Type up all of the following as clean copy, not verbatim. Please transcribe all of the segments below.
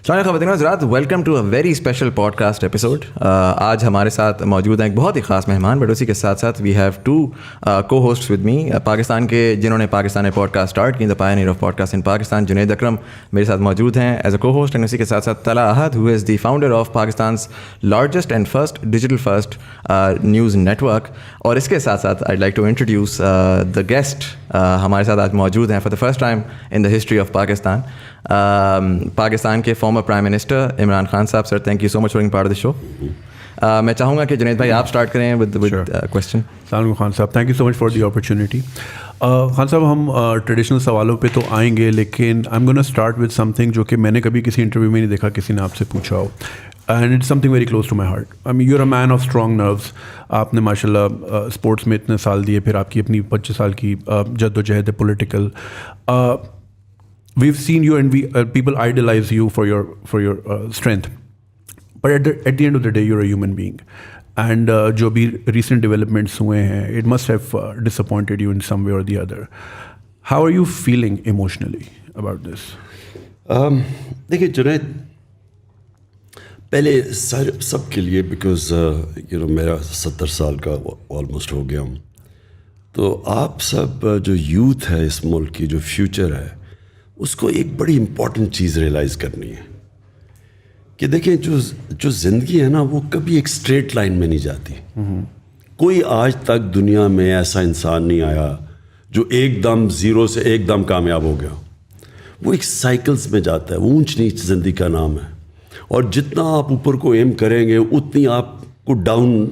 خواتین و حضرات، welcome to a very special podcast episode. آج ہمارے ساتھ موجود ہیں ایک بہت ہی خاص مہمان، بٹ اسی کے ساتھ ساتھ وی ہیو ٹو کو ہوسٹس ود می، پاکستان کے جنہوں نے پاکستان میں پوڈ کاسٹ اسٹارٹ کی، the pioneer of pod cost ان پاکستان. جنید اکرم میرے ساتھ موجود ہیں ایز اے کو ہوسٹ، اینڈ اسی کے ساتھ ساتھ Talha Ahad who is the founder of Pakistan's largest and first digital first news network. اور اس کے ساتھ ساتھ I like to introduce the guest ہمارے ساتھ آج موجود ہیں for the first time in the history of Pakistan, Pakistan کے former prime minister Imran Khan sahab. Sir thank you so much for being part of the show. میں چاہوں گا کہ جنید بھائی آپ اسٹارٹ کریں ود کویسچن. السلام علیکم خان صاحب، thank you so much for the opportunity. Khan صاحب ہم ٹریڈیشنل سوالوں پہ تو آئیں گے، لیکن I am gonna start with some thing جو کہ میں نے کبھی کسی انٹرویو میں نہیں دیکھا کسی نے آپ سے پوچھا ہو، and it's something very close to my heart. I mean you are a man of strong nerves. آپ نے ماشاء اللہ اسپورٹس میں اتنے سال دیے، پھر آپ کی اپنی 25 سال کی جد و جہد ہے political. We've seen you and people idolize you for your strength. But at the end of the day, you're a human being. And جو بھی recent developments ہوئے ہیں, it must have disappointed you in some way or the other. How are you feeling emotionally about this? دیکھیے جنید، پہلے سب کے لیے because میرا 70 سال کا آلموسٹ ہو گیا ہوں، تو آپ سب جو یوتھ ہے اس ملک کی، جو فیوچر ہے، اس کو ایک بڑی امپورٹنٹ چیز ریئلائز کرنی ہے کہ دیکھیں جو زندگی ہے نا، وہ کبھی ایک اسٹریٹ لائن میں نہیں جاتی. کوئی آج تک دنیا میں ایسا انسان نہیں آیا جو ایک دم زیرو سے ایک دم کامیاب ہو گیا. وہ ایک سائیکلز میں جاتا ہے. وہ اونچ نیچ زندگی کا نام ہے، اور جتنا آپ اوپر کو ایم کریں گے اتنی آپ کو ڈاؤن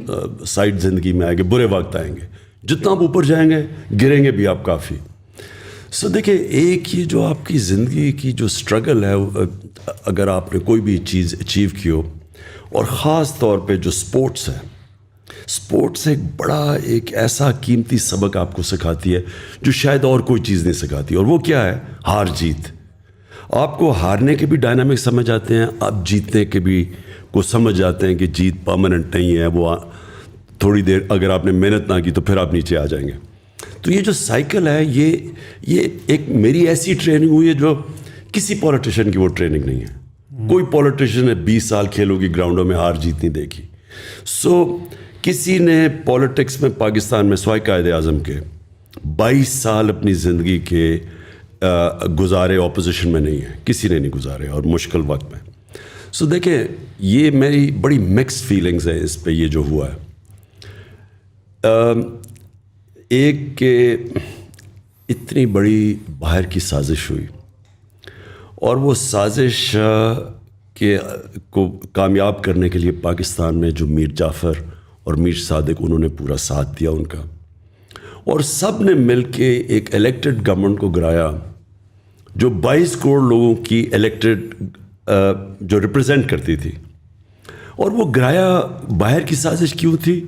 سائڈ زندگی میں آئیں گے، برے وقت آئیں گے. جتنا آپ اوپر جائیں گے گریں گے بھی آپ کافی. سو دیکھیں، ایک یہ جو آپ کی زندگی کی جو اسٹرگل ہے، اگر آپ نے کوئی بھی چیز اچیو کی ہو، اور خاص طور پہ جو اسپورٹس ہے، اسپورٹس ایک ایسا قیمتی سبق آپ کو سکھاتی ہے جو شاید اور کوئی چیز نہیں سکھاتی. اور وہ کیا ہے؟ ہار جیت. آپ کو ہارنے کے بھی ڈائنامک سمجھ آتے ہیں، آپ جیتنے کے بھی کو سمجھ جاتے ہیں کہ جیت پرماننٹ نہیں ہے. وہ تھوڑی دیر اگر آپ نے محنت نہ کی تو پھر آپ نیچے آ جائیں گے. تو یہ جو سائیکل ہے، یہ ایک میری ایسی ٹریننگ ہوئی ہے جو کسی پولیٹیشین کی وہ ٹریننگ نہیں ہے. کوئی پولیٹیشین نے 20 سال کھیلوں کی گراؤنڈوں میں ہار جیت نہیں دیکھی. سو کسی نے پولیٹکس میں پاکستان میں سوائے قائد اعظم کے 22 سال اپنی زندگی کے گزارے اپوزیشن میں نہیں ہے، کسی نے نہیں گزارے، اور مشکل وقت میں. سو دیکھیں، یہ میری بڑی مکس فیلنگز ہیں اس پہ. یہ جو ہوا ہے، ایک کہ اتنی بڑی باہر کی سازش ہوئی، اور وہ سازش کو کامیاب کرنے کے لیے پاکستان میں جو میر جعفر اور میر صادق، انہوں نے پورا ساتھ دیا ان کا، اور سب نے مل کے ایک الیکٹڈ گورنمنٹ کو گرایا جو 22 کروڑ لوگوں کی الیکٹڈ جو ریپرزینٹ کرتی تھی. اور وہ گرایا باہر کی سازش کیوں تھی؟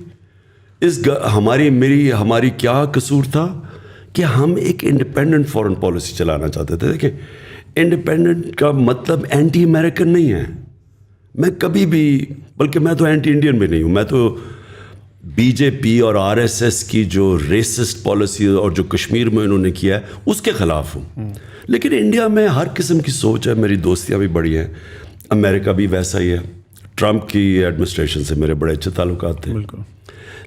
ہماری کیا قصور تھا کہ ہم ایک انڈیپینڈنٹ فارن پالیسی چلانا چاہتے تھے. دیکھیں، انڈیپینڈنٹ کا مطلب اینٹی امریکن نہیں ہے. میں کبھی بھی، بلکہ میں تو اینٹی انڈین بھی نہیں ہوں. میں تو بی جے پی اور RSS کی جو ریسسٹ پالیسی اور جو کشمیر میں انہوں نے کیا ہے اس کے خلاف ہوں. لیکن انڈیا میں ہر قسم کی سوچ ہے. میری دوستیاں بھی بڑی ہیں. امریکہ بھی ویسا ہی ہے. ٹرمپ کی ایڈمنسٹریشن سے میرے بڑے اچھے تعلقات تھے. بالکل.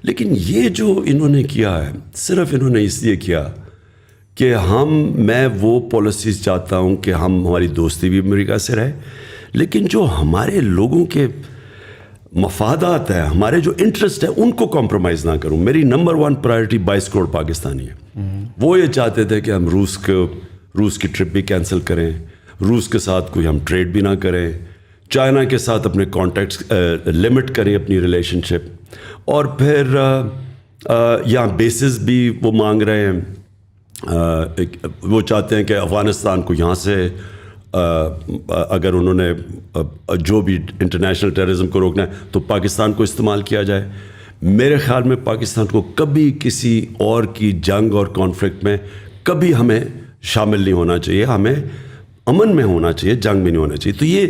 لیکن یہ جو انہوں نے کیا ہے، صرف انہوں نے اس لیے کیا کہ میں وہ پالیسیز چاہتا ہوں کہ ہماری دوستی بھی امریکہ سے رہے، لیکن جو ہمارے لوگوں کے مفادات ہیں، ہمارے جو انٹرسٹ ہیں، ان کو کمپرومائز نہ کروں. میری نمبر 1 پرائرٹی 22 کروڑ پاکستانی ہے. وہ یہ چاہتے تھے کہ ہم روس کی ٹرپ بھی کینسل کریں، روس کے ساتھ کوئی ہم ٹریڈ بھی نہ کریں، چائنا کے ساتھ اپنے کانٹیکٹس لمٹ کریں اپنی ریلیشن شپ، اور پھر یہاں بیسز بھی وہ مانگ رہے ہیں. وہ چاہتے ہیں کہ افغانستان کو یہاں سے اگر انہوں نے جو بھی انٹرنیشنل ٹیررزم کو روکنا ہے تو پاکستان کو استعمال کیا جائے. میرے خیال میں پاکستان کو کبھی کسی اور کی جنگ اور کانفلکٹ میں کبھی ہمیں شامل نہیں ہونا چاہیے. ہمیں امن میں ہونا چاہیے، جنگ میں نہیں ہونا چاہیے. تو یہ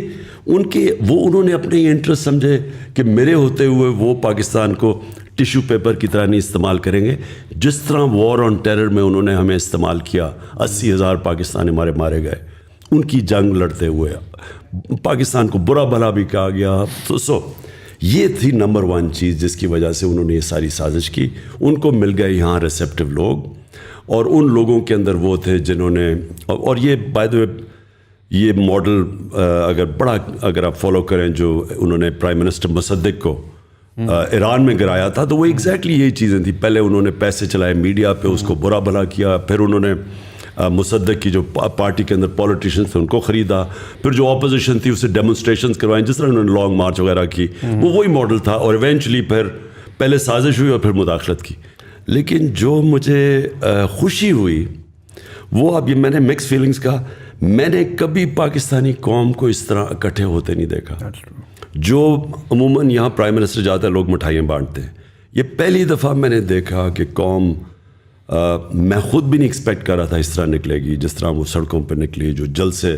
انہوں نے اپنے انٹرسٹ سمجھے کہ میرے ہوتے ہوئے وہ پاکستان کو ٹیشو پیپر کی طرح نہیں استعمال کریں گے. جس طرح وار آن ٹیرر میں انہوں نے ہمیں استعمال کیا، 80,000 پاکستانی ہمارے مارے گئے. ان کی جنگ لڑتے ہوئے پاکستان کو برا بھلا بھی کہا گیا. تو یہ تھی نمبر 1 چیز جس کی وجہ سے انہوں نے یہ ساری سازش کی. ان کو مل گئے یہاں ریسیپٹیو لوگ, اور ان لوگوں کے اندر وہ تھے جنہوں نے, اور یہ بائی دا وے یہ ماڈل اگر آپ فالو کریں جو انہوں نے پرائم منسٹر مصدق کو ایران میں گرایا تھا, تو وہ ایگزیکٹلی یہی چیزیں تھیں. پہلے انہوں نے پیسے چلائے میڈیا پہ, اس کو برا بھلا کیا, پھر انہوں نے مصدق کی جو پارٹی کے اندر پولیٹیشنز تھے ان کو خریدا, پھر جو اپوزیشن تھی اسے ڈیمونسٹریشنز کروائیں, جس طرح انہوں نے لانگ مارچ وغیرہ کی, وہ وہی ماڈل تھا. اور ایونچولی پھر پہلے سازش ہوئی اور پھر مداخلت کی. لیکن جو مجھے خوشی ہوئی وہ, اب یہ میں نے مکس فیلنگز کہا, میں نے کبھی پاکستانی قوم کو اس طرح اکٹھے ہوتے نہیں دیکھا. جو عموماً یہاں پرائم منسٹر جاتا ہے لوگ مٹھائیاں بانٹتے ہیں, یہ پہلی دفعہ میں نے دیکھا کہ قوم, میں خود بھی نہیں ایکسپیکٹ کر رہا تھا اس طرح نکلے گی جس طرح وہ سڑکوں پہ نکلی. جو جلسے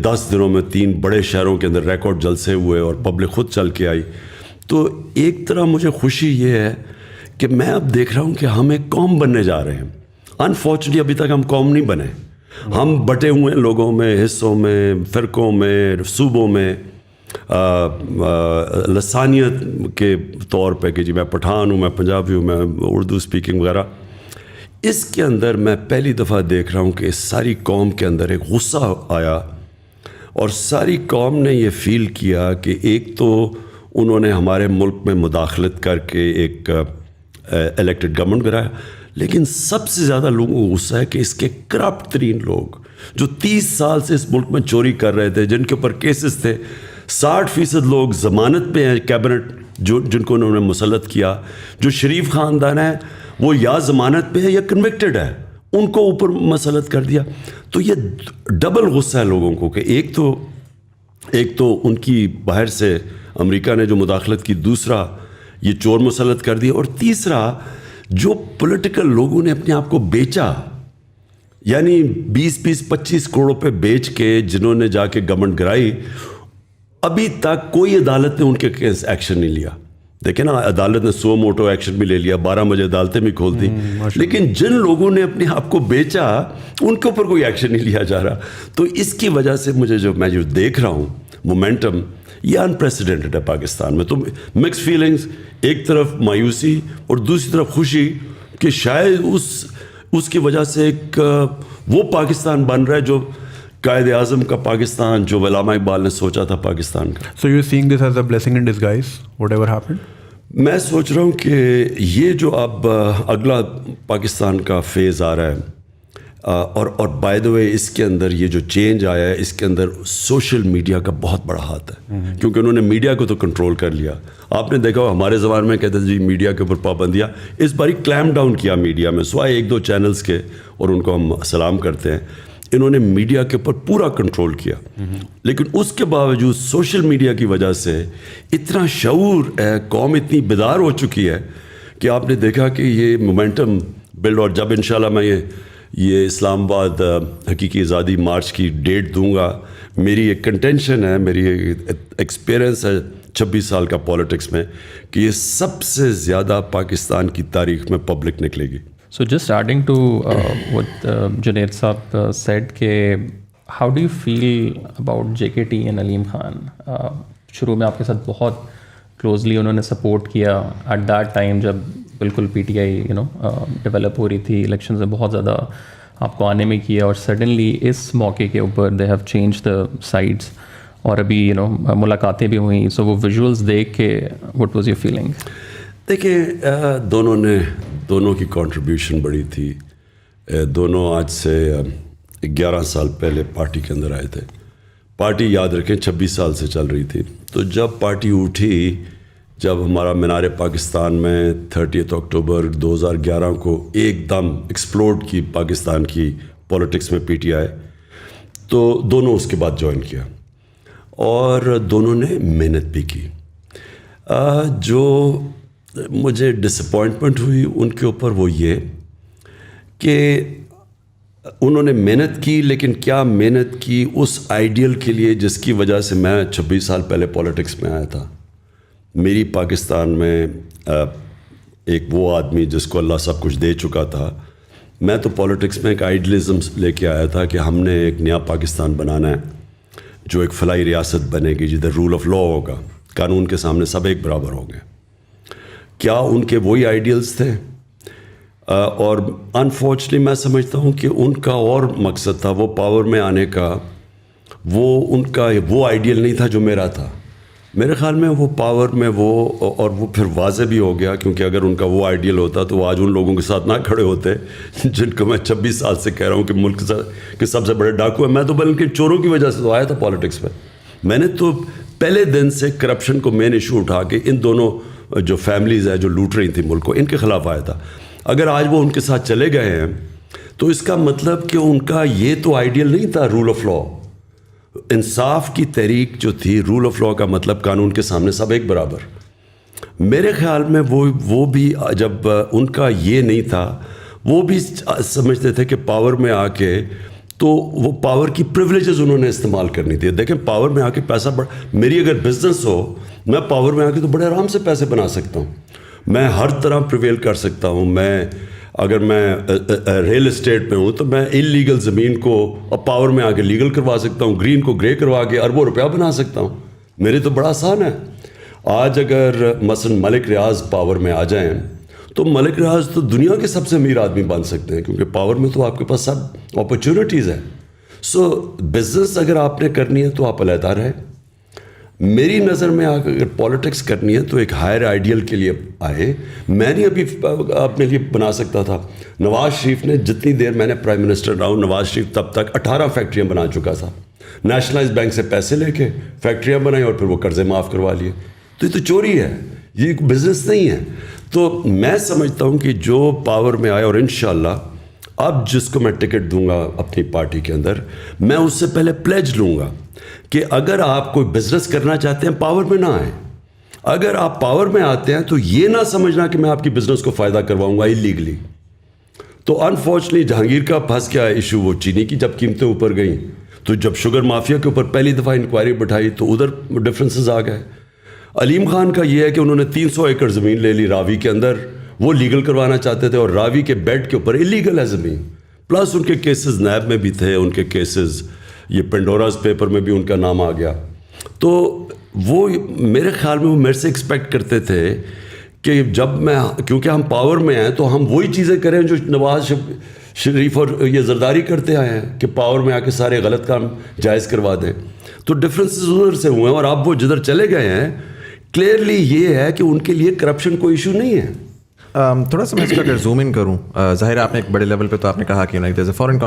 10 دنوں میں 3 بڑے شہروں کے اندر ریکارڈ جلسے ہوئے اور پبلک خود چل کے آئی. تو ایک طرح مجھے خوشی یہ ہے کہ میں اب دیکھ رہا ہوں کہ ہم ایک قوم بننے جا رہے ہیں. انفارچونیٹلی ابھی تک ہم قوم نہیں بنے, ہم بٹے ہوئے ہیں لوگوں میں, حصوں میں, فرقوں میں, صوبوں میں, لسانیت کے طور پہ کہ جی میں پٹھان ہوں, میں پنجابی ہوں, میں اردو اسپیکنگ وغیرہ. اس کے اندر میں پہلی دفعہ دیکھ رہا ہوں کہ اس ساری قوم کے اندر ایک غصہ آیا, اور ساری قوم نے یہ فیل کیا کہ ایک تو انہوں نے ہمارے ملک میں مداخلت کر کے ایک الیکٹڈ گورنمنٹ گرایا, لیکن سب سے زیادہ لوگوں کو غصہ ہے کہ اس کے کرپٹ ترین لوگ جو 30 سال سے اس ملک میں چوری کر رہے تھے, جن کے اوپر کیسز تھے, 60% لوگ ضمانت پہ ہیں کیبنٹ جن کو انہوں نے مسلط کیا, جو شریف خاندان ہے وہ یا ضمانت پہ ہے یا کنوکٹڈ ہے, ان کو اوپر مسلط کر دیا. تو یہ ڈبل غصہ ہے لوگوں کو کہ ایک تو ان کی باہر سے امریکہ نے جو مداخلت کی, دوسرا یہ چور مسلط کر دیا, اور تیسرا جو پولیٹیکل لوگوں نے اپنے آپ کو بیچا, یعنی 20-25 کروڑوں پہ بیچ کے جنہوں نے جا کے گورنمنٹ گرائی, ابھی تک کوئی عدالت نے ان کے کیس ایکشن نہیں لیا. دیکھیں نا, عدالت نے سو موٹو ایکشن بھی لے لیا, 12 بجے عدالتیں بھی کھول دی, لیکن جن لوگوں نے اپنے آپ کو بیچا ان کے اوپر کوئی ایکشن نہیں لیا جا رہا. تو اس کی وجہ سے مجھے میں جو دیکھ رہا ہوں مومنٹم, یہ انپریسیڈنٹڈ ہے پاکستان میں. تو مکس فیلنگز, ایک طرف مایوسی اور دوسری طرف خوشی کہ شاید اس کی وجہ سے ایک وہ پاکستان بن رہا ہے جو قائد اعظم کا پاکستان, جو علامہ اقبال نے سوچا تھا پاکستان کا. So you're seeing this as a blessing in disguise, whatever happened? میں سوچ رہا ہوں کہ یہ جو اب اگلا پاکستان کا فیز آ رہا ہے, اور بائی دا وے اس کے اندر یہ جو چینج آیا ہے, اس کے اندر سوشل میڈیا کا بہت بڑا ہاتھ ہے, کیونکہ انہوں نے میڈیا کو تو کنٹرول کر لیا. آپ نے دیکھا ہمارے زبان میں کہتے ہیں جی میڈیا کے اوپر پابندیاں, اس باری کلیم ڈاؤن کیا میڈیا میں, سوائے 1-2 چینلز کے, اور ان کو ہم سلام کرتے ہیں. انہوں نے میڈیا کے اوپر پورا کنٹرول کیا, لیکن اس کے باوجود سوشل میڈیا کی وجہ سے اتنا شعور ہے, قوم اتنی بیدار ہو چکی ہے کہ آپ نے دیکھا کہ یہ مومنٹم بلڈ. اور جب انشاءاللہ میں یہ اسلام آباد حقیقی آزادی مارچ کی ڈیٹ دوں گا, میری ایک کنٹینشن ہے, میری ایکسپیرئنس ہے 26 سال کا پالیٹکس میں, کہ یہ سب سے زیادہ پاکستان کی تاریخ میں پبلک نکلے گی. So just adding to what Junaid Saab said, how do you feel about JKT and Aleem Khan? شروع میں آپ کے ساتھ بہت کلوزلی انہوں نے سپورٹ کیا ایٹ دیٹ ٹائم جب بالکل پی ٹی آئی ڈیولپ ہو رہی تھی, الیکشنز میں بہت زیادہ آپ کو آنے میں کیا, اور سڈنلی اس موقع کے اوپر they have change the sides, اور ابھی ملاقاتیں بھی ہوئیں. سو وہ ویژولس دیکھ کے وٹ واز یور فیلنگ؟ دیکھیں, دونوں کی کنٹریبیوشن بڑی تھی. دونوں آج سے 11 سال پہلے پارٹی کے اندر آئے تھے. پارٹی یاد رکھیں 26 سال سے چل رہی تھی. تو جب پارٹی اٹھی, جب ہمارا مینار پاکستان میں 30 اکتوبر 2011 کو ایک دم ایکسپلوڈ کی پاکستان کی پولیٹکس میں پی ٹی آئی, تو دونوں اس کے بعد جوائن کیا, اور دونوں نے محنت بھی کی. جو مجھے ڈس اپوائنٹمنٹ ہوئی ان کے اوپر وہ یہ کہ انہوں نے محنت کی, لیکن کیا محنت کی اس آئیڈیل کے لیے جس کی وجہ سے میں 26 سال پہلے پولیٹکس میں آیا تھا. میری پاکستان میں ایک وہ آدمی جس کو اللہ سب کچھ دے چکا تھا, میں تو پالیٹکس میں ایک آئیڈیلزم لے کے آیا تھا کہ ہم نے ایک نیا پاکستان بنانا ہے جو ایک فلاحی ریاست بنے گی جدھر رول آف لا ہوگا, قانون کے سامنے سب ایک برابر ہوں گے. کیا ان کے وہی آئیڈیلز تھے؟ اور انفارچونیٹلی میں سمجھتا ہوں کہ ان کا اور مقصد تھا وہ پاور میں آنے کا, وہ ان کا وہ آئیڈیل نہیں تھا جو میرا تھا. میرے خیال میں وہ پاور میں وہ, اور وہ پھر واضح بھی ہو گیا کیونکہ اگر ان کا وہ آئیڈیل ہوتا تو وہ آج ان لوگوں کے ساتھ نہ کھڑے ہوتے جن کو میں 26 سال سے کہہ رہا ہوں کہ ملک کے سب سے بڑے ڈاکو ہیں. میں تو بلکہ چوروں کی وجہ سے تو آیا تھا پالیٹکس میں. میں نے تو پہلے دن سے کرپشن کو مین ایشو اٹھا کے ان دونوں جو فیملیز ہیں جو لوٹ رہی تھیں ملک کو, ان کے خلاف آیا تھا. اگر آج وہ ان کے ساتھ چلے گئے ہیں تو اس کا مطلب کہ ان کا یہ تو آئیڈیل نہیں تھا رول آف لا. انصاف کی تحریک جو تھی, رول آف لا کا مطلب قانون کے سامنے سب ایک برابر. میرے خیال میں وہ بھی جب ان کا یہ نہیں تھا, وہ بھی سمجھتے تھے کہ پاور میں آ کے تو وہ پاور کی پریولیجز انہوں نے استعمال کرنی تھی. دیکھیں پاور میں آ کے پیسہ میری اگر بزنس ہو, میں پاور میں آ کے تو بڑے آرام سے پیسے بنا سکتا ہوں, میں ہر طرح پریویل کر سکتا ہوں. میں اگر میں ریل اسٹیٹ میں ہوں تو میں انلیگل زمین کو پاور میں آ کے لیگل کروا سکتا ہوں, گرین کو گرے کروا کے اربوں روپیہ بنا سکتا ہوں. میرے تو بڑا آسان ہے. آج اگر مثلا ملک ریاض پاور میں آ جائیں تو ملک ریاض تو دنیا کے سب سے امیر آدمی بن سکتے ہیں کیونکہ پاور میں تو آپ کے پاس سب اپرچونیٹیز ہیں. سو بزنس اگر آپ نے کرنی ہے تو آپ علیحدہ رہیں. میری نظر میں اگر پالیٹکس کرنی ہے تو ایک ہائر آئیڈیل کے لیے آئے. میں نہیں ابھی اپنے لیے بنا سکتا تھا. نواز شریف نے جتنی دیر میں نے پرائم منسٹر رہا ہوں, نواز شریف تب تک 18 فیکٹریاں بنا چکا تھا. نیشنلائز بینک سے پیسے لے کے فیکٹریاں بنائیں اور پھر وہ قرضے معاف کروا لیے. تو یہ تو چوری ہے, یہ بزنس نہیں ہے. تو میں سمجھتا ہوں کہ جو پاور میں آئے, اور انشاءاللہ اب جس کو میں ٹکٹ دوں گا اپنی پارٹی کے اندر, میں اس سے پہلے پلیج لوں گا کہ اگر آپ کوئی بزنس کرنا چاہتے ہیں پاور میں نہ آئیں. اگر آپ پاور میں آتے ہیں تو یہ نہ سمجھنا کہ میں آپ کی بزنس کو فائدہ کرواؤں گا انلیگلی. تو انفارچونیٹلی جہانگیر کا پھنس گیا ایشو وہ چینی کی, جب قیمتیں اوپر گئیں تو جب شوگر مافیا کے اوپر پہلی دفعہ انکوائری بٹھائی تو ادھر ڈفرینسز آ گئے. علیم خان کا یہ ہے کہ انہوں نے 300 ایکڑ زمین لے لی راوی کے اندر, وہ لیگل کروانا چاہتے تھے, اور راوی کے بیڈ کے اوپر انلیگل ہے زمین. پلس ان کے کیسز نیب میں بھی تھے, ان کے کیسز یہ پینڈوراز پیپر میں بھی ان کا نام آ گیا. تو وہ میرے خیال میں وہ میرے سے ایکسپیکٹ کرتے تھے کہ جب میں, کیونکہ ہم پاور میں ہیں تو ہم وہی چیزیں کریں جو نواز شریف اور یہ زرداری کرتے آئے ہیں کہ پاور میں آ کے سارے غلط کام جائز کروا دیں. تو ڈفرینسز ادھر سے ہوئے ہیں, اور اب وہ جدھر چلے گئے ہیں کلیئرلی یہ ہے کہ ان کے لیے کرپشن کوئی ایشو نہیں ہے. تھوڑا سا میں اس کا اگر زوم ان کروں, ظاہر آپ نے ایک بڑے لیول پہ تو آپ نے کہا کہ like there is a foreign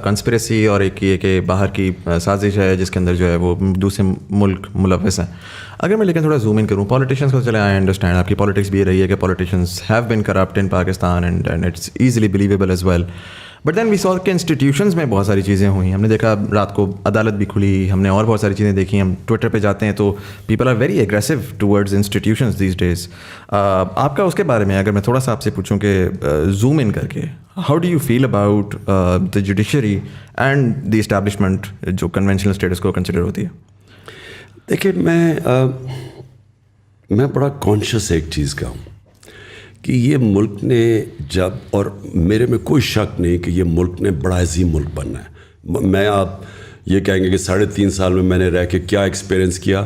conspiracy, اور ایک یہ کہ باہر کی سازش ہے جس کے اندر جو ہے وہ دوسرے ملک ملوث ہیں. اگر میں لیکن تھوڑا زوم ان کروں پالیٹیشینس کو, چلے آئی انڈرسٹینڈ آپ کی پالیٹکس بھی یہ رہی ہے کہ politicians have been corrupt in Pakistan and it's easily believable as well. But then we saw کہ انسٹیٹیوشنز میں بہت ساری چیزیں ہوئیں. ہم نے دیکھا رات کو عدالت بھی کھلی, ہم نے اور بہت ساری چیزیں دیکھی. ہم ٹویٹر پہ جاتے ہیں تو people are very aggressive towards institutions these days. آپ کا اس کے بارے میں اگر میں تھوڑا سا آپ سے پوچھوں کہ زوم ان کر کے how do you feel about the judiciary and the establishment جو کنونشنل اسٹیٹس کو کنسیڈر ہوتی ہے؟ دیکھیں میں بڑا کانشیس ایک چیز کا ہوں کہ یہ ملک نے جب, اور میرے میں کوئی شک نہیں کہ یہ ملک نے بڑا عظیم ملک بننا ہے. میں آپ یہ کہیں گے کہ 3.5 سال میں میں نے رہ کے کیا ایکسپیرئنس کیا,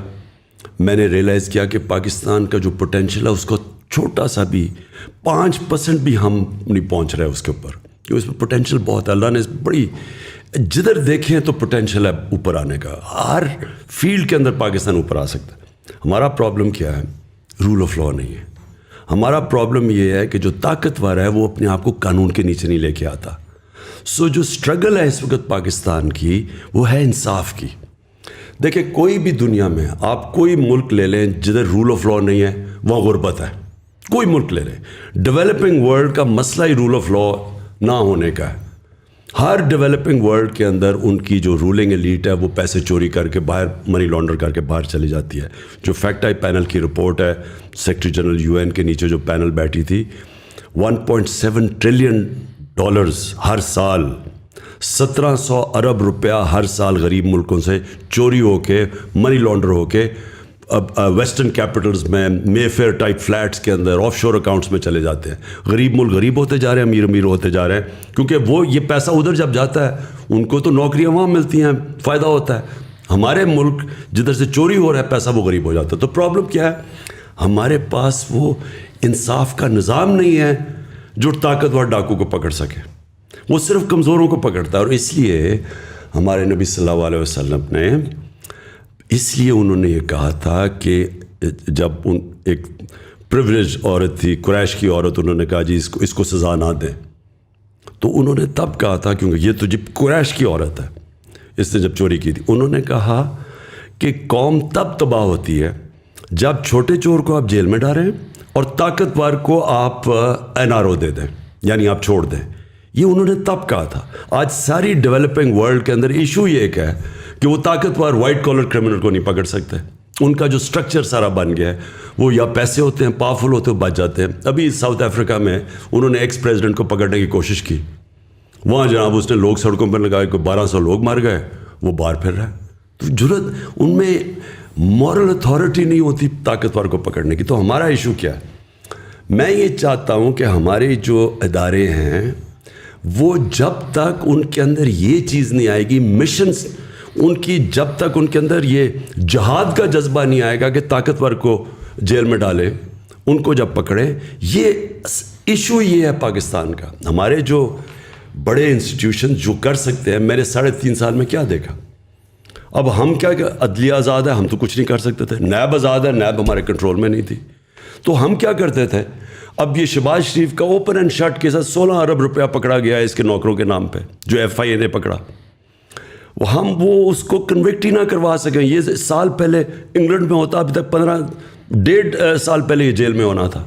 میں نے ریئلائز کیا کہ پاکستان کا جو پوٹینشیل ہے اس کو چھوٹا سا بھی 5% بھی ہم نہیں پہنچ رہے اس کے اوپر, کہ اس میں پوٹینشیل بہت ہے. اللہ نے بڑی جدھر دیکھیں تو پوٹینشیل ہے اوپر آنے کا, ہر فیلڈ کے اندر پاکستان اوپر آ سکتا ہے. ہمارا پرابلم کیا ہے؟ رول آف لا نہیں ہے. ہمارا پرابلم یہ ہے کہ جو طاقتور ہے وہ اپنے آپ کو قانون کے نیچے نہیں لے کے آتا. سو جو اسٹرگل ہے اس وقت پاکستان کی وہ ہے انصاف کی. دیکھیں کوئی بھی دنیا میں آپ کوئی ملک لے لیں جدھر رول آف لا نہیں ہے وہاں غربت ہے. کوئی ملک لے لیں, ڈیولپنگ ورلڈ کا مسئلہ ہی رول آف لا نہ ہونے کا ہے. ہر ڈیولپنگ ورلڈ کے اندر ان کی جو رولنگ ایلیٹ ہے وہ پیسے چوری کر کے باہر, منی لانڈر کر کے باہر چلی جاتی ہے. جو فیکٹ آئی پینل کی رپورٹ ہے, سیکرٹری جنرل UN کے نیچے جو پینل بیٹھی تھی, $1.7 ٹریلین ہر سال, 1700 ارب روپیہ ہر سال غریب ملکوں سے چوری ہو کے, منی لانڈر ہو کے ویسٹرن کیپٹلز میں مے فیئر ٹائپ فلیٹس کے اندر آف شور اکاؤنٹس میں چلے جاتے ہیں. غریب ملک غریب ہوتے جا رہے ہیں, امیر امیر ہوتے جا رہے ہیں, کیونکہ وہ یہ پیسہ ادھر جب جاتا ہے ان کو تو نوکریاں وہاں ملتی ہیں, فائدہ ہوتا ہے. ہمارے ملک جدھر سے چوری ہو رہا ہے پیسہ وہ غریب ہو جاتا ہے. تو پرابلم کیا ہے, ہمارے پاس وہ انصاف کا نظام نہیں ہے جو طاقتور ڈاکو کو پکڑ سکے, وہ صرف کمزوروں کو پکڑتا ہے. اور اس لیے ہمارے نبی صلی اللہ علیہ وسلم نے اس لیے انہوں نے یہ کہا تھا کہ جب ایک پریویلیج عورت تھی, قریش کی عورت, انہوں نے کہا جی اس کو سزا نہ دیں, تو انہوں نے تب کہا تھا کیونکہ یہ تو جب قریش کی عورت ہے, اس نے جب چوری کی تھی, انہوں نے کہا کہ قوم تب تباہ ہوتی ہے جب چھوٹے چور کو آپ جیل میں ڈالیں اور طاقتور کو آپ NRO دے دیں, یعنی آپ چھوڑ دیں. یہ انہوں نے تب کہا تھا. آج ساری ڈیولپنگ ورلڈ کے اندر ایشو یہ ایک ہے کہ وہ طاقتور وائٹ کالر کرمنل کو نہیں پکڑ سکتے. ان کا جو سٹرکچر سارا بن گیا ہے, وہ یا پیسے ہوتے ہیں, پاورفل ہوتے ہیں, بچ جاتے ہیں. ابھی ساؤتھ افریقہ میں انہوں نے ایکس پریزیڈنٹ کو پکڑنے کی کوشش کی, وہاں جناب اس نے لوگ سڑکوں پر لگائے, کوئی 1200 لوگ مر گئے, وہ باہر پھر رہا ہے. تو جرت ان میں مورل اتھارٹی نہیں ہوتی طاقتور کو پکڑنے کی. تو ہمارا ایشو کیا ہے, میں یہ چاہتا ہوں کہ ہمارے جو ادارے ہیں وہ جب تک ان کے اندر یہ چیز نہیں آئے گی, مشنز ان کی جب تک ان کے اندر یہ جہاد کا جذبہ نہیں آئے گا کہ طاقتور کو جیل میں ڈالیں, ان کو جب پکڑیں. یہ ایشو یہ ہے پاکستان کا. ہمارے جو بڑے انسٹیٹیوشن جو کر سکتے ہیں, میں نے 3.5 سال میں کیا دیکھا. اب ہم کیا کہ عدلیہ آزاد ہے, ہم تو کچھ نہیں کر سکتے تھے. نیب آزاد ہے, نیب ہمارے کنٹرول میں نہیں تھی. تو ہم کیا کرتے تھے, اب یہ شہباز شریف کا اوپن اینڈ شٹ کے ساتھ 16 ارب روپیہ پکڑا گیا ہے اس کے نوکروں کے نام پہ, جو FIA نے پکڑا. ہم وہ اس کو کنوکٹ ہی نہ کروا سکیں. یہ سال پہلے انگلینڈ میں ہوتا, ابھی تک 1.5 سال پہلے یہ جیل میں ہونا تھا.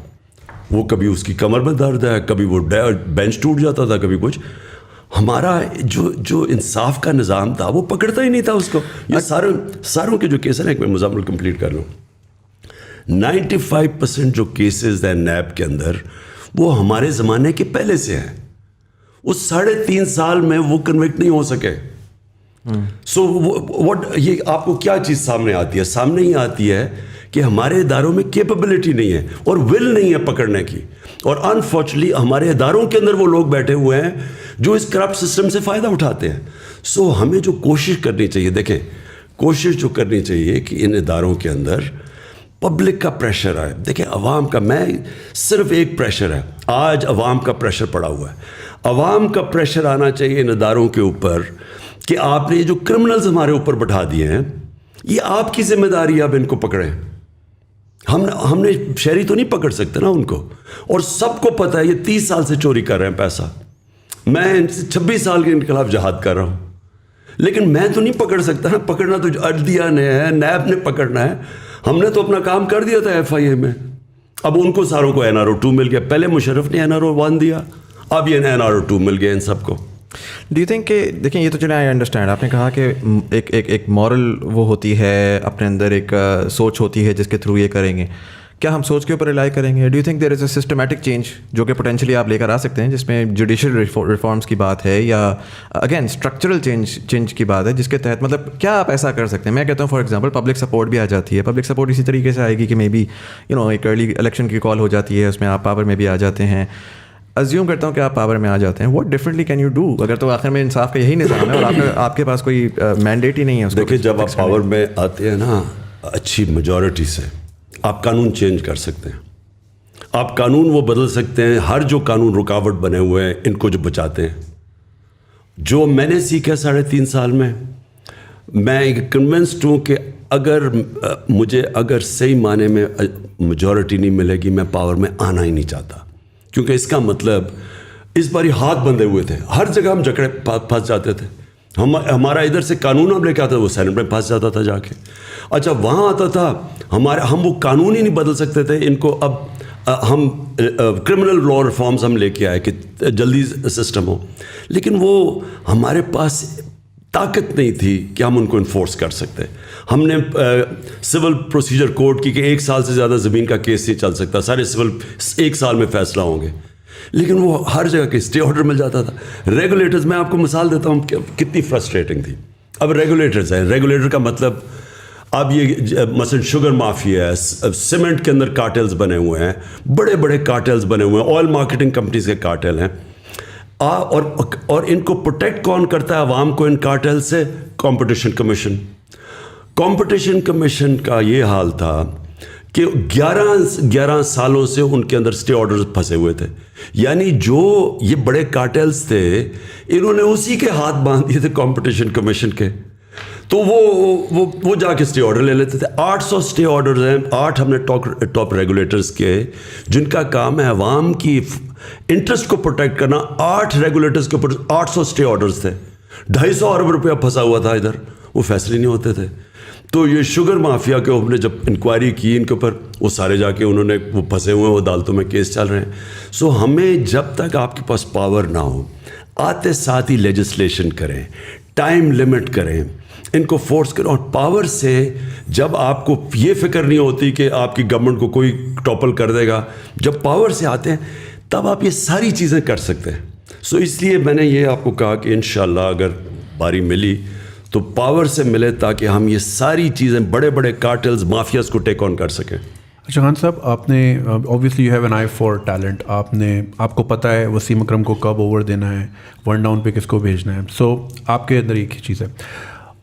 وہ کبھی اس کی کمر میں درد ہے, کبھی وہ بینچ ٹوٹ جاتا تھا, کبھی کچھ. ہمارا جو انصاف کا نظام تھا وہ پکڑتا ہی نہیں تھا اس کو. یہ ساروں کے جو کیس ہیں, ایک میں مزامل کمپلیٹ کر لوں. 95% جو کیسز ہیں نیب کے اندر وہ ہمارے زمانے کے پہلے سے ہیں. اس 3.5 سال میں وہ کنوکٹ نہیں ہو سکے. سو واٹ, یہ آپ کو کیا چیز سامنے آتی ہے؟ سامنے ہی آتی ہے کہ ہمارے اداروں میں کیپیبلٹی نہیں ہے اور ول نہیں ہے پکڑنے کی. اور انفارچونیٹلی ہمارے اداروں کے اندر وہ لوگ بیٹھے ہوئے ہیں جو اس کرپٹ سسٹم سے فائدہ اٹھاتے ہیں. سو ہمیں جو کوشش کرنی چاہیے, دیکھیں کوشش جو کرنی چاہیے کہ ان اداروں کے اندر پبلک کا پریشر آئے. دیکھیں عوام کا, میں صرف ایک پریشر ہے, آج عوام کا پریشر پڑا ہوا ہے. عوام کا پریشر آنا چاہیے ان اداروں کے اوپر کہ آپ نے یہ جو کرمنلز ہمارے اوپر بٹھا دیے ہیں, یہ آپ کی ذمہ داری ہے, اب ان کو پکڑیں. ہم نے شہری تو نہیں پکڑ سکتے نا ان کو. اور سب کو پتہ ہے یہ 30 سال سے چوری کر رہے ہیں پیسہ. میں 26 سال کے ان کے خلاف جہاد کر رہا ہوں, لیکن میں تو نہیں پکڑ سکتا نا. پکڑنا تو عدلیہ نے ہے, نیب نے پکڑنا ہے. ہم نے تو اپنا کام کر دیا تھا FIA میں. اب ان کو ساروں کو NRO 2 مل گیا. پہلے مشرف نے NRO 1 دیا, اب یہ NRO 2 مل گیا ان سب کو. ڈو یو تھنک کہ دیکھیں یہ تو چلیں آئی انڈرسٹینڈ, آپ نے کہا کہ ایک مورل وہ ہوتی ہے, اپنے اندر ایک سوچ ہوتی ہے جس کے تھرو یہ کریں گے. کیا ہم سوچ کے اوپر ریلائی کریں گے؟ Do you think there is a systematic change جو کہ پوٹینشلی آپ لے کر آ سکتے ہیں, جس میں جوڈیشل ریفارمس کی بات ہے یا اگین اسٹرکچرل چینج کی بات ہے, جس کے تحت مطلب کیا آپ ایسا کر سکتے ہیں؟ میں کہتا ہوں فار ایگزامپل پبلک سپورٹ بھی آ جاتی ہے. پبلک سپورٹ اسی طریقے سے آئے گی کہ مے بی ایک ارلی الیکشن کی کال ہو جاتی ہے, اس میں آپ پاور میں بھی آ جاتے ہیں. ازیوم کرتا ہوں کہ آپ پاور میں آ جاتے ہیں, what differently can you do اگر تو آخر میں انصاف کا یہی نظام ہے اور آپ کے پاس کوئی مینڈیٹ ہی نہیں ہے اس کو. دیکھیں جب آپ پاور میں آتے ہیں نا اچھی میجورٹی سے, آپ قانون چینج کر سکتے ہیں. آپ قانون وہ بدل سکتے ہیں, ہر جو قانون رکاوٹ بنے ہوئے ہیں ان کو جو بچاتے ہیں. جو میں نے سیکھا 3.5 سال میں کنونسڈ ہوں کہ اگر صحیح معنی میں میجورٹی نہیں ملے گی, میں پاور میں آنا ہی نہیں چاہتا. کیونکہ اس کا مطلب اس باری ہاتھ بندھے ہوئے تھے, ہر جگہ ہم جکڑے پھنس جاتے تھے. ہمارا ادھر سے قانون ہم لے کے آتا تھا, وہ سینٹ میں پھنس جاتا تھا جا کے. اچھا وہاں آتا تھا ہم وہ قانون ہی نہیں بدل سکتے تھے ان کو. اب ہم کرمنل لا ریفارمز ہم لے کے آئے کہ جلدی سسٹم ہو, لیکن وہ ہمارے پاس طاقت نہیں تھی کہ ہم ان کو انفورس کر سکتے. ہم نے سول پروسیجر کوڈ کی کہ 1 سال سے زیادہ زمین کا کیس نہیں چل سکتا, سارے سول 1 سال میں فیصلہ ہوں گے, لیکن وہ ہر جگہ کے اسٹے آرڈر مل جاتا تھا. ریگولیٹرز, میں آپ کو مثال دیتا ہوں کتنی فرسٹریٹنگ تھی. اب ریگولیٹرز ہیں, ریگولیٹر کا مطلب اب یہ مثلا شوگر مافیا ہے, سیمنٹ کے اندر کارٹلز بنے ہوئے ہیں, بڑے بڑے کارٹلز بنے ہوئے ہیں, آئل مارکیٹنگ کمپنیز کے کارٹل ہیں. اور ان کو پروٹیکٹ کون کرتا ہے عوام کو ان کارٹل سے؟ Competition commission. کمپٹیشن کمیشن کا یہ حال تھا کہ 11 سالوں سے ان کے اندر اسٹے آرڈرز پھنسے ہوئے تھے. یعنی جو یہ بڑے کارٹلز تھے انہوں نے اسی کے ہاتھ باندھ دیے تھے کمپٹیشن کمیشن کے, تو وہ جا کے اسٹے آرڈر لے لیتے تھے. 800 اسٹے آرڈرز ہیں, 8 ہم نے ٹاپ ریگولیٹرز کے جن کا کام ہے عوام کی انٹرسٹ کو پروٹیکٹ کرنا. 8 ریگولیٹرز کے اوپر 800 اسٹے آرڈرز تھے. 250 ارب روپیہ پھنسا ہوا تھا ادھر, وہ فیصلے نہیں ہوتے تھے. تو یہ شوگر مافیا کے ہم نے جب انکوائری کی ان کے اوپر, وہ سارے جا کے انہوں نے وہ پھنسے ہوئے ہیں, وہ عدالتوں میں کیس چل رہے ہیں. سو ہمیں جب تک آپ کے پاس پاور نہ ہو, آتے ساتھ ہی لیجسلیشن کریں, ٹائم لمٹ کریں, ان کو فورس کریں. اور پاور سے جب آپ کو یہ فکر نہیں ہوتی کہ آپ کی گورنمنٹ کو کوئی ٹاپل کر دے گا, جب پاور سے آتے ہیں تب آپ یہ ساری چیزیں کر سکتے ہیں. سو اس لیے میں نے یہ آپ کو کہا کہ انشاءاللہ اگر باری ملی تو پاور سے ملے تاکہ ہم یہ ساری چیزیں بڑے بڑے کارٹلز مافیاز کو ٹیک آن کر سکیں. اچھا خان صاحب, آپ نے obviously you have an I for talent. آپ کو پتہ ہے وسیم اکرم کو کب اوور دینا ہے, 1 ڈاؤن پہ کس کو بھیجنا ہے. سو آپ کے اندر ایک ہی چیز ہے,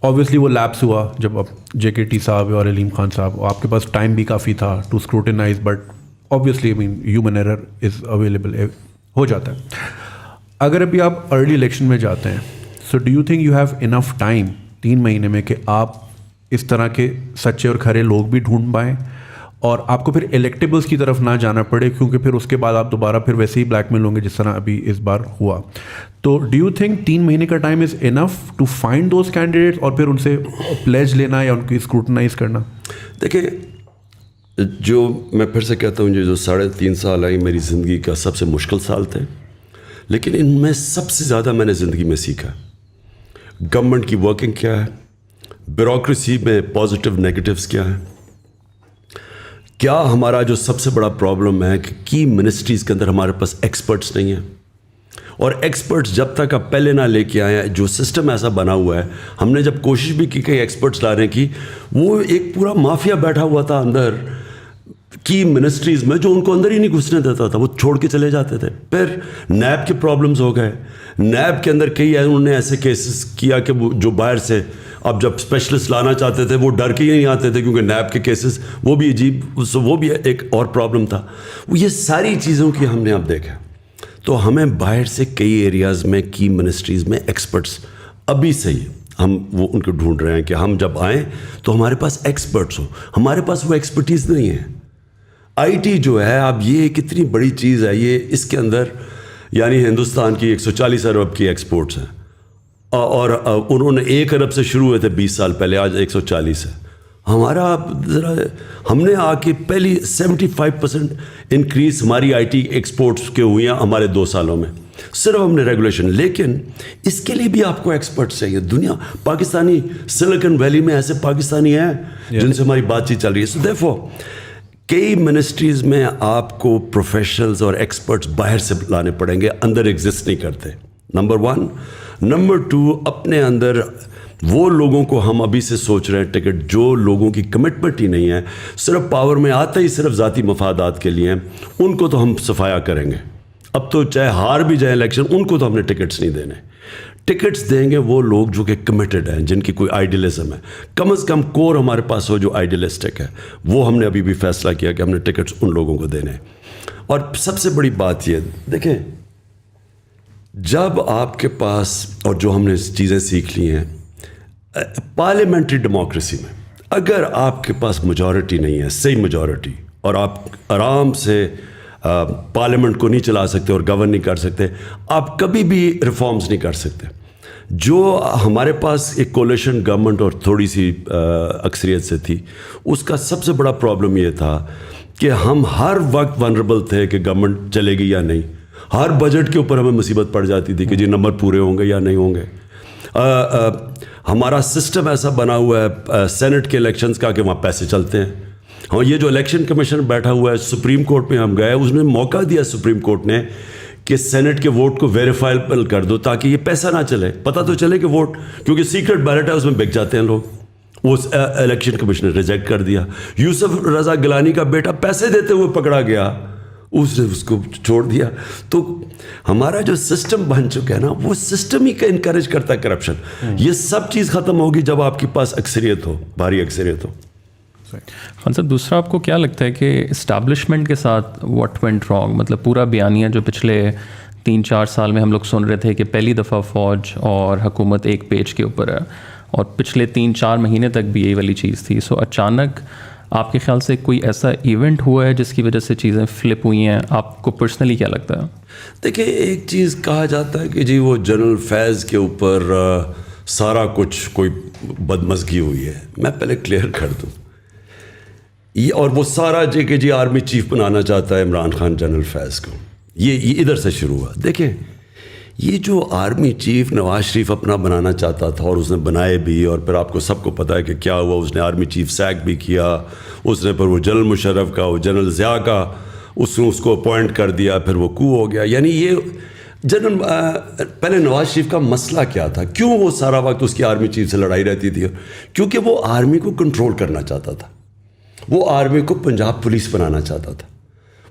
اوبویسلی وہ لیپس ہوا جب اب جے کے ٹی صاحب اور علیم خان صاحب, آپ کے پاس ٹائم بھی کافی تھا to scrutinize, but obviously human error is available, ہو جاتا ہے. اگر ابھی آپ ارلی الیکشن میں جاتے ہیں, so do you think you have enough time 3 مہینے میں کہ آپ اس طرح کے سچے اور کھرے لوگ بھی ڈھونڈ پائیں اور آپ کو پھر الیکٹیبلس کی طرف نہ جانا پڑے, کیونکہ پھر اس کے بعد آپ دوبارہ پھر ویسے ہی بلیک میل ہوں گے جس طرح ابھی اس بار ہوا. تو ڈو یو تھنک 3 مہینے کا time is enough to find those candidates اور پھر ان سے پلیج لینا یا ان کی اسکروٹنائز کرنا؟ دیکھیں, جو میں پھر سے کہتا ہوں, جو 3.5 سال آئی میری زندگی کا سب سے مشکل سال تھے, لیکن ان میں سب سے زیادہ میں نے زندگی میں سیکھا گورنمنٹ کی ورکنگ کیا ہے, بیوروکریسی میں پازیٹیو نیگیٹیوز کیا ہیں. کیا ہمارا جو سب سے بڑا پرابلم ہے کہ کی منسٹریز کے اندر ہمارے پاس ایکسپرٹس نہیں ہیں, اور ایکسپرٹس جب تک آپ پہلے نہ لے کے آئے ہیں, جو سسٹم ایسا بنا ہوا ہے, ہم نے جب کوشش بھی کی کئی ایکسپرٹس لانے کی, وہ ایک پورا مافیا بیٹھا ہوا تھا اندر کی منسٹریز میں جو ان کو اندر ہی نہیں گھسنے دیتا تھا, وہ چھوڑ کے چلے جاتے تھے. پھر نیب کے پرابلمز ہو گئے, نیب کے اندر کئی انہوں نے ایسے کیسز کیا کہ وہ جو باہر سے اب جب اسپیشلسٹ لانا چاہتے تھے وہ ڈر کے ہی نہیں آتے تھے, کیونکہ نیب کے کیسز وہ بھی عجیب, وہ بھی ایک اور پرابلم تھا. وہ یہ ساری چیزوں کی ہم نے اب دیکھا, تو ہمیں باہر سے کئی ایریاز میں کی منسٹریز میں ایکسپرٹس ابھی سے ہی ہم وہ ان کو ڈھونڈ رہے ہیں کہ ہم جب آئیں تو ہمارے پاس ایکسپرٹس ہو. ہمارے پاس وہ ایکسپرٹیز نہیں ہے. آئی ٹی جو ہے اب یہ کتنی بڑی چیز ہے, یہ اس کے اندر یعنی ہندوستان کی 140 ارب کی ایکسپورٹس ہیں, اور انہوں نے 1 ارب سے شروع ہوئے تھے 20 سال پہلے, آج 140 ہے. ہمارا ذرا ہم نے آ کے پہلی 75% انکریز ہماری آئی ٹی ایکسپورٹس کے ہوئی ہیں ہمارے 2 سالوں میں, صرف ہم نے ریگولیشن. لیکن اس کے لیے بھی آپ کو ایکسپرٹس چاہیے. دنیا پاکستانی سلیکن ویلی میں ایسے پاکستانی ہیں جن سے ہماری بات چیت چل رہی ہے. سو دیرفور کئی منسٹریز میں آپ کو پروفیشنلز اور ایکسپرٹس باہر سے لانے پڑیں گے, اندر ایگزسٹ نہیں کرتے, نمبر 1. نمبر 2, اپنے اندر وہ لوگوں کو ہم ابھی سے سوچ رہے ہیں ٹکٹ, جو لوگوں کی کمٹمنٹ ہی نہیں ہے, صرف پاور میں آتا ہی صرف ذاتی مفادات کے لیے ہیں, ان کو تو ہم صفایا کریں گے. اب تو چاہے ہار بھی جائیں الیکشن, ان کو تو ہم نے ٹکٹس نہیں دینے. ٹکٹس دیں گے وہ لوگ جو کہ کمیٹڈ ہیں, جن کی کوئی آئیڈیلزم ہے, کم از کم کور ہمارے پاس ہو جو آئیڈیلسٹک ہے. وہ ہم نے ابھی بھی فیصلہ کیا کہ ہم نے ٹکٹس ان لوگوں کو دینے. اور سب سے بڑی بات یہ دیکھیں, جب آپ کے پاس, اور جو ہم نے چیزیں سیکھ لی ہیں پارلیمنٹری ڈیموکریسی میں, اگر آپ کے پاس میجورٹی نہیں ہے, صحیح میجورٹی, اور آپ آرام سے پارلیمنٹ کو نہیں چلا سکتے اور گورن نہیں کر سکتے, آپ کبھی بھی ریفارمز نہیں کر سکتے. جو ہمارے پاس ایک کولیشن گورنمنٹ اور تھوڑی سی اکثریت سے تھی, اس کا سب سے بڑا پرابلم یہ تھا کہ ہم ہر وقت ونربل تھے کہ گورنمنٹ چلے گی یا نہیں. ہر بجٹ کے اوپر ہمیں مصیبت پڑ جاتی تھی کہ جی نمبر پورے ہوں گے یا نہیں ہوں گے. ہمارا سسٹم ایسا بنا ہوا ہے سینٹ کے الیکشنز کا کہ وہاں پیسے چلتے ہیں. ہاں, یہ جو الیکشن کمیشن بیٹھا ہوا ہے, سپریم کورٹ میں ہم گئے, اس نے موقع دیا سپریم کورٹ نے کہ سینٹ کے ووٹ کو ویریفائبل کر دو تاکہ یہ پیسہ نہ چلے. پتہ تو چلے کہ ووٹ, کیونکہ سیکرٹ بیلٹ ہے, اس میں بک جاتے ہیں لوگ. وہ الیکشن کمیشن ریجیکٹ کر دیا. یوسف رضا گیلانی کا بیٹا پیسے دیتے ہوئے پکڑا گیا, اس نے اس کو چھوڑ دیا. تو ہمارا جو سسٹم بن چکا ہے نا, وہ سسٹم ہی کا انکریج کرتا ہے کرپشن. یہ سب چیز ختم ہوگی جب آپ کے پاس اکثریت ہو, بھاری اکثریت ہو. خان صاحب, دوسرا آپ کو کیا لگتا ہے کہ اسٹیبلشمنٹ کے ساتھ واٹ وینٹ رانگ, مطلب پورا بیانیہ جو پچھلے 3-4 سال میں ہم لوگ سن رہے تھے کہ پہلی دفعہ فوج اور حکومت ایک پیج کے اوپر ہے, اور پچھلے 3-4 مہینے تک بھی یہی والی چیز تھی. سو اچانک آپ کے خیال سے کوئی ایسا ایونٹ ہوا ہے جس کی وجہ سے چیزیں فلپ ہوئی ہیں؟ آپ کو پرسنلی کیا لگتا ہے؟ دیکھیں, ایک چیز کہا جاتا ہے کہ جی وہ جنرل فیض کے اوپر سارا کچھ کوئی بدمزگی ہوئی ہے. میں پہلے کلیئر کر دوں, یہ اور وہ سارا جی آرمی چیف بنانا چاہتا ہے عمران خان جنرل فیض کو, یہ ادھر سے شروع ہوا. دیکھیں, یہ جو آرمی چیف نواز شریف اپنا بنانا چاہتا تھا اور اس نے بنائے بھی, اور پھر آپ کو سب کو پتہ ہے کہ کیا ہوا, اس نے آرمی چیف سیک بھی کیا, اس نے پھر وہ جنرل مشرف کا, وہ جنرل ضیاء کا, اس نے اس کو اپوائنٹ کر دیا, پھر وہ کو ہو گیا. یعنی یہ جنرل پہلے نواز شریف کا مسئلہ کیا تھا, کیوں وہ سارا وقت اس کی آرمی چیف سے لڑائی رہتی تھی؟ کیونکہ وہ آرمی کو کنٹرول کرنا چاہتا تھا, وہ آرمی کو پنجاب پولیس بنانا چاہتا تھا.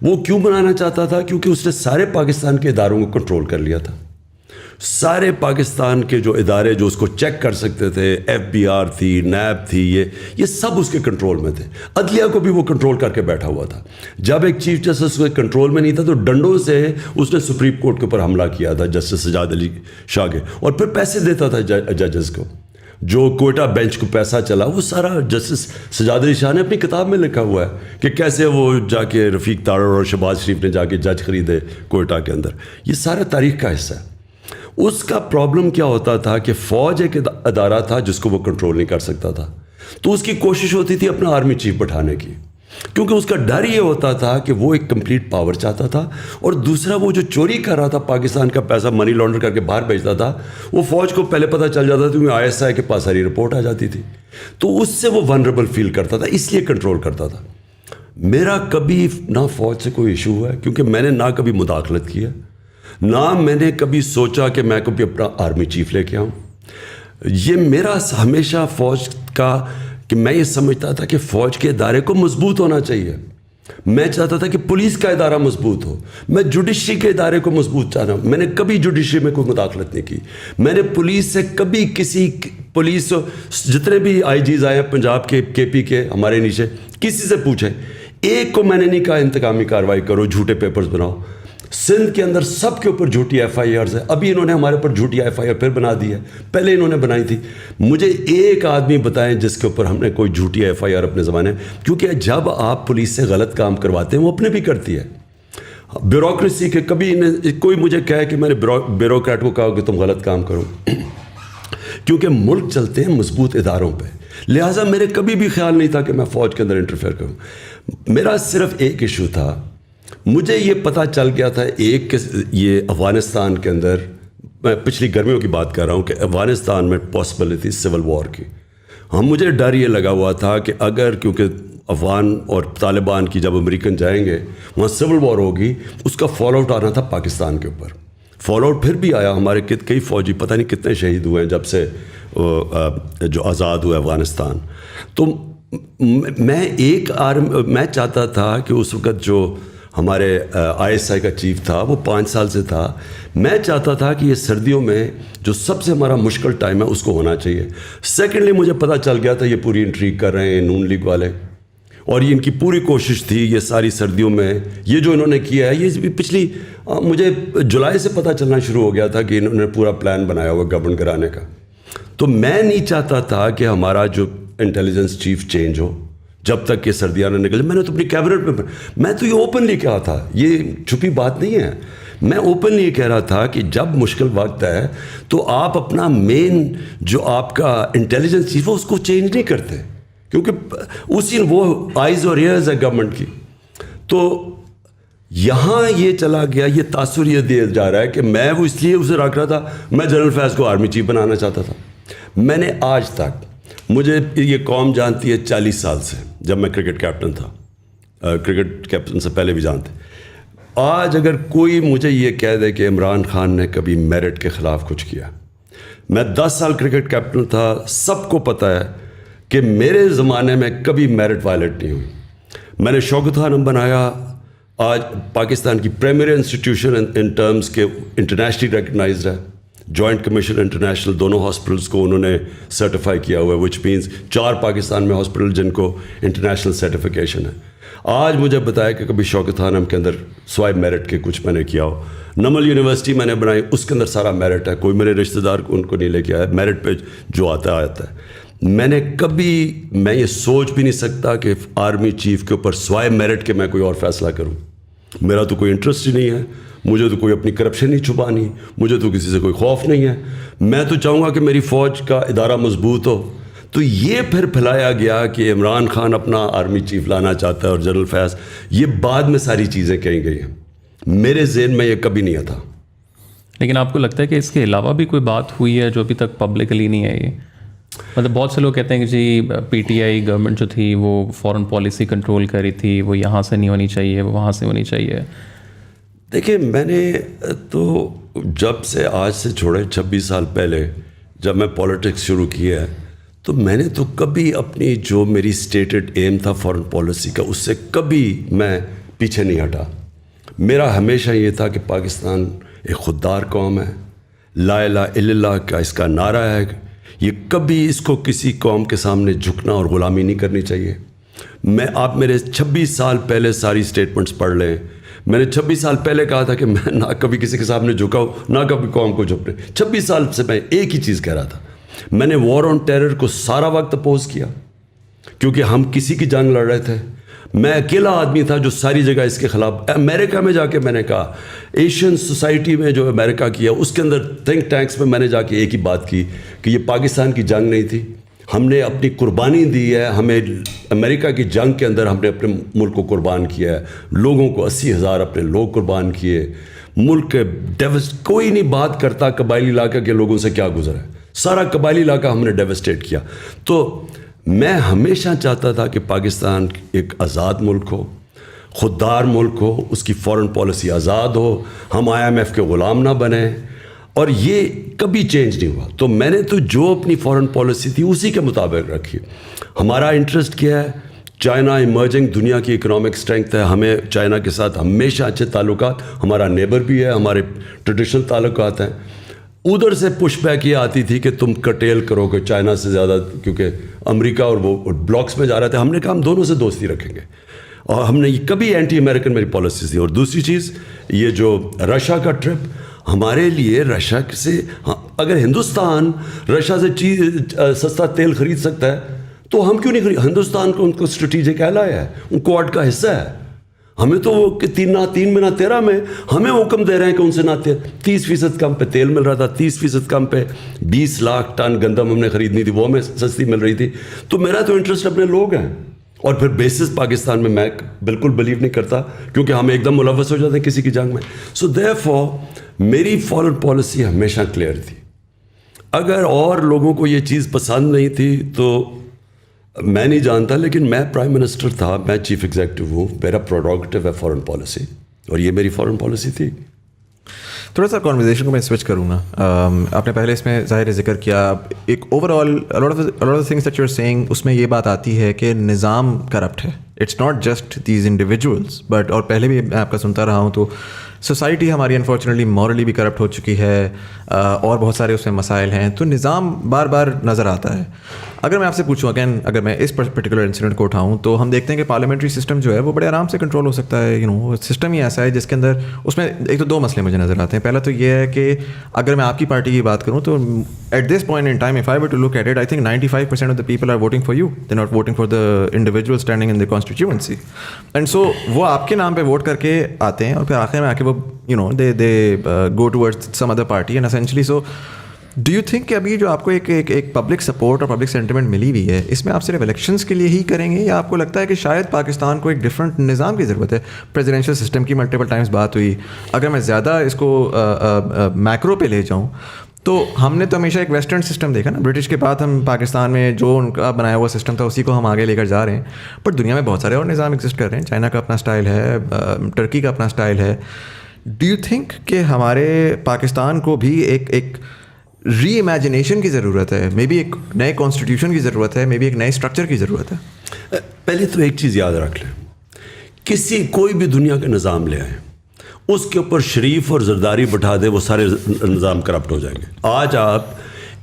وہ کیوں بنانا چاہتا تھا؟ کیونکہ اس نے سارے پاکستان کے اداروں کو کنٹرول کر لیا تھا. سارے پاکستان کے جو ادارے جو اس کو چیک کر سکتے تھے, FBI تھی, نیب تھی, یہ سب اس کے کنٹرول میں تھے. عدلیہ کو بھی وہ کنٹرول کر کے بیٹھا ہوا تھا. جب ایک چیف جسٹس اس کے کنٹرول میں نہیں تھا تو ڈنڈوں سے اس نے سپریم کورٹ کے اوپر حملہ کیا تھا, جسٹس سجاد علی شاہ کے, اور پھر پیسے دیتا تھا ججز کو. جو کوئٹہ بینچ کو پیسہ چلا, وہ سارا جسٹس سجاد علی شاہ نے اپنی کتاب میں لکھا ہوا ہے کہ کیسے وہ جا کے رفیق تارڑ اور شہباز شریف نے جا کے جج خریدے کوئٹہ کے اندر. یہ سارا تاریخ کا حصہ ہے. اس کا پرابلم کیا ہوتا تھا کہ فوج ایک ادارہ تھا جس کو وہ کنٹرول نہیں کر سکتا تھا, تو اس کی کوشش ہوتی تھی اپنا آرمی چیف بٹھانے کی, کیونکہ اس کا ڈر یہ ہوتا تھا کہ وہ ایک کمپلیٹ پاور چاہتا تھا. اور دوسرا, وہ جو چوری کر رہا تھا پاکستان کا پیسہ, منی لانڈر کر کے باہر بھیجتا تھا, وہ فوج کو پہلے پتہ چل جاتا تھا, کیونکہ ISI کے پاس ساری رپورٹ آ جاتی تھی. تو اس سے وہ ونربل فیل کرتا تھا, اس لیے کنٹرول کرتا تھا. میرا کبھی نہ فوج سے کوئی ایشو ہوا ہے, کیونکہ میں نے نہ کبھی مداخلت کی ہے, نہ میں نے کبھی سوچا کہ میں کبھی اپنا آرمی چیف لے کے آؤں. یہ میرا ہمیشہ فوج کا کہ میں یہ سمجھتا تھا کہ فوج کے ادارے کو مضبوط ہونا چاہیے. میں چاہتا تھا کہ پولیس کا ادارہ مضبوط ہو, میں جوڈیشری کے ادارے کو مضبوط چاہتا ہوں. میں نے کبھی جوڈیشری میں کوئی مداخلت نہیں کی. میں نے پولیس سے کبھی کسی پولیس جتنے بھی IGs آئے ہیں پنجاب کے, KP کے, ہمارے نیچے, کسی سے پوچھیں, ایک کو میں نے نہیں کہا انتقامی کارروائی کرو, جھوٹے پیپرز بناؤ. سندھ کے اندر سب کے اوپر جھوٹی FIRs ہے. ابھی انہوں نے ہمارے اوپر جھوٹی FIR پھر بنا دی ہے, پہلے انہوں نے بنائی تھی. مجھے ایک آدمی بتائیں جس کے اوپر ہم نے کوئی جھوٹی FIR اپنے زمانے, کیونکہ جب آپ پولیس سے غلط کام کرواتے ہیں وہ اپنے بھی کرتی ہے. بیوروکریسی کے کبھی کوئی مجھے کہے کہ میں نے بیوروکریٹ کو کہا کہ تم غلط کام کرو, کیونکہ ملک چلتے ہیں مضبوط اداروں پہ. لہٰذا میرے کبھی بھی خیال نہیں تھا کہ میں فوج کے اندر انٹرفیئر کروں. میرا صرف ایک ایشو تھا, مجھے یہ پتہ چل گیا تھا ایک کہ یہ افغانستان کے اندر, میں پچھلی گرمیوں کی بات کر رہا ہوں, کہ افغانستان میں پاسبلٹی سول وار کی. مجھے ڈر یہ لگا ہوا تھا کہ اگر, کیونکہ افغان اور طالبان کی جب امریکن جائیں گے وہاں سول وار ہوگی, اس کا فال آؤٹ آنا تھا پاکستان کے اوپر. فال آؤٹ پھر بھی آیا, ہمارے کئی فوجی پتہ نہیں کتنے شہید ہوئے ہیں جب سے جو آزاد ہوا افغانستان. تو میں چاہتا تھا کہ اس وقت جو ہمارے ISI کا چیف تھا وہ 5 سال سے تھا, میں چاہتا تھا کہ یہ سردیوں میں جو سب سے ہمارا مشکل ٹائم ہے اس کو ہونا چاہیے. سیکنڈلی مجھے پتہ چل گیا تھا یہ پوری انٹریگ کر رہے ہیں نون لیگ والے, اور یہ ان کی پوری کوشش تھی یہ ساری سردیوں میں یہ جو انہوں نے کیا ہے. یہ پچھلی مجھے جولائی سے پتہ چلنا شروع ہو گیا تھا کہ انہوں نے پورا پلان بنایا ہوا گورنمنٹ کرانے کا. تو میں نہیں چاہتا تھا کہ ہمارا جو انٹیلیجنس چیف چینج ہو جب تک کہ سردیاں نہ نکلے. میں نے تو اپنی کیبنٹ میں تو یہ اوپنلی کہا تھا, یہ چھپی بات نہیں ہے. میں اوپنلی یہ کہہ رہا تھا کہ جب مشکل وقت ہے تو آپ اپنا مین جو آپ کا انٹیلیجنس چیف ہے اس کو چینج نہیں کرتے, کیونکہ اسی وہ آئیز اور ایئرز ہے گورنمنٹ کی. تو یہاں یہ چلا گیا, یہ تاثر یہ دیا جا رہا ہے کہ میں وہ اس لیے اسے رکھ رہا تھا, میں جنرل فیض کو آرمی چیف بنانا چاہتا تھا. میں نے آج تک, مجھے یہ قوم جانتی ہے 40 سال سے, جب میں کرکٹ کیپٹن تھا, کرکٹ کیپٹن سے پہلے بھی جانتے. آج اگر کوئی مجھے یہ کہہ دے کہ عمران خان نے کبھی میرٹ کے خلاف کچھ کیا, میں 10 سال کرکٹ کیپٹن تھا, سب کو پتہ ہے کہ میرے زمانے میں کبھی میرٹ وائلیٹ نہیں ہوئی. میں نے شوکت خانم بنایا, آج پاکستان کی پریمیئر انسٹیٹیوشن ان ٹرمز کے انٹرنیشنلی ریکگنائزڈ ہے. جوائنٹ کمیشن انٹرنیشنل دونوں ہاسپٹلس کو انہوں نے سرٹیفائی کیا ہوا ہے, وچ مینس 4 پاکستان میں ہاسپٹل جن کو انٹرنیشنل سرٹیفکیشن ہے. آج مجھے بتایا کہ کبھی شوکت خانم کے اندر سوائے میرٹ کے کچھ میں نے کیا ہو. نمل یونیورسٹی میں نے بنائی, اس کے اندر سارا میرٹ ہے, کوئی میرے رشتہ دار ان کو نہیں لے کے آیا, میرٹ پہ جو آتا ہے. میں نے کبھی, میں یہ سوچ بھی نہیں سکتا کہ آرمی چیف کے اوپر سوائے میرٹ کے میں کوئی اور فیصلہ کروں. میرا تو کوئی انٹرسٹ ہی نہیں ہے, مجھے تو کوئی اپنی کرپشن نہیں چھپانی, مجھے تو کسی سے کوئی خوف نہیں ہے. میں تو چاہوں گا کہ میری فوج کا ادارہ مضبوط ہو. تو یہ پھر پھیلایا گیا کہ عمران خان اپنا آرمی چیف لانا چاہتا ہے اور جنرل فیض, یہ بعد میں ساری چیزیں کہیں گئی ہیں. میرے ذہن میں یہ کبھی نہیں تھا. لیکن آپ کو لگتا ہے کہ اس کے علاوہ بھی کوئی بات ہوئی ہے جو ابھی تک پبلکلی نہیں آئی؟ مطلب بہت سے لوگ کہتے ہیں کہ جی پی ٹی آئی گورنمنٹ جو تھی وہ فارن پالیسی کنٹرول کر رہی تھی, وہ یہاں سے نہیں ہونی چاہیے, وہ وہاں سے ہونی چاہیے. دیکھیں, میں نے تو جب سے آج سے چھوڑے 26 سال پہلے جب میں پولیٹکس شروع کیا ہے, تو میں نے تو کبھی اپنی جو میری اسٹیٹڈ ایم تھا فارن پالیسی کا, اس سے کبھی میں پیچھے نہیں ہٹا. میرا ہمیشہ یہ تھا کہ پاکستان ایک خوددار قوم ہے, لا الہ الا اللہ کا اس کا نعرہ ہے, یہ کبھی اس کو کسی قوم کے سامنے جھکنا اور غلامی نہیں کرنی چاہیے. آپ میرے 26 سال پہلے ساری اسٹیٹمنٹس پڑھ لیں. میں نے 26 سال پہلے کہا تھا کہ میں نہ کبھی کسی کے سامنے جھکا ہوں, نہ کبھی قوم کو جھکنے. 26 سال سے میں ایک ہی چیز کہہ رہا تھا. میں نے وار آن ٹیرر کو سارا وقت اپوز کیا, کیونکہ ہم کسی کی جنگ لڑ رہے تھے. میں اکیلا آدمی تھا جو ساری جگہ اس کے خلاف. امریکہ میں جا کے میں نے کہا, ایشین سوسائٹی میں جو امریکہ کیا, اس کے اندر تھنک ٹینکس میں میں نے جا کے ایک ہی بات کی کہ یہ پاکستان کی جنگ نہیں تھی, ہم نے اپنی قربانی دی ہے. ہمیں امریکہ کی جنگ کے اندر ہم نے اپنے ملک کو قربان کیا ہے, لوگوں کو 80,000 اپنے لوگ قربان کیے. ملک کے کوئی نہیں بات کرتا قبائلی علاقہ کے لوگوں سے کیا گزرا ہے, سارا قبائلی علاقہ ہم نے ڈیوسٹیٹ کیا. تو میں ہمیشہ چاہتا تھا کہ پاکستان ایک آزاد ملک ہو, خوددار ملک ہو, اس کی فارن پالیسی آزاد ہو, ہم IMF کے غلام نہ بنیں, اور یہ کبھی چینج نہیں ہوا. تو میں نے تو جو اپنی فارن پالیسی تھی اسی کے مطابق رکھی. ہمارا انٹرسٹ کیا ہے, چائنا ایمرجنگ دنیا کی اکنامک اسٹرینتھ ہے, ہمیں چائنا کے ساتھ ہمیشہ اچھے تعلقات, ہمارا نیبر بھی ہے, ہمارے ٹریڈیشنل تعلقات ہیں. ادھر سے پش بیک یہ آتی تھی کہ تم کٹیل کرو کہ چائنا سے زیادہ, کیونکہ امریکہ اور وہ بلاکس میں جا رہے تھے. ہم نے کہا ہم دونوں سے دوستی رکھیں گے, اور ہم نے کبھی اینٹی امریکن میری پالیسی تھی. اور دوسری چیز یہ جو رشیا کا ٹرپ, ہمارے لیے رشیا سے, اگر ہندوستان رشیا سے چیز سستا تیل خرید سکتا ہے تو ہم کیوں نہیں خرید. ہندوستان کو ان کو اسٹریٹجک ایلائی ہے, ان کوڈ کا حصہ ہے. ہمیں تو وہ 3 میں نہ 13 میں ہمیں حکم دے رہے ہیں کہ ان سے نہ 30% کم پہ تیل مل رہا تھا, 30% کم پہ 20 لاکھ ٹن گندم ہم نے خریدنی تھی, وہ ہمیں سستی مل رہی تھی. تو میرا تو انٹرسٹ اپنے لوگ ہیں. اور پھر بیسس پاکستان میں بالکل بلیو نہیں کرتا, کیونکہ ہم ایک دم ملوث ہو جاتے ہیں کسی کی جنگ میں. سو دیئرفور میری فارن پالیسی ہمیشہ کلیئر تھی. اگر اور لوگوں کو یہ چیز پسند نہیں تھی تو میں نہیں جانتا, لیکن میں پرائم منسٹر تھا, میں چیف ایگزیکٹو ہوں, میرا پروڈکٹیو ہے فارن پالیسی, اور یہ میری فارن پالیسی تھی. تھوڑا سا کانورزیشن کو میں سوئچ کروں گا. آپ نے پہلے اس میں ظاہر ذکر کیا ایک overall things that you are seeing, اس میں یہ بات آتی ہے کہ نظام کرپٹ ہے. It's not just these individuals but, اور پہلے بھی میں آپ کا سنتا رہا ہوں, تو سوسائٹی ہماری انفارچونیٹلی مورلی بھی کرپٹ ہو چکی ہے, اور بہت سارے اس میں مسائل ہیں. تو نظام بار بار نظر آتا ہے. اگر میں آپ سے پوچھوں اگین, اگر میں اس پرٹیکولر انسیڈنٹ کو اٹھاؤں, تو ہم دیکھتے ہیں کہ پارلیمنٹری سسٹم جو ہے وہ بڑے آرام سے کنٹرول ہو سکتا ہے. سسٹم ہی ایسا ہے جس کے اندر, اس میں ایک تو 2 مسئلے مجھے نظر آتے ہیں. پہلا تو یہ ہے کہ اگر میں آپ کی پارٹی کی بات کروں تو at this point in time if I were to look at it, I think 95% of the people are voting for you, they not voting for the individual standing in the constituency. And so وہ آپ کے نام پہ vote کر کے آتے ہیں, اور پھر آخر میں آ کے وہ they go towards some other party and essentially. So do you think کہ ابھی جو آپ کو ایک پبلک سپورٹ اور پبلک سینٹیمنٹ ملی ہوئی ہے, اس میں آپ صرف الیکشنز کے لیے ہی کریں گے, یا آپ کو لگتا ہے کہ شاید پاکستان کو ایک ڈفرینٹ نظام کی ضرورت ہے؟ پریزیڈینشیل سسٹم کی ملٹیپل ٹائمز بات ہوئی. اگر میں زیادہ اس کو میکرو پہ لے جاؤں تو ہم نے تو ہمیشہ ایک ویسٹرن سسٹم دیکھا نا, برٹش کے بعد ہم پاکستان میں جو ان کا بنایا ہوا سسٹم تھا اسی کو ہم آگے لے کر جا رہے ہیں. بٹ دنیا میں بہت سارے اور نظام ایگزسٹ کر رہے ہیں. چائنا کا اپنا اسٹائل ہے, ٹرکی کا اپنا اسٹائل ہے. ڈو یو تھنک کہ ہمارے پاکستان کو بھی ایک ری امیجنیشن کی ضرورت ہے, مے بی ایک نئے کانسٹیٹیوشن کی ضرورت ہے, مے بی ایک نئے اسٹرکچر کی ضرورت ہے. پہلے تو ایک چیز یاد رکھ لیں, کوئی بھی دنیا کا نظام لے آئے, اس کے اوپر شریف اور زرداری بٹھا دے, وہ سارے نظام کرپٹ ہو جائیں گے. آج آپ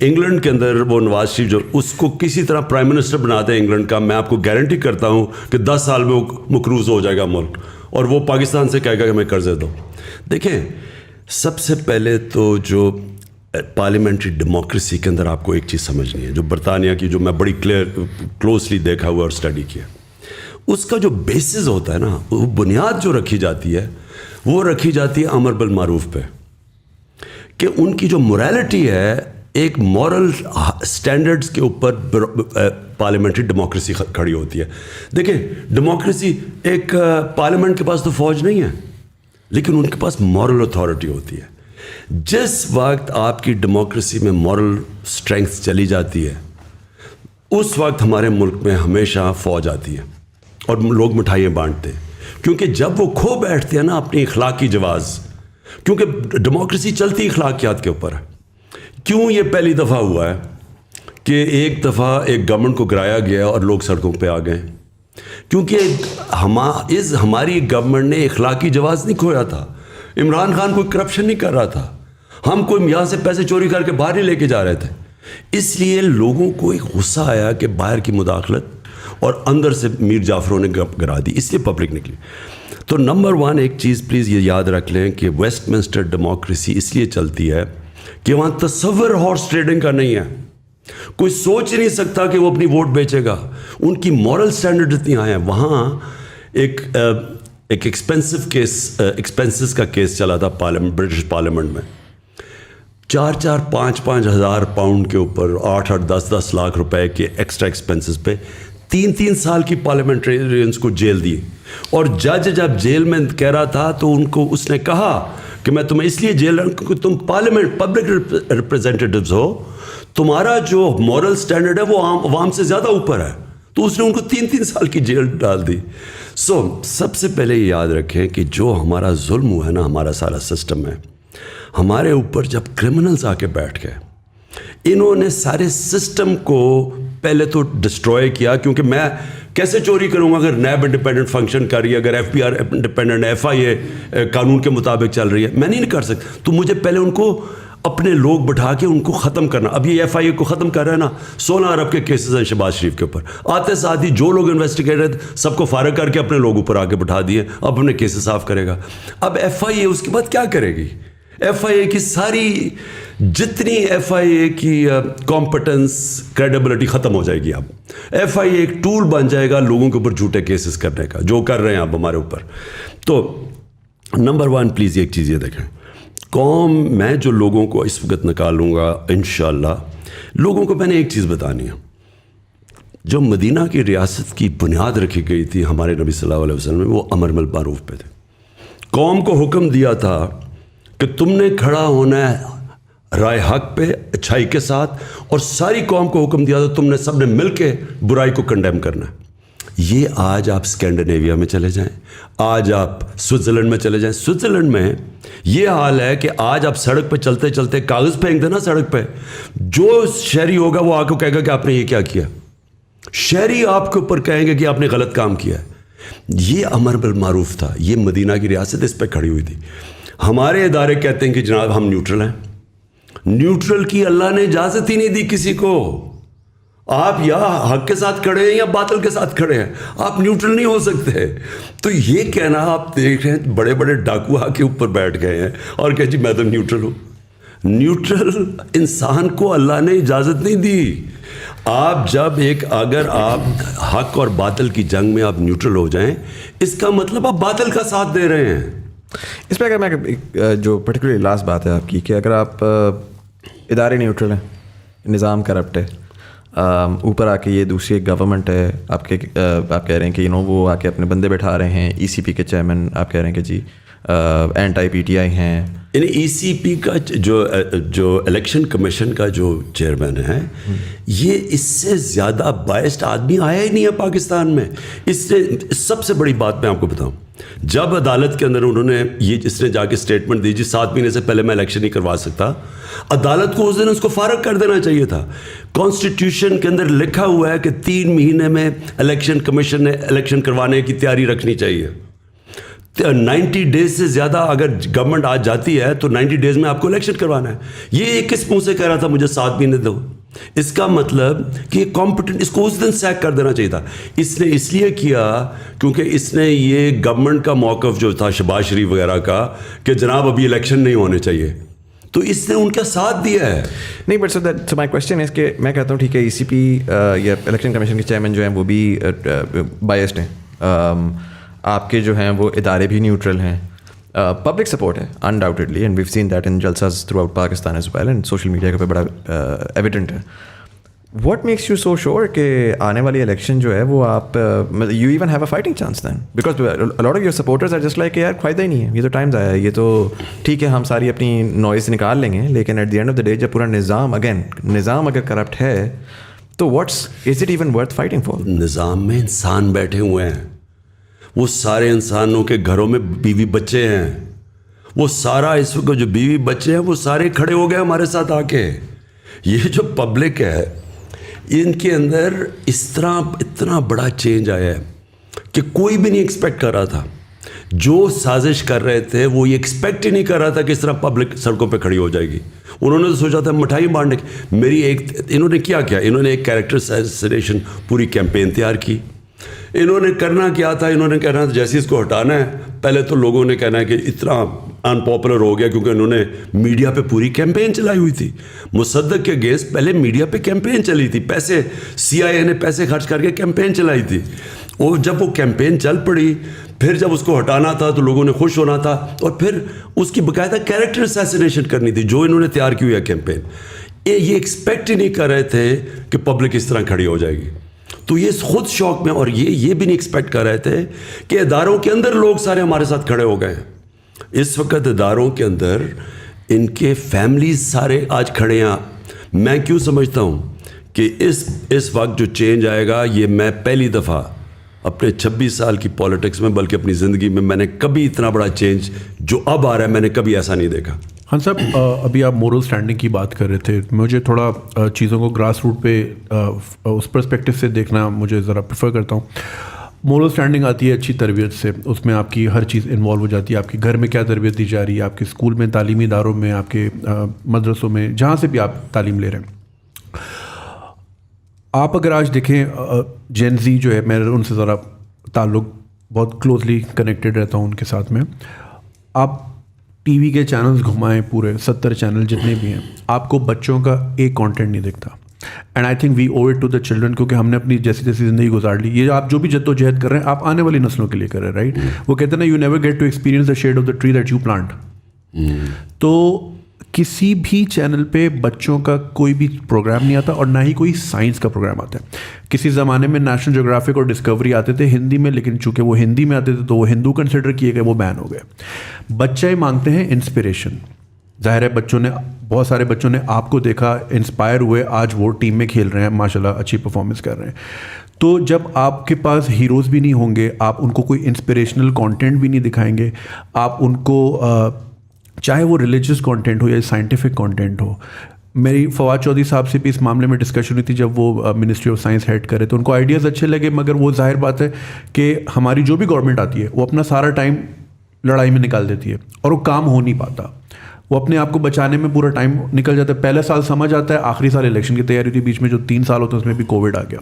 انگلینڈ کے اندر وہ نواز شریف جو اس کو کسی طرح پرائم منسٹر بناتے ہیں انگلینڈ کا, میں آپ کو گارنٹی کرتا ہوں کہ 10 سال میں وہ مقروض ہو جائے گا ملک, اور وہ پاکستان سے کہے گا کہ ہمیں قرضے دو. دیکھیں, سب سے پہلے تو جو پارلیمنٹری ڈیموکریسی کے اندر آپ کو ایک چیز سمجھنی ہے, جو برطانیہ کی, جو میں بڑی کلوزلی دیکھا ہوا اور اسٹڈی کیا, اس کا جو بیسز ہوتا ہے نا, وہ بنیاد جو رکھی جاتی ہے, وہ رکھی جاتی ہے امر بالمعروف پہ, کہ ان کی جو موریلٹی ہے ایک مورل سٹینڈرڈز کے اوپر پارلیمنٹری ڈیموکریسی کھڑی ہوتی ہے. دیکھیں, ڈیموکریسی ایک پارلیمنٹ کے پاس تو فوج نہیں ہے, لیکن ان کے پاس مورل اتھارٹی ہوتی ہے. جس وقت آپ کی ڈیموکریسی میں مورل اسٹرینگتھ چلی جاتی ہے, اس وقت ہمارے ملک میں ہمیشہ فوج آتی ہے اور لوگ مٹھائیاں بانٹتے ہیں, کیونکہ جب وہ کھو بیٹھتے ہیں نا اپنی اخلاقی جواز, کیونکہ ڈیموکریسی چلتی اخلاقیات کے اوپر ہے. کیوں یہ پہلی دفعہ ہوا ہے کہ ایک دفعہ ایک گورنمنٹ کو گرایا گیا اور لوگ سڑکوں پہ آ گئے؟ کیونکہ ہماری گورنمنٹ نے اخلاقی جواز نہیں کھویا تھا. عمران خان کوئی کرپشن نہیں کر رہا تھا, ہم کوئی یہاں سے پیسے چوری کر کے باہر نہیں لے کے جا رہے تھے. اس لیے لوگوں کو ایک غصہ آیا کہ باہر کی مداخلت اور اندر سے میر جعفروں نے گرا دی, اس لیے پبلک نکلی. تو نمبر 1 ایک چیز پلیز یہ یاد رکھ لیں کہ ویسٹ منسٹر ڈیموکریسی اس لیے چلتی ہے کہ وہاں تصور ہارس ٹریڈنگ کا نہیں ہے. کوئی سوچ نہیں سکتا کہ وہ اپنی ووٹ بیچے گا. ان کی مورل سٹینڈرڈ اتنی ہائی ہیں. وہاں ایک ایکسپینسز کا کیس چلا تھا برٹش پارلیمنٹ میں, 4-5 ہزار پاؤنڈ کے اوپر 8-8 10 لاکھ روپے کے ایکسٹرا ایکسپینسز پہ 3 سال کی پارلیمنٹرینز کو جیل دی. اور جج جب جیل میں کہہ رہا تھا تو ان کو اس نے کہا کہ میں تمہیں اس لیے جیل رہا ہوں کیونکہ تم پارلیمنٹ پبلک ریپرزینٹیٹیوز ہو, تمہارا جو مورل سٹینڈرڈ ہے وہ عوام سے زیادہ اوپر ہے. تو اس نے ان کو 3 سال کی جیل ڈال دی. سب سے پہلے یہ یاد رکھیں کہ جو ہمارا ظلم ہوا ہے نا, ہمارا سارا سسٹم ہے, ہمارے اوپر جب کرمنلز آ کے بیٹھ گئے, انہوں نے سارے سسٹم کو پہلے تو ڈسٹروائے کیا. کیونکہ میں کیسے چوری کروں گا اگر نیب انڈیپینڈنٹ فنکشن کر رہی ہے, اگر FBR انڈیپینڈنٹ, FIA قانون کے مطابق چل رہی ہے, میں نہیں کر سکتا. تو مجھے پہلے ان کو اپنے لوگ بٹھا کے ان کو ختم کرنا. اب یہ FIA کو ختم کر رہا ہے نا, 16 ارب کے کیسز ہیں شہباز شریف کے اوپر. آتے ساتھ ہی جو لوگ انویسٹیگیٹر سب کو فارغ کر کے اپنے لوگ اوپر آ کے بٹھا دیے, اب اپنے کیسز صاف کرے گا. اب FIA اس کے بعد کیا کرے گی؟ FIA کی ساری جتنی FIA کی کمپٹنس کریڈیبلٹی ختم ہو جائے گی. اب FIA ایک ٹول بن جائے گا لوگوں کے اوپر جھوٹے کیسز کرنے کا, جو کر رہے ہیں اب ہمارے اوپر. تو نمبر 1 پلیز ایک چیز یہ دیکھیں, میں جو لوگوں کو اس وقت نکالوں گا انشاءاللہ, لوگوں کو میں نے ایک چیز بتانی ہے. جو مدینہ کی ریاست کی بنیاد رکھی گئی تھی ہمارے نبی صلی اللہ علیہ وسلم میں, وہ امر بالمعروف پہ تھے. قوم کو حکم دیا تھا کہ تم نے کھڑا ہونا ہے رائے حق پہ اچھائی کے ساتھ, اور ساری قوم کو حکم دیا تھا تم نے سب نے مل کے برائی کو کنڈیم کرنا ہے. یہ آج آپ اسکینڈینیویا میں چلے جائیں, آج آپ سوئٹزرلینڈ میں چلے جائیں. سوئٹزرلینڈ میں یہ حال ہے کہ آج آپ سڑک پہ چلتے چلتے کاغذ پھینک دینا سڑک پہ, جو شہری ہوگا وہ آ کے کہے گا کہ آپ نے یہ کیا کیا. شہری آپ کے اوپر کہیں گے کہ آپ نے غلط کام کیا ہے. یہ امر بالمعروف تھا. یہ مدینہ کی ریاست اس پہ کھڑی ہوئی تھی. ہمارے ادارے کہتے ہیں کہ جناب ہم نیوٹرل ہیں. نیوٹرل کی اللہ نے اجازت ہی نہیں دی کسی کو. آپ یا حق کے ساتھ کھڑے ہیں یا باطل کے ساتھ کھڑے ہیں, آپ نیوٹرل نہیں ہو سکتے. تو یہ کہنا, آپ دیکھ رہے ہیں بڑے بڑے ڈاکو آ کے اوپر بیٹھ گئے ہیں اور کہ جی میں تو نیوٹرل ہوں. نیوٹرل انسان کو اللہ نے اجازت نہیں دی. آپ جب اگر آپ حق اور باطل کی جنگ میں آپ نیوٹرل ہو جائیں, اس کا مطلب آپ باطل کا ساتھ دے رہے ہیں. اس پہ اگر میں جو پرٹیکولرلی لاسٹ بات ہے آپ کی, کہ اگر آپ ادارے نیوٹرل ہیں, نظام کرپٹ ہے, اوپر آ کے یہ دوسری ایک گورنمنٹ ہے, آپ کہہ رہے ہیں کہ وہ آ کے اپنے بندے بیٹھا رہے ہیں, ECP کے چیئرمین آپ کہہ رہے ہیں کہ جی اینٹی پی ٹی آئی ہیں. یعنی ای سی پی کا جو الیکشن کمیشن کا جو چیئرمین ہے, یہ اس سے زیادہ بائسڈ آدمی آیا ہی نہیں ہے پاکستان میں. اس سے سب سے بڑی بات میں آپ کو بتاؤں, جب عدالت کے اندر انہوں نے اس نے جا کے اسٹیٹمنٹ دی جی 7 مہینے سے پہلے میں الیکشن نہیں کروا سکتا, عدالت کو اس دن اس کو فارغ کر دینا چاہیے تھا. کانسٹیٹیوشن کے اندر لکھا ہوا ہے کہ 3 مہینے میں الیکشن کمیشن نے الیکشن کروانے کی تیاری رکھنی چاہیے. 90 ڈیز سے زیادہ اگر گورنمنٹ آج جاتی ہے تو 90 ڈیز میں آپ کو الیکشن کروانا ہے. یہ کس منہ سے کہہ رہا تھا مجھے 7 مہینے دو؟ اس کا مطلب کہ کمپٹنٹ, اس کو اس دن سیک کر دینا چاہیے تھا. اس نے اس لیے کیا کیونکہ اس نے یہ گورنمنٹ کا موقف جو تھا شہباز شریف وغیرہ کا کہ جناب ابھی الیکشن نہیں ہونے چاہیے, تو اس نے ان کا ساتھ دیا ہے. نہیں بٹ سو مائی کوشچن ہے کہ میں کہتا ہوں ٹھیک ہے ای سی پی یا الیکشن کمیشن کے چیئرمین جو ہیں وہ بھی بائسڈ ہیں, آپ کے جو ہیں وہ ادارے بھی نیوٹرل ہیں, پبلک سپورٹ ہے undoubtedly, and we've seen that in jalsas throughout Pakistan as well, and social media کے پہ بڑا ایویڈنٹ ہے. What makes you so sure کہ آنے والی الیکشن جو ہے وہ آپ you even have a fighting chance then, because lot of your supporters are just like کہ یار فائدہ ہی نہیں ہے, یہ تو ٹائمز آیا ہے, یہ تو ٹھیک ہے ہم ساری اپنی نوائز نکال لیں گے, لیکن at the end of the day جب پورا نظام اگر کرپٹ ہے تو what's is it even worth fighting for? نظام میں انسان بیٹھے ہوئے ہیں, وہ سارے انسانوں کے گھروں میں بیوی بچے ہیں, وہ سارا اس وقت جو بیوی بچے ہیں وہ سارے کھڑے ہو گئے ہمارے ساتھ آ کے. یہ جو پبلک ہے ان کے اندر اس طرح اتنا بڑا چینج آیا ہے کہ کوئی بھی نہیں ایکسپیکٹ کر رہا تھا. جو سازش کر رہے تھے وہ یہ ایکسپیکٹ ہی نہیں کر رہا تھا کہ اس طرح پبلک سڑکوں پہ کھڑی ہو جائے گی. انہوں نے تو سوچا تھا مٹھائی بانٹنے کی. انہوں نے کیا انہوں نے ایک کیریکٹر اسیسینیشن پوری کیمپین تیار کی. انہوں نے کرنا کیا تھا, انہوں نے کہنا جیسے اس کو ہٹانا ہے, پہلے تو لوگوں نے کہنا ہے کہ اتنا ان پاپولر ہو گیا کیونکہ انہوں نے میڈیا پہ پوری کیمپین چلائی ہوئی تھی. مصدق کے اگینسٹ پہلے میڈیا پہ کیمپین چلی تھی, پیسے CIA نے پیسے خرچ کر کے کیمپین چلائی تھی. اور جب وہ کیمپین چل پڑی, پھر جب اس کو ہٹانا تھا تو لوگوں نے خوش ہونا تھا, اور پھر اس کی باقاعدہ کیریکٹر اسیسینیشن کرنی تھی جو انہوں نے تیار کی ہوئی ہے کیمپین. یہ ایکسپیکٹ ہی نہیں کر رہے تھے کہ پبلک اس طرح کھڑی ہو جائے گی. تو یہ خود شوق میں, اور یہ بھی نہیں ایکسپیکٹ کر رہے تھے کہ اداروں کے اندر لوگ سارے ہمارے ساتھ کھڑے ہو گئے ہیں. اس وقت اداروں کے اندر ان کے فیملیز سارے آج کھڑے ہیں. میں کیوں سمجھتا ہوں کہ اس وقت جو چینج آئے گا, یہ میں پہلی دفعہ اپنے 26 سال کی پالیٹکس میں بلکہ اپنی زندگی میں نے کبھی اتنا بڑا چینج جو اب آ رہا ہے میں نے کبھی ایسا نہیں دیکھا. خان صاحب, ابھی آپ مورل اسٹینڈنگ کی بات کر رہے تھے, مجھے تھوڑا چیزوں کو گراس روٹ پہ اس پرسپیکٹو سے دیکھنا مجھے ذرا پریفر کرتا ہوں. مورل اسٹینڈنگ آتی ہے اچھی تربیت سے, اس میں آپ کی ہر چیز انوالو ہو جاتی ہے. آپ کے گھر میں کیا تربیت دی جا رہی ہے, آپ کے اسکول میں, تعلیمی اداروں میں, آپ کے مدرسوں میں, جہاں سے بھی آپ تعلیم لے رہے ہیں. آپ اگر آج دیکھیں جین زی جو ہے, میں ان سے ذرا تعلق بہت کلوزلی کنیکٹیڈ رہتا ہوں ان کے ساتھ میں. آپ ٹی وی کے چینلز گھمائیں, پورے 70 چینل جتنے بھی ہیں, آپ کو بچوں کا ایک کانٹینٹ نہیں دکھتا. And I think we owe it to the children, کیونکہ ہم نے اپنی جیسی زندگی گزار لی. یہ آپ جو بھی جد و جہد کر رہے ہیں آپ آنے والی نسلوں کے لیے کر رہے ہیں, رائٹ. وہ کہتے ہیں نا, you never get to experience the shade of the tree that you plant. تو کسی بھی چینل پہ بچوں کا کوئی بھی پروگرام نہیں آتا, اور نہ ہی کوئی سائنس کا پروگرام آتا ہے. کسی زمانے میں نیشنل جیوگرافک اور ڈسکوری آتے تھے ہندی میں, لیکن چونکہ وہ ہندی میں آتے تھے تو وہ ہندو کنسیڈر کیے گئے, وہ بین ہو گئے. بچے مانگتے ہیں انسپریشن. ظاہر ہے بہت سارے بچوں نے آپ کو دیکھا, انسپائر ہوئے, آج وہ ٹیم میں کھیل رہے ہیں, ماشاءاللہ اچھی پرفارمنس کر رہے ہیں. تو جب آپ کے پاس ہیروز بھی نہیں ہوں گے, آپ ان کو کوئی انسپریشنل کانٹینٹ بھی نہیں دکھائیں گے, آپ ان کو چاہے وہ ریلیجیس کانٹینٹ ہو یا سائنٹیفک کانٹینٹ ہو. میری فواد چودھری صاحب سے بھی اس معاملے میں ڈسکشن ہوئی تھی جب وہ منسٹری آف سائنس ہیڈ کرے, تو ان کو آئیڈیاز اچھے لگے, مگر وہ ظاہر بات ہے کہ ہماری جو بھی گورنمنٹ آتی ہے وہ اپنا سارا ٹائم لڑائی میں نکال دیتی ہے, اور وہ کام ہو نہیں پاتا. وہ اپنے آپ کو بچانے میں پورا ٹائم نکل جاتا ہے. پہلا سال سمجھ آتا ہے, آخری سال الیکشن کی تیاری ہوتی ہے, بیچ میں جو 3 سال ہوتا ہے اس میں بھی کووڈ آ گیا.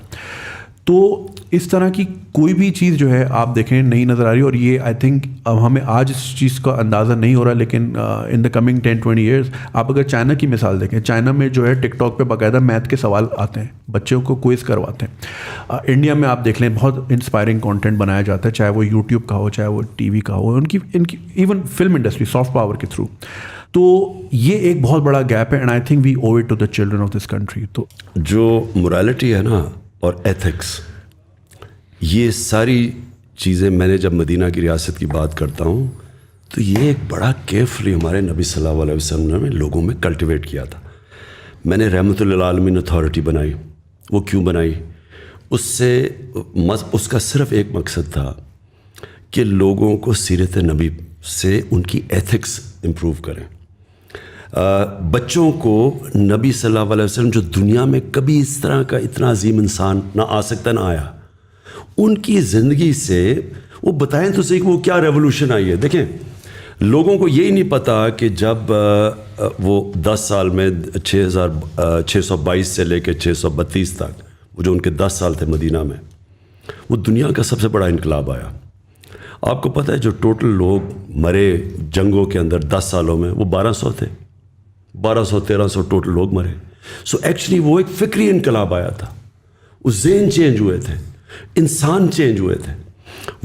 تو اس طرح کی کوئی بھی چیز جو ہے آپ دیکھیں نہیں نظر آ رہی. اور یہ آئی تھنک ہمیں آج اس چیز کا اندازہ نہیں ہو رہا, لیکن ان دا کمنگ 10-20 ایئرس آپ اگر چائنا کی مثال دیکھیں, چائنا میں جو ہے ٹک ٹاک پہ باقاعدہ میتھ کے سوال آتے ہیں, بچوں کو کوئز کرواتے ہیں. انڈیا میں آپ دیکھ لیں بہت انسپائرنگ کانٹینٹ بنایا جاتا ہے, چاہے وہ یوٹیوب کا ہو, چاہے وہ ٹی وی کا ہو, ان کی even film industry soft power کے تھرو. تو یہ ایک بہت بڑا گیپ ہے, and I think we owe it to the children of this country. تو جو morality ہے نا اور ایتھکس, یہ ساری چیزیں میں نے جب مدینہ کی ریاست کی بات کرتا ہوں تو یہ ایک بڑا کیئرفلی ہمارے نبی صلی اللہ علیہ وسلم نے لوگوں میں کلٹیویٹ کیا تھا. میں نے رحمۃ للعالمین اتھارٹی بنائی. وہ کیوں بنائی؟ اس کا صرف ایک مقصد تھا کہ لوگوں کو سیرت نبی سے ان کی ایتھکس امپروو کریں. بچوں کو نبی صلی اللہ علیہ وسلم جو دنیا میں کبھی اس طرح کا اتنا عظیم انسان نہ آ سکتا نہ آیا, ان کی زندگی سے وہ بتائیں تو صحیح کہ وہ کیا ریولوشن آئی ہے. دیکھیں, لوگوں کو یہی نہیں پتا کہ جب وہ 10 سال میں 622 سے لے کے 632 تک, وہ جو ان کے 10 سال تھے مدینہ میں, وہ دنیا کا سب سے بڑا انقلاب آیا. آپ کو پتہ ہے جو ٹوٹل لوگ مرے جنگوں کے اندر 10 سالوں میں, وہ 1200 تھے. 1200-1300 ٹوٹل لوگ مرے. سو ایکچولی وہ ایک فکری انقلاب آیا تھا. وہ ذہن چینج ہوئے تھے, انسان چینج ہوئے تھے.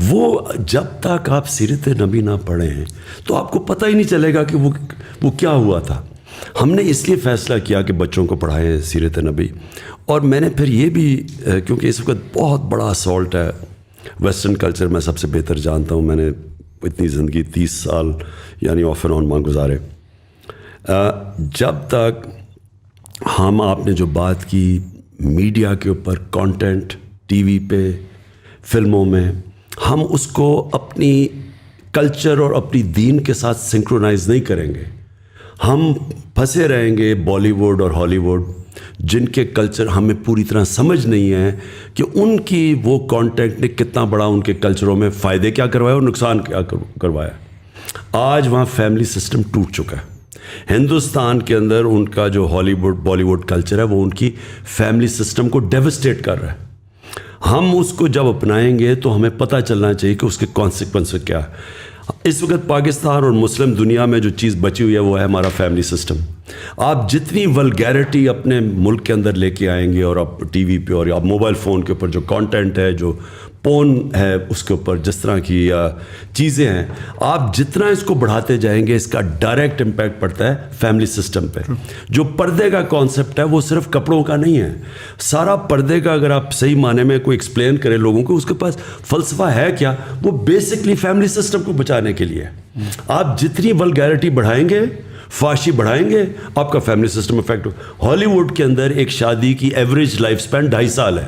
وہ جب تک آپ سیرت نبی نہ پڑھیں تو آپ کو پتہ ہی نہیں چلے گا کہ وہ کیا ہوا تھا. ہم نے اس لیے فیصلہ کیا کہ بچوں کو پڑھائیں سیرت نبی. اور میں نے پھر یہ بھی, کیونکہ اس وقت بہت بڑا اسالٹ ہے ویسٹرن کلچر, میں سب سے بہتر جانتا ہوں, میں نے اتنی زندگی 30 سال یعنی آف اینڈ آن وہاں گزارے. جب تک آپ نے جو بات کی میڈیا کے اوپر, کانٹینٹ ٹی وی پہ, فلموں میں, ہم اس کو اپنی کلچر اور اپنی دین کے ساتھ سنکرونائز نہیں کریں گے. ہم پھنسے رہیں گے بالی ووڈ اور ہالی ووڈ, جن کے کلچر ہمیں پوری طرح سمجھ نہیں ہے کہ ان کی وہ کانٹینٹ نے کتنا بڑا ان کے کلچروں میں فائدے کیا کروایا اور نقصان کیا کروایا. آج وہاں فیملی سسٹم ٹوٹ چکا ہے. ہندوستان کے اندر ان کا جو ہالی ووڈ بالی ووڈ کلچر ہے وہ ان کی فیملی سسٹم کو ڈیوسٹیٹ کر رہا ہے. ہم اس کو جب اپنائیں گے تو ہمیں پتہ چلنا چاہیے کہ اس کے کانسیکوینس کیا ہے. اس وقت پاکستان اور مسلم دنیا میں جو چیز بچی ہوئی ہے وہ ہے ہمارا فیملی سسٹم. آپ جتنی ولگیرٹی اپنے ملک کے اندر لے کے آئیں گے, اور آپ ٹی وی پہ اور آپ موبائل فون کے اوپر جو کانٹینٹ ہے, جو پون ہے اس کے اوپر جس طرح کی چیزیں ہیں, آپ جتنا اس کو بڑھاتے جائیں گے اس کا ڈائریکٹ امپیکٹ پڑتا ہے فیملی سسٹم پہ. جو پردے کا کانسیپٹ ہے وہ صرف کپڑوں کا نہیں ہے. سارا پردے کا اگر آپ صحیح معنی میں کوئی ایکسپلین کریں لوگوں کو, اس کے پاس فلسفہ ہے کیا, وہ بیسکلی فیملی سسٹم کو بچانے کے لیے. آپ جتنی ولگیرٹی بڑھائیں گے, فحاشی بڑھائیں گے, آپ کا فیملی سسٹم افیکٹ ہو. ہالی ووڈ کے اندر ایک شادی کی ایوریج لائف سپین 2.5 سال ہے.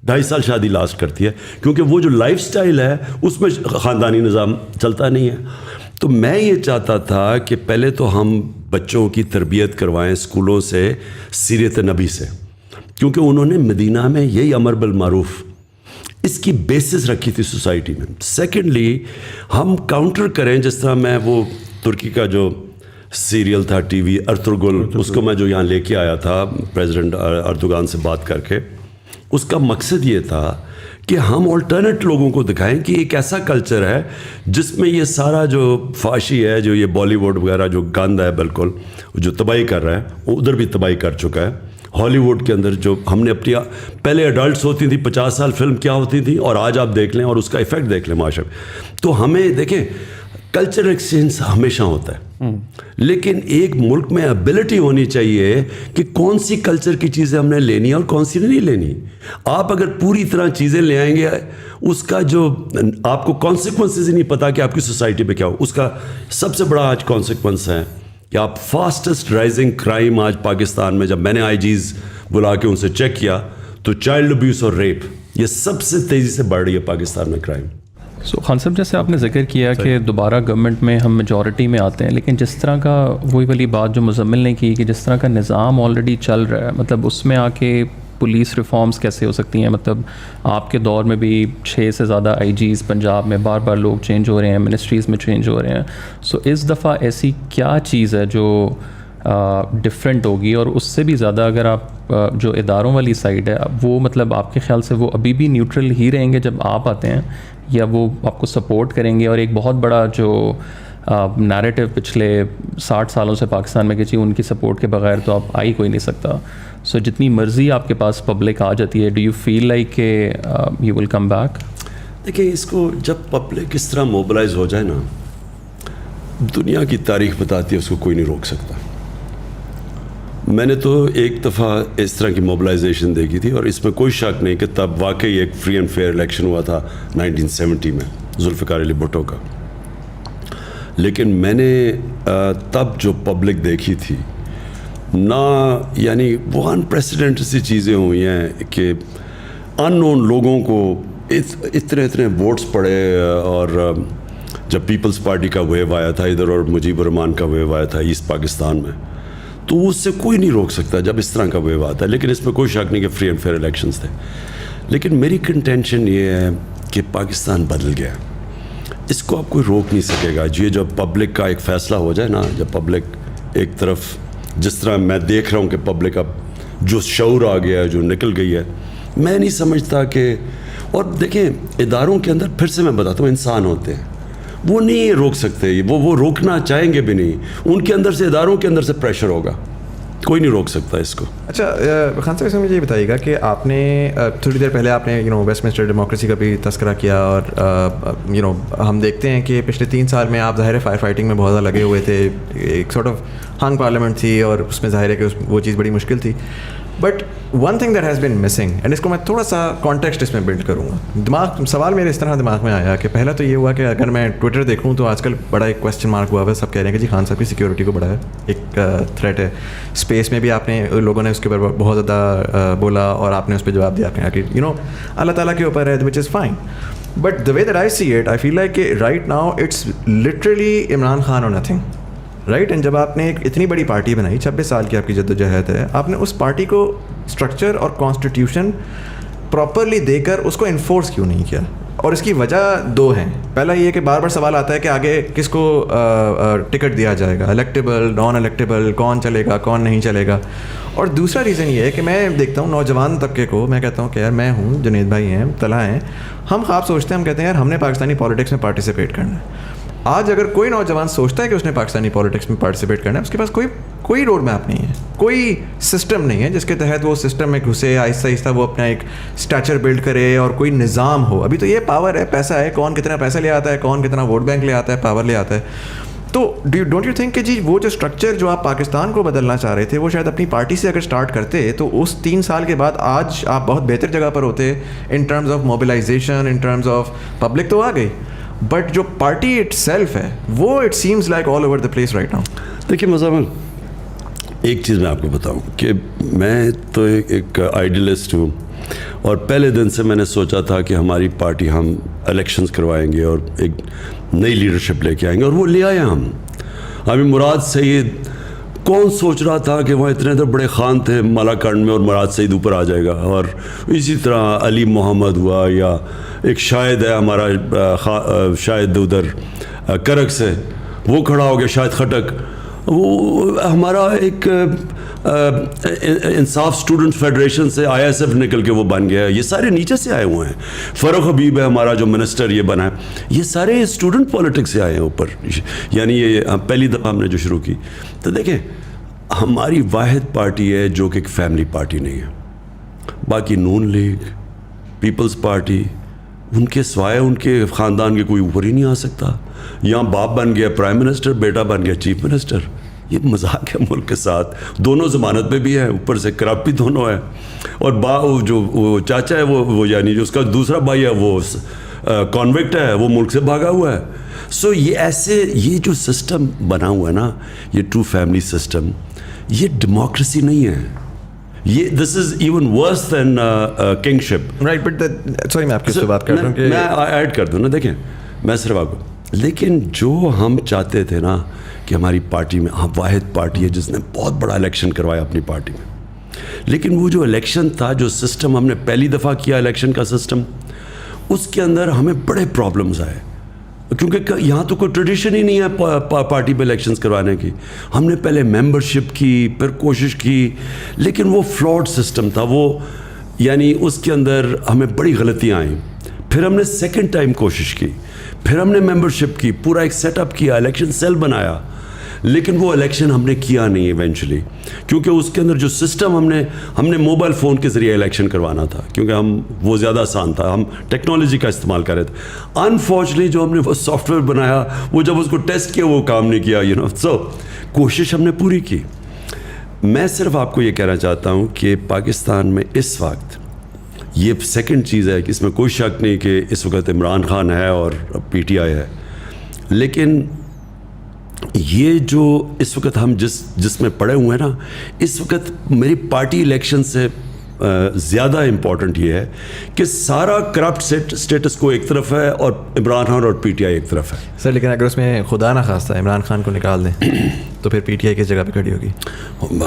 2.5 سال شادی لاسٹ کرتی ہے, کیونکہ وہ جو لائف سٹائل ہے اس میں خاندانی نظام چلتا نہیں ہے. تو میں یہ چاہتا تھا کہ پہلے تو ہم بچوں کی تربیت کروائیں اسکولوں سے سیرت نبی سے, کیونکہ انہوں نے مدینہ میں یہی امر بالمعروف اس کی بیسس رکھی تھی سوسائٹی میں. سیکنڈلی ہم کاؤنٹر کریں, جس طرح میں وہ ترکی کا جو سیریل تھا ٹی وی ارطغرل, اس کو میں جو یہاں لے کے آیا تھا پریزیڈنٹ اردوغان سے بات کر کے, اس کا مقصد یہ تھا کہ ہم آلٹرنیٹ لوگوں کو دکھائیں کہ ایک ایسا کلچر ہے جس میں یہ سارا جو فحاشی ہے, جو یہ بالی ووڈ وغیرہ جو گند ہے بالکل, جو تباہی کر رہا ہے, وہ ادھر بھی تباہی کر چکا ہے. ہالی ووڈ کے اندر جو ہم نے اپنی پہلے ایڈلٹس ہوتی تھی 50 سال فلم کیا ہوتی تھی, اور آج آپ دیکھ لیں اور اس کا ایفیکٹ دیکھ لیں معاشرے میں. تو ہمیں دیکھیں کلچر ایکسچینج ہمیشہ ہوتا ہے, لیکن ایک ملک میں ایبلٹی ہونی چاہیے کہ کون سی کلچر کی چیزیں ہم نے لینی ہے اور کون سی نہیں لینی. آپ اگر پوری طرح چیزیں لے آئیں گے, اس کا جو آپ کو کانسیکوینسز ہی نہیں پتا کہ آپ کی سوسائٹی پہ کیا ہو. اس کا سب سے بڑا آج کانسیکوینس ہے کہ آپ فاسٹسٹ رائزنگ کرائم آج پاکستان میں, جب میں نے IGs بلا کے ان سے چیک کیا تو چائلڈ ابیوس اور ریپ یہ سب سے تیزی سے بڑھ رہی ہے پاکستان میں کرائم. خان صاحب, جیسے آپ نے ذکر کیا کہ دوبارہ گورنمنٹ میں ہم میجورٹی میں آتے ہیں, لیکن جس طرح کا وہی والی بات جو مزمل نے کی کہ جس طرح کا نظام آلریڈی چل رہا ہے, مطلب اس میں آ کے پولیس ریفارمز کیسے ہو سکتی ہیں؟ مطلب آپ کے دور میں بھی 6 سے زیادہ IGs پنجاب میں بار بار لوگ چینج ہو رہے ہیں, منسٹریز میں چینج ہو رہے ہیں. سو اس دفعہ ایسی کیا چیز ہے جو ڈفرینٹ ہوگی؟ اور اس سے بھی زیادہ اگر آپ جو اداروں والی سائڈ ہے وہ مطلب آپ کے خیال سے وہ ابھی بھی نیوٹرل ہی رہیں گے جب آپ آتے ہیں, یا وہ آپ کو سپورٹ کریں گے؟ اور ایک بہت بڑا جو نیریٹو پچھلے 60 سالوں سے پاکستان میں کہ جی ان کی سپورٹ کے بغیر تو آپ آ ہی کوئی نہیں سکتا. سو جتنی مرضی آپ کے پاس پبلک آ جاتی ہے, ڈو یو فیل لائک کہ یو ول کم بیک؟ دیکھیں, اس کو جب پبلک اس طرح موبلائز ہو جائے نا, دنیا کی تاریخ بتاتی ہے اس کو کوئی نہیں روک سکتا. میں نے تو ایک دفعہ اس طرح کی موبلائزیشن دیکھی تھی, اور اس میں کوئی شک نہیں کہ تب واقعی ایک فری اینڈ فیئر الیکشن ہوا تھا 1970 میں ذوالفقار علی بھٹو کا. لیکن میں نے تب جو پبلک دیکھی تھی نہ, یعنی وہ انپریسیڈنٹ سی چیزیں ہوئی ہیں کہ ان نون لوگوں کو اتنے ووٹس پڑے, اور جب پیپلز پارٹی کا ویو آیا تھا ادھر اور مجیب الرحمان کا ویو آیا تھا ایسٹ پاکستان میں, تو اس سے کوئی نہیں روک سکتا جب اس طرح کا ویو آتا ہے. لیکن اس میں کوئی شک نہیں کہ فری اینڈ فیئر الیکشنز تھے. لیکن میری کنٹینشن یہ ہے کہ پاکستان بدل گیا, اس کو آپ کوئی روک نہیں سکے گا. یہ جب پبلک کا ایک فیصلہ ہو جائے نا, جب پبلک ایک طرف, جس طرح میں دیکھ رہا ہوں کہ پبلک اب جو شعور آ گیا ہے, جو نکل گئی ہے, میں نہیں سمجھتا کہ, اور دیکھیں اداروں کے اندر پھر سے میں بتاتا ہوں انسان ہوتے ہیں, وہ نہیں روک سکتے, وہ روکنا چاہیں گے بھی نہیں. ان کے اندر سے, اداروں کے اندر سے پریشر ہوگا, کوئی نہیں روک سکتا اس کو. اچھا خان صاحب, اس میں مجھے یہ بتائیے گا کہ آپ نے تھوڑی دیر پہلے آپ نے ویسٹ منسٹر ڈیموکریسی کا بھی تذکرہ کیا, اور ہم دیکھتے ہیں کہ پچھلے 3 سال میں آپ ظاہر فائر فائٹنگ میں بہت زیادہ لگے ہوئے تھے. ایک سارٹ آف ہنگ پارلیمنٹ تھی اور اس میں ظاہر ہے کہ وہ چیز بڑی مشکل تھی. But one thing that has been missing, and اس کو میں تھوڑا سا کانٹیکسٹ اس میں بلڈ کروں گا. سوال میرے اس طرح دماغ میں آیا کہ پہلا تو یہ ہوا کہ اگر میں ٹویٹر دیکھوں تو آج کل بڑا ایک کویسچن مارک ہوا ہے, سب کہہ رہے ہیں کہ جی خان صاحب کی سیکیورٹی کو بڑا ہے, ایک تھریٹ ہے. اسپیس میں بھی آپ نے, لوگوں نے اس کے اوپر بہت زیادہ بولا اور آپ نے اس پہ جواب دیا کہ اللہ تعالیٰ کے اوپر ہے, which is fine. But the way that I see it, I feel like کہ right now it's literally Imran Khan or nothing, right. And جب آپ نے ایک اتنی بڑی پارٹی بنائی, 26 سال کی آپ کی جدوجہد ہے, آپ نے اس پارٹی کو اسٹرکچر اور کانسٹیٹیوشن پراپرلی دے کر اس کو انفورس کیوں نہیں کیا؟ اور اس کی وجہ 2 ہیں. پہلا یہ کہ بار بار سوال آتا ہے کہ آگے کس کو ٹکٹ دیا جائے گا, الیکٹیبل, نان الیکٹیبل, کون چلے گا, کون نہیں چلے گا. اور دوسرا ریزن یہ ہے کہ میں دیکھتا ہوں نوجوان طبقے کو, میں کہتا ہوں کہ یار میں ہوں, جنید بھائی ہیں, طلحہ ہیں, ہم خواب سوچتے ہیں, ہم کہتے ہیں یار ہم نے پاکستانی پالیٹکس میں پارٹیسپیٹ کرنا ہے. آج اگر کوئی نوجوان سوچتا ہے کہ اس نے پاکستانی پالیٹکس میں پارٹیسپیٹ کرنا ہے, اس کے پاس کوئی روڈ میپ نہیں ہے, کوئی سسٹم نہیں ہے جس کے تحت وہ سسٹم میں گھسے, آہستہ آہستہ وہ اپنا ایک اسٹیچر بلڈ کرے اور کوئی نظام ہو. ابھی تو یہ پاور ہے, پیسہ ہے, کون کتنا پیسہ لے آتا ہے, کون کتنا ووٹ بینک لے آتا ہے, پاور لے آتا ہے. تو ڈونٹ یو تھنک کہ جی وہ جو اسٹرکچر جو آپ پاکستان کو بدلنا چاہ رہے تھے, وہ شاید اپنی پارٹی سے اگر اسٹارٹ کرتے تو اس 3 سال کے بعد آج آپ بہت بہتر جگہ پر ہوتے in terms of mobilization, in terms of public تو آ گئی, بٹ جو پارٹی اٹ سیلف ہے وہ it seems like all over the place right now. دیکھیے مزامل, ایک چیز میں آپ کو بتاؤں کہ میں تو ایک آئیڈیلسٹ ہوں, اور پہلے دن سے میں نے سوچا تھا کہ ہماری پارٹی, ہم الیکشنز کروائیں گے اور ایک نئی لیڈرشپ لے کے آئیں گے, اور وہ لے آئے ہم. ہمیں مراد سعید, کون سوچ رہا تھا کہ وہاں اتنے بڑے خان تھے مالا کنڈ میں اور مراد سعید اوپر آ جائے گا. اور اسی طرح علی محمد ہوا, یا ایک شاہد ہے ہمارا, شاہد ادھر کرک سے, وہ کھڑا ہو گیا, شاہد خٹک, وہ ہمارا ایک انصاف اسٹوڈنٹ فیڈریشن سے ISF نکل کے وہ بن گیا ہے. یہ سارے نیچے سے آئے ہوئے ہیں. فاروق حبیب ہے ہمارا جو منسٹر یہ بنا ہے, یہ سارے اسٹوڈنٹ پالیٹکس سے آئے ہیں اوپر. یعنی یہ پہلی دفعہ ہم نے جو شروع کی. تو دیکھیں ہماری واحد پارٹی ہے جو کہ ایک فیملی پارٹی نہیں ہے. باقی نون لیگ, پیپلز پارٹی, ان کے سوائے ان کے خاندان کے کوئی اوپر ہی نہیں آ سکتا. یہاں باپ بن گیا پرائم منسٹر, بیٹا بن گیا چیف منسٹر. یہ مذاق ہے ملک کے ساتھ. دونوں ضمانت پہ بھی ہیں, اوپر سے کرپٹ بھی دونوں ہیں. اور جو وہ چاچا ہے وہ یعنی جو اس کا دوسرا بھائی ہے وہ کانوکٹ ہے, وہ ملک سے بھاگا ہوا ہے. سو یہ ایسے, یہ جو سسٹم بنا ہوا ہے نا, یہ ٹرو فیملی سسٹم, یہ ڈیموکریسی نہیں ہے. یہ this is even worse than kingship, right. But sorry میں آپ کی بات کر رہا ہوں کہ میں ایڈ کر دوں نا. دیکھیں میں صرف آپ کو, لیکن جو ہم چاہتے تھے نا کہ ہماری پارٹی میں, ہم واحد پارٹی ہے جس نے بہت بڑا الیکشن کروایا اپنی پارٹی میں, لیکن وہ جو الیکشن تھا, جو سسٹم ہم نے پہلی دفعہ کیا الیکشن کا سسٹم, اس کے اندر ہمیں بڑے پرابلمز آئے, کیونکہ یہاں تو کوئی ٹریڈیشن ہی نہیں ہے پارٹی پہ الیکشنز کروانے کی. ہم نے پہلے ممبرشپ کی, پھر کوشش کی, لیکن وہ فلاڈ سسٹم تھا وہ, یعنی اس کے اندر ہمیں بڑی غلطیاں آئیں. پھر ہم نے سیکنڈ ٹائم کوشش کی, پھر ہم نے ممبرشپ کی, پورا ایک سیٹ اپ کیا, الیکشن سیل بنایا, لیکن وہ الیکشن ہم نے کیا نہیں ایونچولی, کیونکہ اس کے اندر جو سسٹم ہم نے موبائل فون کے ذریعے الیکشن کروانا تھا, کیونکہ وہ زیادہ آسان تھا, ہم ٹیکنالوجی کا استعمال کر رہے تھے. انفارچونیٹلی جو ہم نے وہ سافٹ ویئر بنایا, وہ جب اس کو ٹیسٹ کیا وہ کام نہیں کیا. سو کوشش ہم نے پوری کی. میں صرف آپ کو یہ کہنا چاہتا ہوں کہ پاکستان میں اس وقت یہ سیکنڈ چیز ہے کہ اس میں کوئی شک نہیں کہ اس وقت عمران خان ہے اور PTI ہے, لیکن یہ جو اس وقت ہم جس میں پڑے ہوئے ہیں نا, اس وقت میری پارٹی الیکشن سے زیادہ امپورٹنٹ یہ ہے کہ سارا کرپٹ سٹیٹس کو ایک طرف ہے اور عمران خان اور پی ٹی آئی ایک طرف ہے. سر لیکن اگر اس میں خدا نہ خواستہ عمران خان کو نکال دیں تو پھر پی ٹی آئی کس جگہ پہ کھڑی ہوگی؟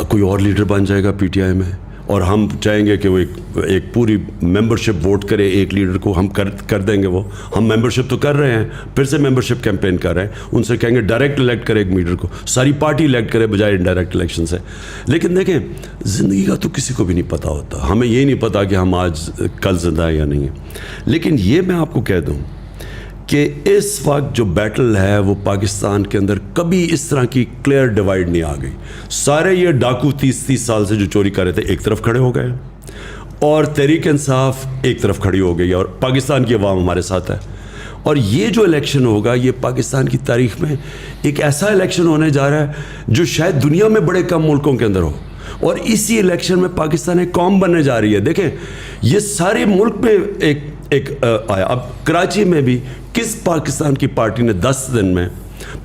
کوئی اور لیڈر بن جائے گا پی ٹی آئی میں, اور ہم چاہیں گے کہ وہ ایک پوری ممبرشپ ووٹ کرے ایک لیڈر کو. ہم کر دیں گے, وہ ہم ممبرشپ تو کر رہے ہیں, پھر سے ممبرشپ کیمپین کر رہے ہیں. ان سے کہیں گے ڈائریکٹ الیکٹ کرے ایک لیڈر کو, ساری پارٹی الیکٹ کرے بجائے انڈائریکٹ الیکشن سے. لیکن دیکھیں, زندگی کا تو کسی کو بھی نہیں پتہ ہوتا. ہمیں یہ نہیں پتا کہ ہم آج کل زندہ ہیں یا نہیں ہیں. لیکن یہ میں آپ کو کہہ دوں کہ اس وقت جو بیٹل ہے وہ پاکستان کے اندر کبھی اس طرح کی کلیئر ڈیوائیڈ نہیں آ گئی. سارے یہ ڈاکو 30 سال سے جو چوری کر رہے تھے ایک طرف کھڑے ہو گئے, اور تحریک انصاف ایک طرف کھڑی ہو گئی, اور پاکستان کی عوام ہمارے ساتھ ہے. اور یہ جو الیکشن ہوگا یہ پاکستان کی تاریخ میں ایک ایسا الیکشن ہونے جا رہا ہے جو شاید دنیا میں بڑے کم ملکوں کے اندر ہو, اور اسی الیکشن میں پاکستان ایک قوم بننے جا رہی ہے. دیکھیں یہ سارے ملک میں ایک آیا. اب کراچی میں بھی کس پاکستان کی پارٹی نے 10 دن میں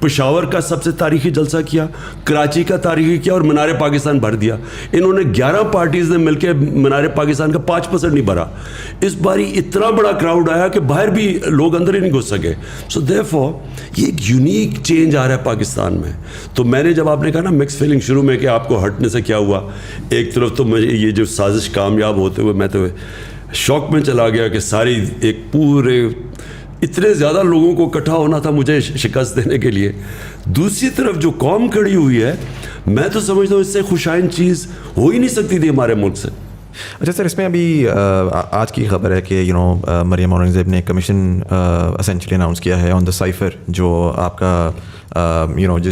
پشاور کا سب سے تاریخی جلسہ کیا, کراچی کا تاریخی کیا, اور منار پاکستان بھر دیا. انہوں نے 11 پارٹیز نے مل کے منار پاکستان کا 5% نہیں بھرا. اس باری اتنا بڑا کراؤڈ آیا کہ باہر بھی لوگ اندر ہی نہیں گھس سکے. سو دیئرفور یہ ایک یونیک چینج آ رہا ہے پاکستان میں. تو میں نے جب آپ نے کہا نا مکس فیلنگ شروع میں کہ آپ کو ہٹنے سے کیا ہوا, ایک طرف تو مجھے یہ جو سازش کامیاب ہوتے ہوئے میں تو شوق میں چلا گیا کہ ساری ایک پورے اتنے زیادہ لوگوں کو اکٹھا ہونا تھا مجھے شکست دینے کے لیے. دوسری طرف جو قوم کھڑی ہوئی ہے, میں تو سمجھتا ہوں اس سے خوشائن چیز ہو ہی نہیں سکتی تھی ہمارے ملک سے. اچھا سر, اس میں ابھی آج کی خبر ہے کہ مریم اورنگزیب نے کمیشن اسینچلی اناؤنس کیا ہے آن دا سائفر, جو آپ کا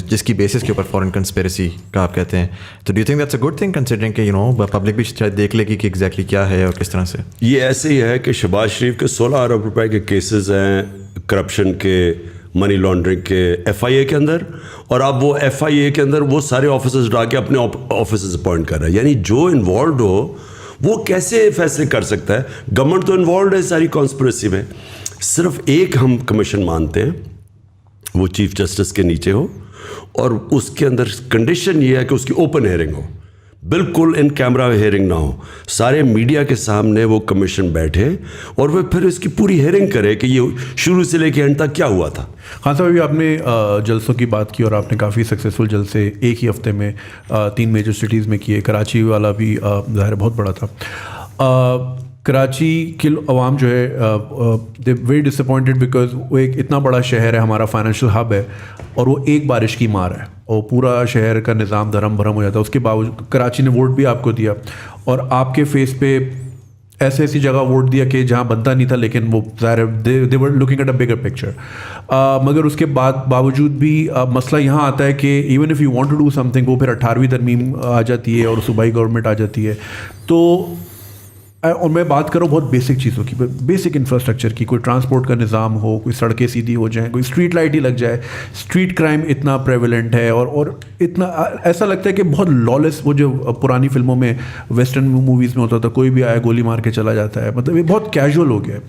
جس کی بیسس کے اوپر فورن کنسپیریسی کا آپ کہتے ہیں. تو do you think that's a good thing considering کہ پبلک بھی شاید دیکھ لے گی کہ ایگزیکٹلی کیا ہے اور کس طرح سے. یہ ایسے ہی ہے کہ شہباز شریف کے 16 ارب روپے کے کیسز ہیں کرپشن کے, منی لانڈرنگ کے ایف آئی اے کے اندر, اور اب وہ ایف آئی اے کے اندر وہ سارے آفیسرز ڈال کے اپنے آفیسرز اپوائنٹ کر رہا ہے. یعنی جو انوالوڈ ہو وہ کیسے فیصلے کر سکتا ہے؟ گورنمنٹ تو انوالوڈ ہے ساری کانسپریسی میں. صرف ایک ہم کمیشن مانتے ہیں, وہ چیف جسٹس کے نیچے ہو, اور اس کے اندر کنڈیشن یہ ہے کہ اس کی اوپن ہیئرنگ ہو, بالکل ان کیمرہ ہیئرنگ نہ ہو. سارے میڈیا کے سامنے وہ کمیشن بیٹھے اور وہ پھر اس کی پوری ہیئرنگ کرے کہ یہ شروع سے لے کے اینڈ تک کیا ہوا تھا. خان صاحب ابھی آپ نے جلسوں کی بات کی, اور آپ نے کافی سکسیزفل جلسے ایک ہی ہفتے میں 3 میجر سٹیز میں کیے. کراچی والا بھی ظاہر بہت بڑا تھا. کراچی کی عوام جو ہے they very disappointed because وہ ایک اتنا بڑا شہر ہے, ہمارا فائنینشیل ہب ہے, اور وہ ایک بارش کی مار ہے اور پورا شہر کا نظام دھرم بھرم ہو جاتا ہے. اس کے باوجود کراچی نے ووٹ بھی آپ کو دیا, اور آپ کے فیس پہ ایسی جگہ ووٹ دیا کہ جہاں بنتا نہیں تھا, لیکن وہ ظاہر they were looking at a bigger picture. مگر اس کے باوجود بھی مسئلہ یہاں آتا ہے کہ even if you want to do something, وہ پھر 18ویں ترمیم آ جاتی ہے اور صوبائی گورنمنٹ آ جاتی ہے. تو اور میں بات کروں بہت بیسک چیزوں کی, بیسک انفراسٹرکچر کی, کوئی ٹرانسپورٹ کا نظام ہو, کوئی سڑکیں سیدھی ہو جائیں, کوئی اسٹریٹ لائٹ ہی لگ جائے. اسٹریٹ کرائم اتنا پریویلنٹ ہے, اور اتنا ایسا لگتا ہے کہ بہت لالس, وہ جو پرانی فلموں میں ویسٹرن موویز میں ہوتا تھا, کوئی بھی آیا گولی مار کے چلا جاتا ہے, مطلب یہ بہت کیجول ہو گیا ہے.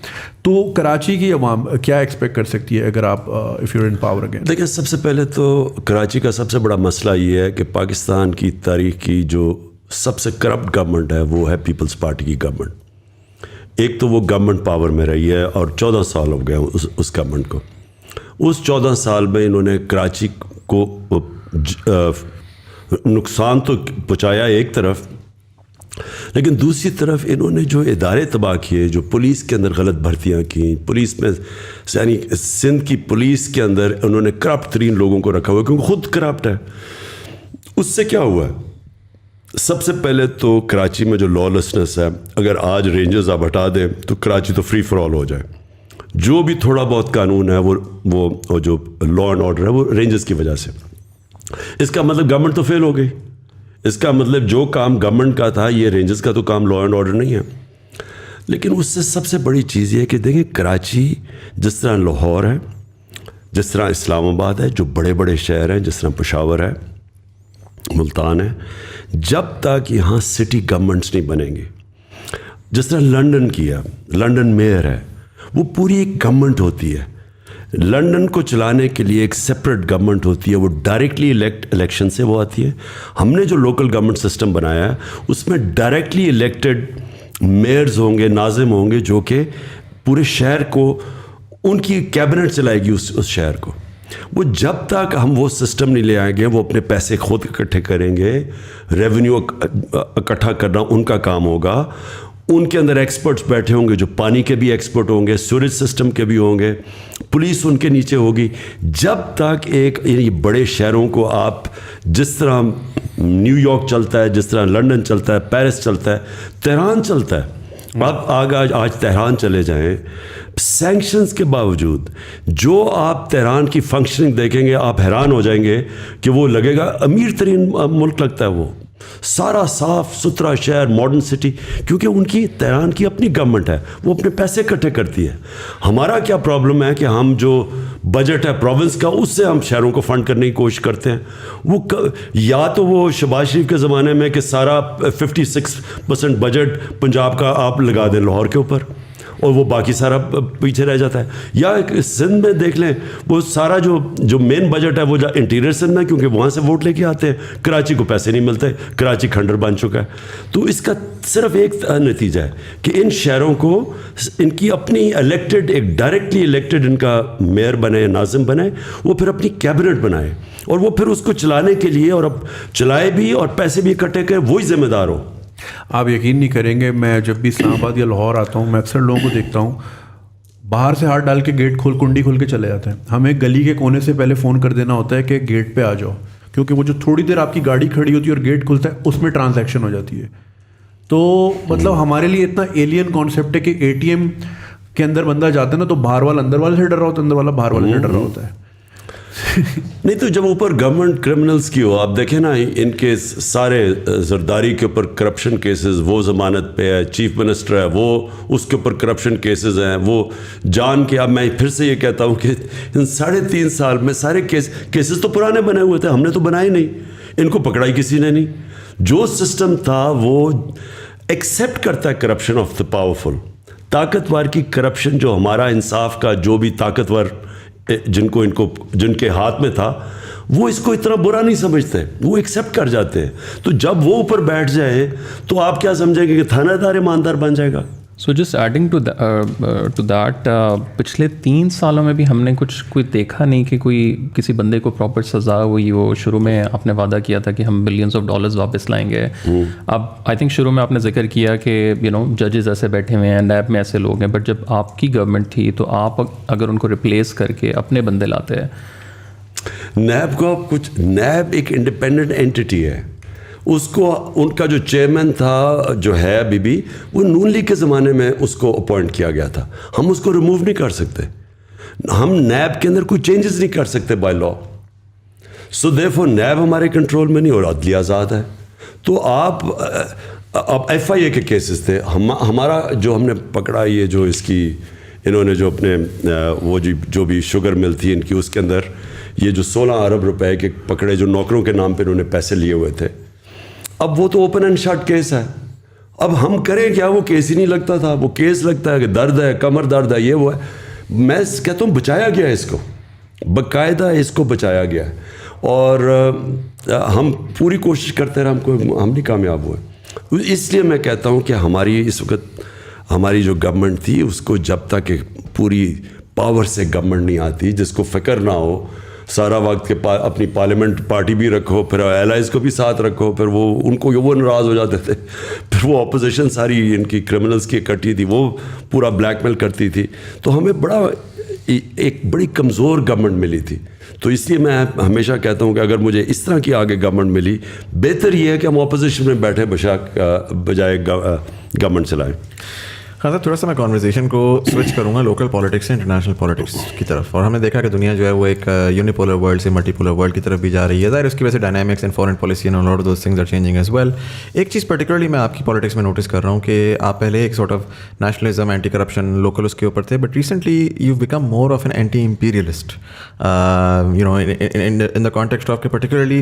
تو کراچی کی عوام کیا ایکسپیکٹ کر سکتی ہے اگر آپ if you are in power again? دیکھیں, سب سے پہلے تو کراچی کا سب سے بڑا مسئلہ یہ ہے کہ پاکستان کی تاریخ کی جو سب سے کرپٹ گورنمنٹ ہے وہ ہے پیپلز پارٹی کی گورنمنٹ. ایک تو وہ گورنمنٹ پاور میں رہی ہے اور 14 سال ہو گئے اس گورنمنٹ کو. اس 14 سال میں انہوں نے کراچی کو نقصان تو پہنچایا ایک طرف, لیکن دوسری طرف انہوں نے جو ادارے تباہ کیے, جو پولیس کے اندر غلط بھرتیاں کیں, پولیس میں یعنی سندھ کی پولیس کے اندر انہوں نے کرپٹ ترین لوگوں کو رکھا ہوا کیونکہ خود کرپٹ ہے. اس سے کیا ہوا ہے؟ سب سے پہلے تو کراچی میں جو لالسنس ہے, اگر آج رینجرز آپ ہٹا دیں تو کراچی تو فری فار آل ہو جائے. جو بھی تھوڑا بہت قانون ہے وہ جو لا اینڈ آرڈر ہے وہ رینجرز کی وجہ سے. اس کا مطلب گورنمنٹ تو فیل ہو گئی. اس کا مطلب جو کام گورنمنٹ کا تھا یہ رینجرز کا تو کام لا اینڈ آرڈر نہیں ہے. لیکن اس سے سب سے بڑی چیز یہ ہے کہ دیکھیں کراچی جس طرح لاہور ہے, جس طرح اسلام آباد ہے, جو بڑے بڑے شہر ہیں, جس طرح پشاور ہے, ملتان ہے, جب تک یہاں سٹی گورنمنٹس نہیں بنیں گے, جس طرح لنڈن کیا, لنڈن میئر ہے, وہ پوری ایک گورنمنٹ ہوتی ہے. لنڈن کو چلانے کے لیے ایک سپریٹ گورنمنٹ ہوتی ہے, وہ ڈائریکٹلی الیکشن سے وہ آتی ہے. ہم نے جو لوکل گورنمنٹ سسٹم بنایا ہے اس میں ڈائریکٹلی الیکٹڈ میئرز ہوں گے, ناظم ہوں گے, جو کہ پورے شہر کو ان کی کیبنٹ چلائے گی اس شہر کو. وہ جب تک ہم وہ سسٹم نہیں لے آئیں گے, وہ اپنے پیسے خود اکٹھے کریں گے, ریونیو اکٹھا کرنا ان کا کام ہوگا. ان کے اندر ایکسپرٹس بیٹھے ہوں گے جو پانی کے بھی ایکسپرٹ ہوں گے, سوریج سسٹم کے بھی ہوں گے, پولیس ان کے نیچے ہوگی. جب تک ایک یعنی بڑے شہروں کو آپ جس طرح نیو یارک چلتا ہے, جس طرح لنڈن چلتا ہے, پیرس چلتا ہے, تہران چلتا ہے, آپ آج تہران چلے جائیں, سینکشنز کے باوجود جو آپ تہران کی فنکشننگ دیکھیں گے آپ حیران ہو جائیں گے کہ وہ لگے گا امیر ترین ملک لگتا ہے. وہ سارا صاف ستھرا شہر, ماڈرن سٹی, کیونکہ ان کی تہران کی اپنی گورنمنٹ ہے, وہ اپنے پیسے اکٹھے کرتی ہے. ہمارا کیا پرابلم ہے کہ ہم جو بجٹ ہے پروونس کا اس سے ہم شہروں کو فنڈ کرنے کی کوشش کرتے ہیں. وہ یا تو وہ شہباز شریف کے زمانے میں کہ سارا 56% بجٹ پنجاب کا آپ لگا دیں لاہور کے اوپر اور وہ باقی سارا پیچھے رہ جاتا ہے. یا سندھ میں دیکھ لیں, وہ سارا جو مین بجٹ ہے وہ انٹیریئر سندھ میں, کیونکہ وہاں سے ووٹ لے کے آتے ہیں. کراچی کو پیسے نہیں ملتے, کراچی کھنڈر بن چکا ہے. تو اس کا صرف ایک نتیجہ ہے کہ ان شہروں کو ان کی اپنی الیکٹڈ, ایک ڈائریکٹلی الیکٹڈ ان کا میئر بنے, ناظم بنے, وہ پھر اپنی کیبنٹ بنائے اور وہ پھر اس کو چلانے کے لیے اور اب چلائے بھی اور پیسے بھی اکٹھے کرے, وہی ذمہ دار ہو. آپ یقین نہیں کریں گے, میں جب بھی اسلام آباد یا لاہور آتا ہوں میں اکثر لوگوں کو دیکھتا ہوں باہر سے ہاتھ ڈال کے گیٹ کنڈی کھول کے چلے جاتے ہیں. ہمیں گلی کے کونے سے پہلے فون کر دینا ہوتا ہے کہ گیٹ پہ آ جاؤ, کیونکہ وہ جو تھوڑی دیر آپ کی گاڑی کھڑی ہوتی ہے اور گیٹ کھلتا ہے اس میں ٹرانزیکشن ہو جاتی ہے. تو مطلب ہمارے لیے اتنا ایلین کانسیپٹ ہے کہ ATM کے اندر بندہ جاتا ہے نا تو باہر والا اندر والے سے ڈر رہا ہوتا ہے, اندر والا باہر والے سے ڈر رہا ہوتا ہے. نہیں تو جب اوپر گورنمنٹ کرمنلز کی ہو, آپ دیکھیں نا ان کے سارے زرداری کے اوپر کرپشن کیسز, وہ ضمانت پہ ہے, چیف منسٹر ہے وہ اس کے اوپر کرپشن کیسز ہیں, وہ جان کے. اب میں پھر سے یہ کہتا ہوں کہ ان 3.5 سال میں سارے کیسز تو پرانے بنے ہوئے تھے, ہم نے تو بنائے نہیں, ان کو پکڑائی کسی نے نہیں. جو سسٹم تھا وہ ایکسیپٹ کرتا ہے کرپشن آف دا پاورفل, طاقتور کی کرپشن. جو ہمارا انصاف کا جو بھی طاقتور جن کے ہاتھ میں تھا وہ اس کو اتنا برا نہیں سمجھتے, وہ ایکسیپٹ کر جاتے ہیں. تو جب وہ اوپر بیٹھ جائیں تو آپ کیا سمجھیں گے کہ تھانہ دار ایماندار بن جائے گا. So just adding to that, پچھلے 3 سالوں میں بھی ہم نے کوئی دیکھا نہیں کہ کوئی کسی بندے کو پراپر سزا ہوئی. وہ شروع میں آپ نے وعدہ کیا تھا کہ ہم بلینز آف ڈالرز واپس لائیں گے. اب آئی تھنک شروع میں آپ نے ذکر کیا کہ ججز ایسے بیٹھے ہوئے ہیں, نیب میں ایسے لوگ ہیں, بٹ جب آپ کی گورنمنٹ تھی تو آپ اگر ان کو ریپلیس کر کے اپنے بندے لاتے ہیں. نیب ایک انڈیپینڈنٹ اینٹی ہے. اس کو ان کا جو چیئرمین تھا جو ہے ابھی بھی, وہ نون لیگ کے زمانے میں اس کو اپوائنٹ کیا گیا تھا. ہم اس کو ریموو نہیں کر سکتے, ہم نیب کے اندر کوئی چینجز نہیں کر سکتے بائی لا. سو دیئرفور نیب ہمارے کنٹرول میں نہیں اور عدلیہ آزاد ہے. تو آپ اب FIA کے کیسز تھے, ہمارا جو ہم نے پکڑا, یہ جو اس کی انہوں نے جو اپنے وہ جو بھی شوگر مل تھی ان کی, اس کے اندر یہ جو 16 ارب روپے کے پکڑے جو نوکروں کے نام پہ انہوں نے پیسے لیے ہوئے تھے. اب وہ تو اوپن اینڈ شٹ کیس ہے. اب ہم کریں کیا, وہ کیس ہی نہیں لگتا تھا. وہ کیس لگتا ہے کہ درد ہے, کمر درد ہے, یہ وہ ہے. میں کہتا ہوں بچایا گیا ہے اس کو, باقاعدہ اس کو بچایا گیا ہے, اور ہم پوری کوشش کرتے رہے, ہم نہیں کامیاب ہوئے. اس لیے میں کہتا ہوں کہ ہماری اس وقت ہماری جو گورنمنٹ تھی اس کو جب تک پوری پاور سے گورنمنٹ نہیں آتی, جس کو فکر نہ ہو سارا وقت کے اپنی پارلیمنٹ پارٹی بھی رکھو, پھر ایلائز کو بھی ساتھ رکھو, پھر وہ ناراض ہو جاتے تھے, پھر وہ اپوزیشن ساری ان کی کرمنلز کی اکٹھی تھی, وہ پورا بلیک میل کرتی تھی. تو ہمیں ایک بڑی کمزور گورنمنٹ ملی تھی. تو اس لیے میں ہمیشہ کہتا ہوں کہ اگر مجھے اس طرح کی آگے گورنمنٹ ملی, بہتر یہ ہے کہ ہم اپوزیشن میں بیٹھے بجائے گورنمنٹ چلائیں. ہاں سر, تھوڑا سا میں کانورزیشن کو سوئچ کروں گا لوکل پالیٹکس سے انٹرنیشنل پالیٹکس کی طرف. اور ہم نے دیکھا کہ دنیا جو ہے وہ ایک یونیپولر ورلڈ سے ملٹی پولر ورلڈ کی طرف بھی جا رہی ہے. ظاہر اس کی وجہ سے dynamics and foreign policy and lot of those things are changing as well. ایک چیز پرٹیکولرلی میں آپ کی پالیٹکس میں نوٹس کر رہا ہوں کہ آپ پہلے ایک sort of nationalism, anti corruption, local اس کے اوپر تھے, but recently you became more of an anti imperialist, in the context of کہ particularly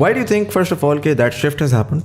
Why do you think, first of all, that shift has happened,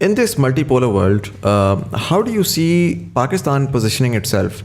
in this multipolar world, how do you see Pakistan positioning itself?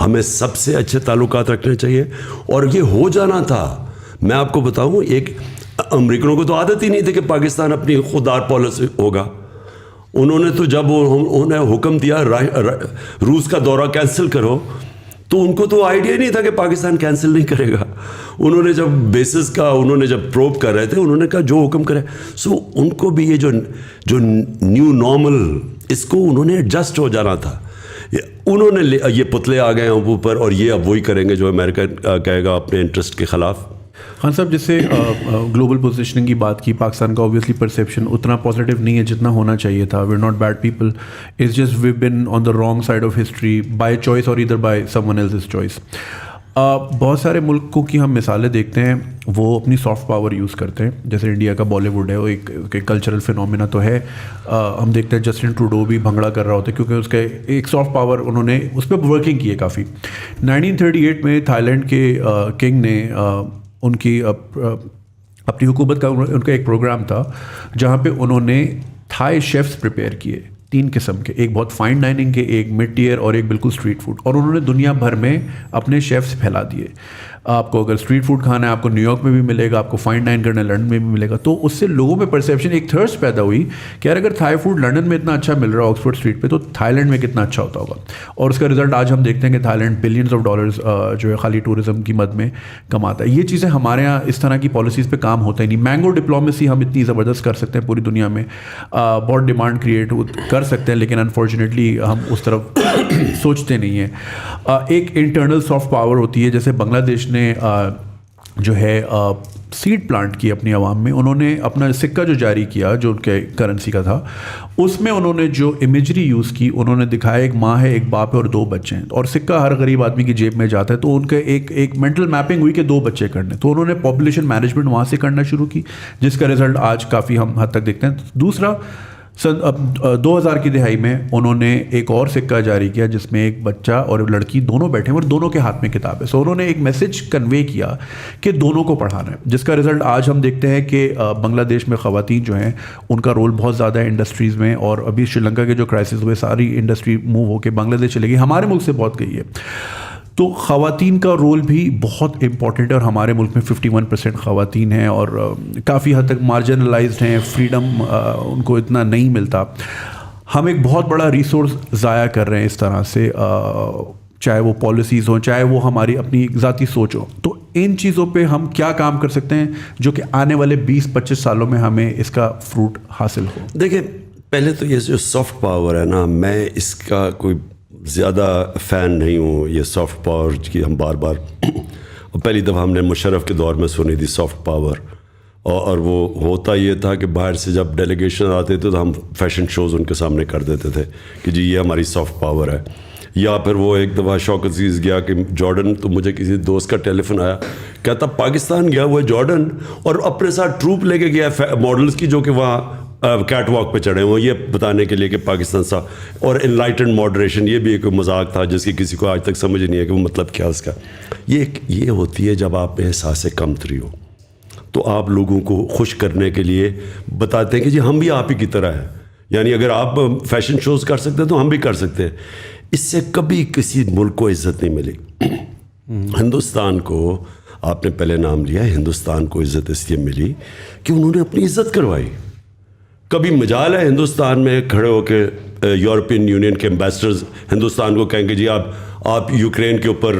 ہمیں سب سے اچھے تعلقات رکھنے چاہیے. اور یہ ہو جانا تھا. میں آپ کو بتاؤں, ایک امریکنوں کو تو عادت ہی نہیں تھی کہ پاکستان اپنی خوددار پالیسی ہوگا. انہوں نے تو جب انہوں نے حکم دیا روس کا دورہ کینسل کرو, تو ان کو تو آئیڈیا نہیں تھا کہ پاکستان کینسل نہیں کرے گا. انہوں نے جب بیسس کا انہوں نے جب پروب کر رہے تھے, انہوں نے کہا جو حکم کرے. سو ان کو بھی یہ جو نیو نارمل, اس کو انہوں نے ایڈجسٹ ہو جانا تھا. انہوں نے یہ پتلے آ گئے ہیں اوپر, اور یہ اب وہی کریں گے جو امریکہ کہے گا اپنے انٹرسٹ کے خلاف. خان صاحب, جیسے گلوبل پوزیشننگ کی بات کی, پاکستان کا اوبویسلی پرسیپشن اتنا پازیٹیو نہیں ہے جتنا ہونا چاہیے تھا. We are not bad people, it's just we been on the wrong side of history by choice اور ادھر by someone else's choice. بہت سارے ملکوں کی ہم مثالیں دیکھتے ہیں, وہ اپنی سافٹ پاور یوز کرتے ہیں. جیسے انڈیا کا بالی ووڈ ہے, وہ ایک کلچرل فینومینا تو ہے. ہم دیکھتے ہیں جسٹن ٹروڈو بھی بھنگڑا کر رہا ہوتا ہے کیونکہ اس کا ایک سافٹ پاور, انہوں نے اس پہ ورکنگ کی ہے کافی. 1938 میں تھائی لینڈ کے کنگ نے ان کی اپنی حکومت کا ان کا ایک پروگرام تھا جہاں پہ انہوں نے تھائی شیفس پریپیئر کیے, 3 قسم کے, ایک بہت فائن ڈائننگ کے, ایک مڈ ٹیئر اور ایک بالکل اسٹریٹ فوڈ. اور انہوں نے دنیا بھر میں اپنے شیفس پھیلا دیے. آپ کو اگر اسٹریٹ فوڈ کھانا ہے آپ کو نیو یارک میں بھی ملے گا, آپ کو فائن ڈائن کرنا ہے لنڈن میں بھی ملے گا. تو اس سے لوگوں میں پرسیپشن, ایک تھرسٹ پیدا ہوئی کہ یار اگر تھائی فوڈ لنڈن میں اتنا اچھا مل رہا ہے آکسفورڈ اسٹریٹ پہ, تو تھائی لینڈ میں کتنا اچھا ہوتا ہوگا. اور اس کا رزلٹ آج ہم دیکھتے ہیں کہ Thailand billions of dollars جو ہے خالی ٹورزم کی مد میں کماتا ہے. یہ چیزیں ہمارے یہاں اس طرح کی پالیسیز پہ کام ہوتا ہی نہیں. مینگو ڈپلومیسی ہم اتنی زبردست کر سکتے ہیں پوری دنیا میں, بہت ڈیمانڈ کریٹ کر سکتے ہیں, لیکن انفارچونیٹلی ہم اس طرف سوچتے نہیں ہیں. ایک انٹرنل سافٹ پاور ہوتی ہے, جیسے بنگلہ دیش نے جو ہے سیڈ پلانٹ کی اپنی عوام میں. انہوں نے اپنا سکہ جو جاری کیا جو ان کے کرنسی کا تھا, اس میں انہوں نے جو امیجری یوز کی, انہوں نے دکھایا ایک ماں ہے, ایک باپ ہے اور 2 بچے ہیں. اور سکہ ہر غریب آدمی کی جیب میں جاتا ہے, تو ان کا ایک مینٹل میپنگ ہوئی کہ 2 بچے کرنے. تو انہوں نے پاپولیشن مینجمنٹ وہاں سے کرنا شروع کی, جس کا رزلٹ آج کافی ہم حد تک دیکھتے ہیں. دوسرا, 2000 کی دہائی میں انہوں نے ایک اور سکہ جاری کیا جس میں ایک بچہ اور لڑکی دونوں بیٹھے ہیں اور دونوں کے ہاتھ میں کتاب ہے. سو انہوں نے ایک میسج کنوے کیا کہ دونوں کو پڑھانا ہے, جس کا رزلٹ آج ہم دیکھتے ہیں کہ بنگلہ دیش میں خواتین جو ہیں ان کا رول بہت زیادہ ہے انڈسٹریز میں. اور ابھی شری لنکا کے جو کرائسس ہوئے, ساری انڈسٹری موو ہو کے بنگلہ دیش چلے گئی, ہمارے ملک سے بہت گئی ہے. تو خواتین کا رول بھی بہت امپورٹنٹ ہے, اور ہمارے ملک میں 51% خواتین ہیں اور کافی حد تک مارجنلائزڈ ہیں, فریڈم ان کو اتنا نہیں ملتا. ہم ایک بہت بڑا ریسورس ضائع کر رہے ہیں اس طرح سے, چاہے وہ پالیسیز ہوں, چاہے وہ ہماری اپنی ذاتی سوچ ہو. تو ان چیزوں پہ ہم کیا کام کر سکتے ہیں جو کہ آنے والے 20-25 سالوں میں ہمیں اس کا فروٹ حاصل ہو؟ دیکھیں, پہلے تو یہ جو سافٹ پاور ہے نا, میں اس کا کوئی زیادہ فین نہیں ہوں. یہ سافٹ پاور کی ہم بار بار پہلی دفعہ ہم نے مشرف کے دور میں سنی تھی سافٹ پاور, اور وہ ہوتا یہ تھا کہ باہر سے جب ڈیلیگیشن آتے تھے تو ہم فیشن شوز ان کے سامنے کر دیتے تھے کہ جی یہ ہماری سافٹ پاور ہے. یا پھر وہ ایک دفعہ شوق عزیز گیا کہ جارڈن, تو مجھے کسی دوست کا ٹیلی فون آیا, کہتا پاکستان گیا ہوا ہے جارڈن اور اپنے ساتھ ٹروپ لے کے گیا ماڈلس کی جو کہ وہاں کیٹ واک پہ چڑھے ہوئے, یہ بتانے کے لیے کہ پاکستان سا. اور انلائٹنڈ ماڈریشن, یہ بھی ایک مذاق تھا جس کی کسی کو آج تک سمجھ نہیں ہے کہ وہ مطلب کیا اس کا. یہ ہوتی ہے جب آپ میں احساس کمتری ہو, تو آپ لوگوں کو خوش کرنے کے لیے بتاتے ہیں کہ جی ہم بھی آپ ہی کی طرح ہیں. یعنی اگر آپ فیشن شوز کر سکتے ہیں تو ہم بھی کر سکتے ہیں. اس سے کبھی کسی ملک کو عزت نہیں ملی. ہندوستان کو آپ نے پہلے نام لیا, ہندوستان کو عزت اس لیے ملی کہ انہوں نے اپنی عزت کروائی. کبھی مجال ہے ہندوستان میں کھڑے ہو کے یورپین یونین کے امبیسڈرز ہندوستان کو کہیں گے جی آپ یوکرین کے اوپر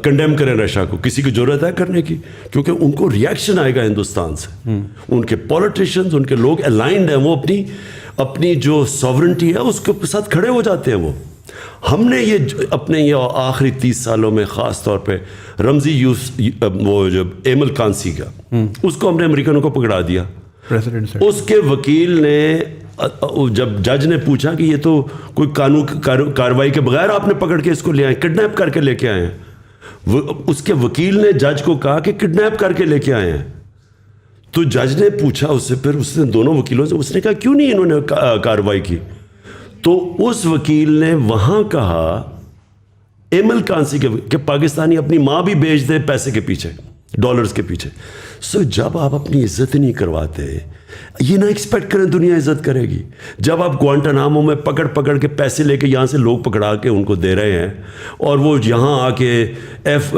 کنڈیم کریں رشیا کو؟ کسی کی ضرورت ہے کرنے کی؟ کیونکہ ان کو ریئیکشن آئے گا ہندوستان سے. ان کے پولیٹیشینز, ان کے لوگ الائنڈ ہیں, وہ اپنی جو ساورنٹی ہے اس کے ساتھ کھڑے ہو جاتے ہیں. ہم نے یہ اپنے یہ آخری 30 سالوں میں خاص طور پہ رمزی وہ جو ایمل کانسی کا, اس کو ہم نے امریکنوں کو پکڑا دیا. اس کے وکیل نے, جب جج نے پوچھا کہ یہ تو کوئی قانون کارروائی کے بغیر آپ نے پکڑ کے اس کو لے آئے, کڈنیپ کر کے لے کے آئے ہیں, اس کے وکیل نے جج کو کہا کہ کڈنیپ کر کے لے کے آئے ہیں. تو جج نے پوچھا اس سے, پھر اس نے دونوں وکیلوں سے, اس نے کہا کیوں نہیں انہوں نے کارروائی کی؟ تو اس وکیل نے وہاں کہا ایمل کانسی کے کہ پاکستانی اپنی ماں بھی بیچ دے پیسے کے پیچھے. ڈالرز کے پیچھے. سو جب آپ اپنی عزت نہیں کرواتے, یہ نہ ایکسپیکٹ کریں دنیا عزت کرے گی. جب آپ گوانٹانامو میں پکڑ کے پیسے لے کے یہاں سے لوگ پکڑا کے ان کو دے رہے ہیں, اور وہ یہاں آ کے ایف